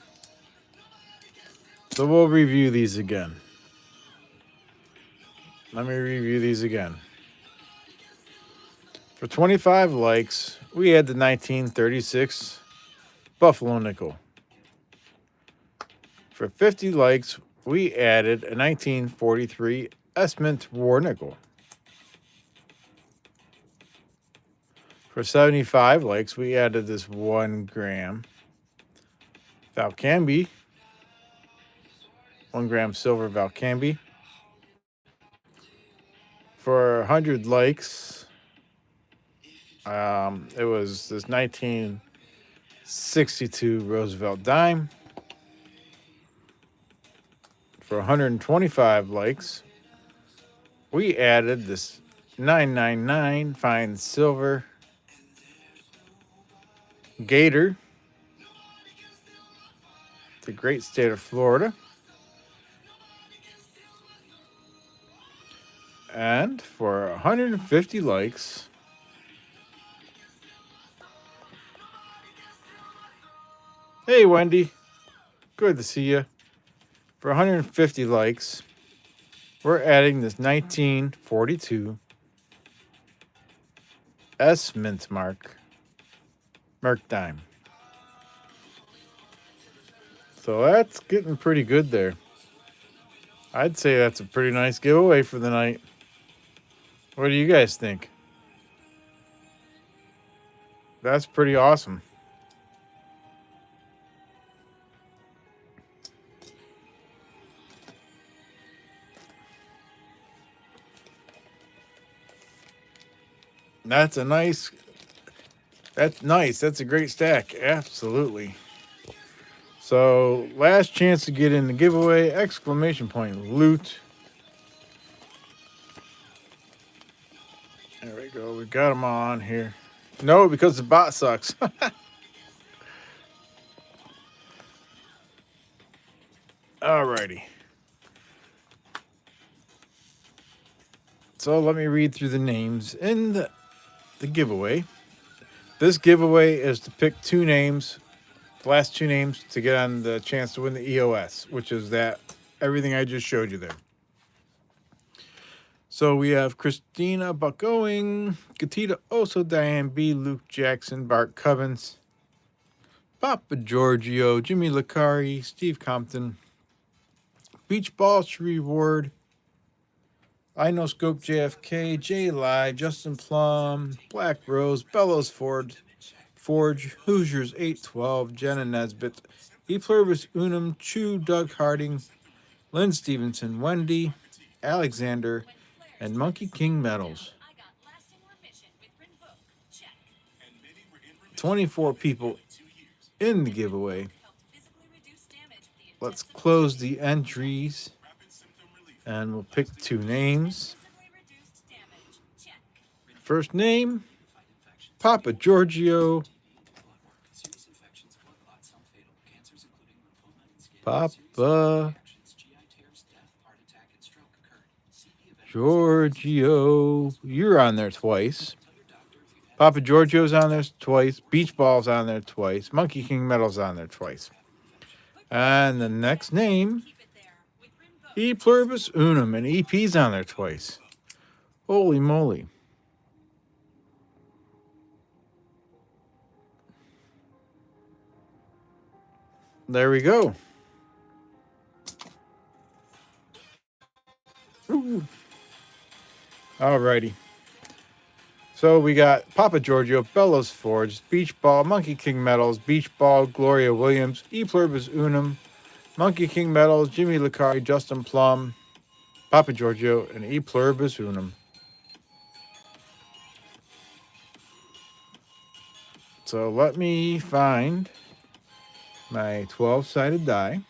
So we'll review these again. Let me review these again. For 25 likes, we had the 1936 Buffalo nickel. For 50 likes, we added a 1943 Esmont War nickel. For 75 likes, we added this 1 gram Valcambi, 1 gram silver Valcambi. For 100 likes, it was this 1962 Roosevelt dime. For 125 likes, we added this 999 fine silver Gator, the great state of Florida. And for 150 likes, Hey, Wendy. Good to see you. For 150 likes, we're adding this 1942 S Mint Merc Dime. So that's getting pretty good there. I'd say that's a pretty nice giveaway for the night. What do you guys think? That's pretty awesome. That's a nice. That's nice. That's a great stack. Absolutely. So, last chance to get in the giveaway! Exclamation point loot. There we go. We got them all on here. No, because the bot sucks. Alrighty. So let me read through the names in the giveaway. This giveaway is to pick two names, the last two names, to get on the chance to win the EOS, which is that everything I just showed you there. So we have Christina Buckowing, Katita Oso, Diane B, Luke Jackson, Bart Covens, Papa Giorgio, Jimmy Licari, Steve Compton, Beach Ball, Shree Ward, I Know Scope JFK, J Live, Justin Plum, Black Rose, Bellows Forge, Hoosiers 812, Jenna Nesbitt, E Pluribus Unum, Chew, Doug Harding, Lynn Stevenson, Wendy, Alexander, and Monkey King Metals. 24 people in the giveaway. Let's close the entries and we'll pick two names. First name, Papa Giorgio. Papa Giorgio. You're on there twice. Papa Giorgio's on there twice. Beach Ball's on there twice. Monkey King Metal's on there twice. And the next name, E Pluribus Unum, and EP's on there twice. Holy moly. There we go. Ooh. Alrighty. So we got Papa Giorgio, Bellows Forge, Beach Ball, Monkey King Metals, Beach Ball, Gloria Williams, E Pluribus Unum, Monkey King Metals, Jimmy Licari, Justin Plum, Papa Giorgio, and E Pluribus Unum. So let me find my 12-sided die.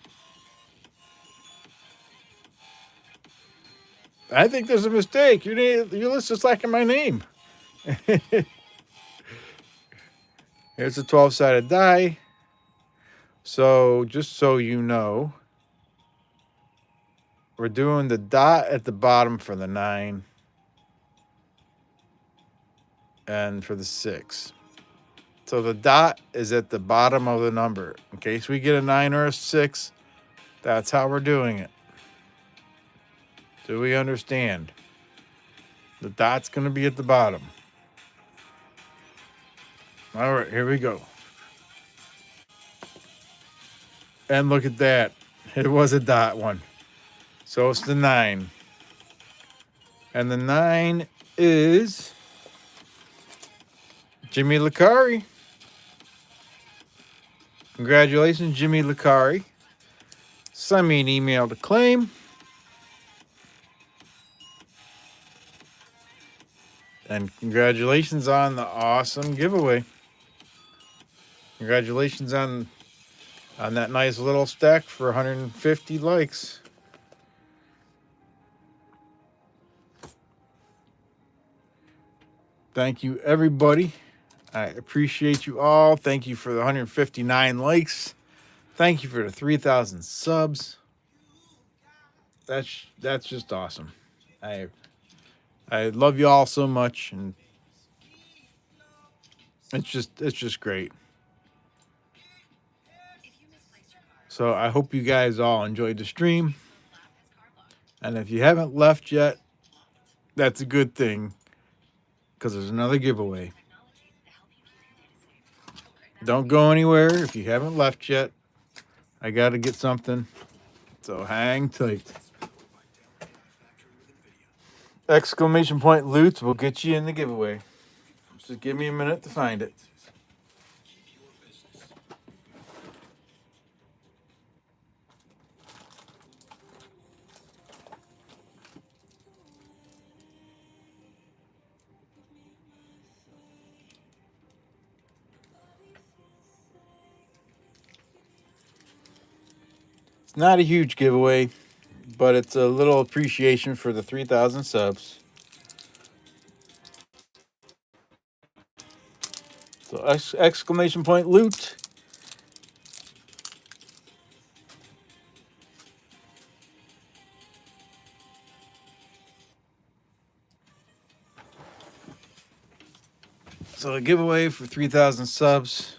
I think there's a mistake. Your list is lacking my name. Here's a 12-sided die. So just so you know, we're doing the dot at the bottom for the 9 and for the 6. So the dot is at the bottom of the number. In case we get a 9 or a 6, that's how we're doing it. Do we understand? The dot's going to be at the bottom. All right, here we go. And look at that. It was a dot one. So it's the 9. And the 9 is Jimmy Licari. Congratulations, Jimmy Licari. Send me an email to claim. And congratulations on the awesome giveaway. Congratulations on that nice little stack for 150 likes. Thank you, everybody. I appreciate you all. Thank you for the 159 likes. Thank you for the 3,000 subs. That's just awesome. I love you all so much, and it's just great. So I hope you guys all enjoyed the stream. And if you haven't left yet, that's a good thing because there's another giveaway. Don't go anywhere if you haven't left yet. I got to get something. So hang tight. Exclamation point loot will get you in the giveaway. Just give me a minute to find it. It's not a huge giveaway, but it's a little appreciation for the 3,000 subs. So exclamation point loot. So a giveaway for 3,000 subs.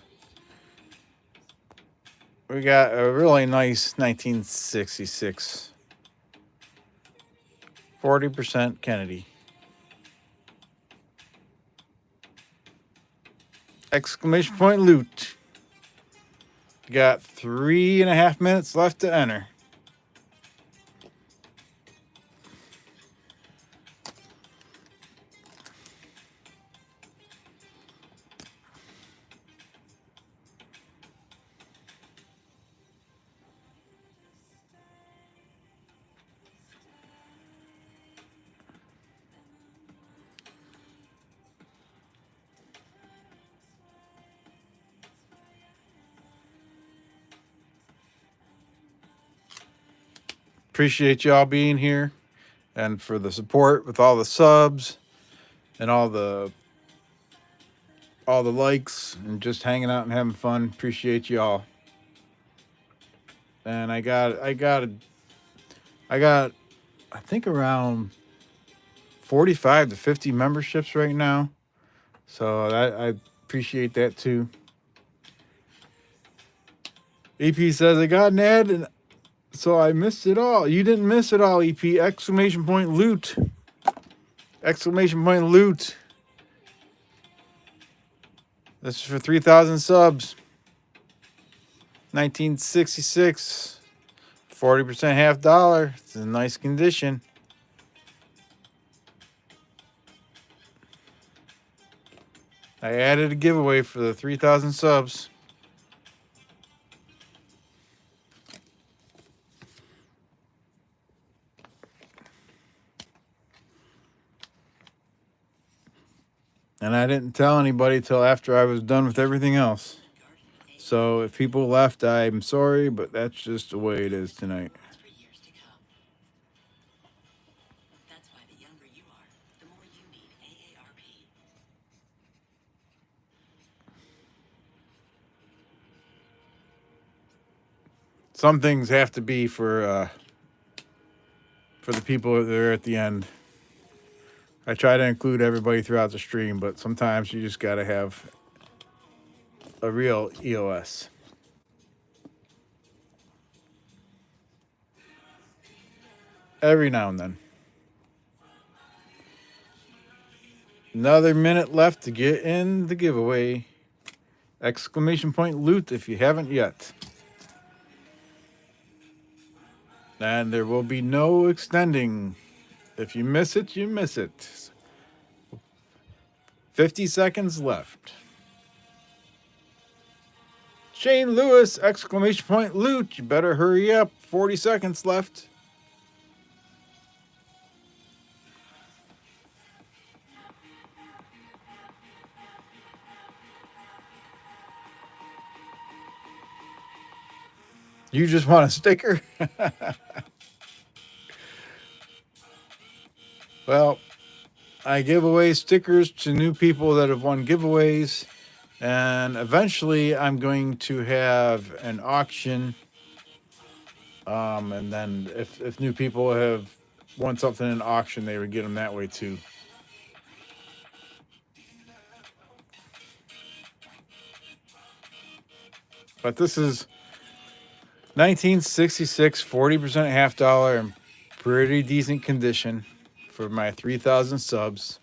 We got a really nice 1966. 40% Kennedy. Exclamation point loot. Got 3.5 minutes left to enter. Appreciate y'all being here and for the support with all the subs and all the likes and just hanging out and having fun. Appreciate y'all. And I think around 45 to 50 memberships right now. So I appreciate that too. EP says I got an ad and so I missed it all. You didn't miss it all, EP. Exclamation point loot. Exclamation point loot. This is for 3,000 subs. 1966. 40% half dollar. It's in nice condition. I added a giveaway for the 3,000 subs. And I didn't tell anybody till after I was done with everything else. So if people left, I'm sorry, but that's just the way it is tonight. For years to come. That's why the younger you are, the more you need AARP. Some things have to be for the people that are at the end. I try to include everybody throughout the stream, but sometimes you just got to have a real EOS. Every now and then. Another minute left to get in the giveaway. Exclamation point loot if you haven't yet. And there will be no extending. If you miss it, you miss it. 50 seconds left. Shane Lewis, exclamation point loot. You better hurry up. 40 seconds left. You just want a sticker? Well, I give away stickers to new people that have won giveaways. And eventually I'm going to have an auction. And then if new people have won something in auction, they would get them that way too. But this is 1966, 40% half dollar, and pretty decent condition for my 3,000 subs.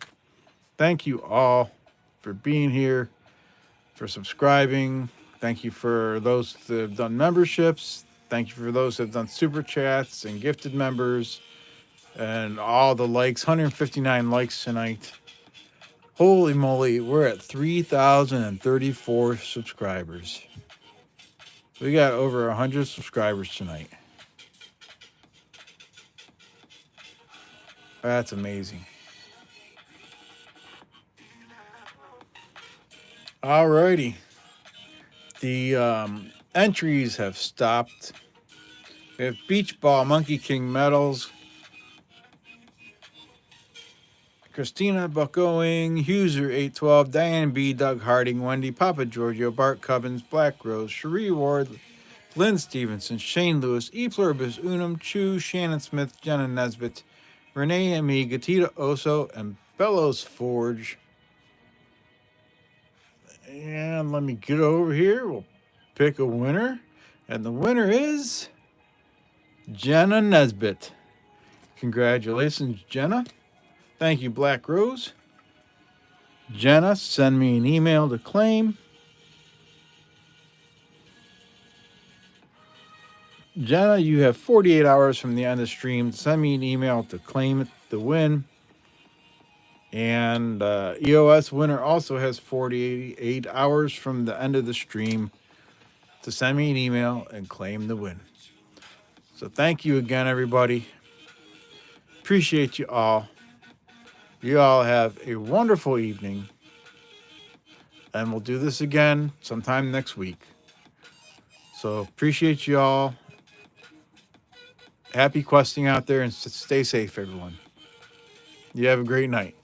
Thank you all for being here, for subscribing. Thank you for those that have done memberships. Thank you for those that have done super chats and gifted members and all the likes. 159 likes tonight. Holy moly, we're at 3,034 subscribers. We got over 100 subscribers tonight. That's amazing. Alrighty. The entries have stopped. We have Beach Ball, Monkey King Medals, Christina Buckoing, Huser 812, Diane B, Doug Harding, Wendy, Papa Giorgio, Bart Cubbins, Black Rose, Cherie Ward, Lynn Stevenson, Shane Lewis, E Pluribus Unum, Chu, Shannon Smith, Jenna Nesbitt, Renee Amy, Gatita Oso, and Bellows Forge. And let me get over here. We'll pick a winner. And the winner is Jenna Nesbitt. Congratulations, Jenna. Thank you, Black Rose. Jenna, send me an email to claim. Jenna, you have 48 hours from the end of the stream. Send me an email to claim the win. And EOS winner also has 48 hours from the end of the stream to send me an email and claim the win. So thank you again, everybody. Appreciate you all. You all have a wonderful evening. And we'll do this again sometime next week. So appreciate you all. Happy questing out there and stay safe, everyone. You have a great night.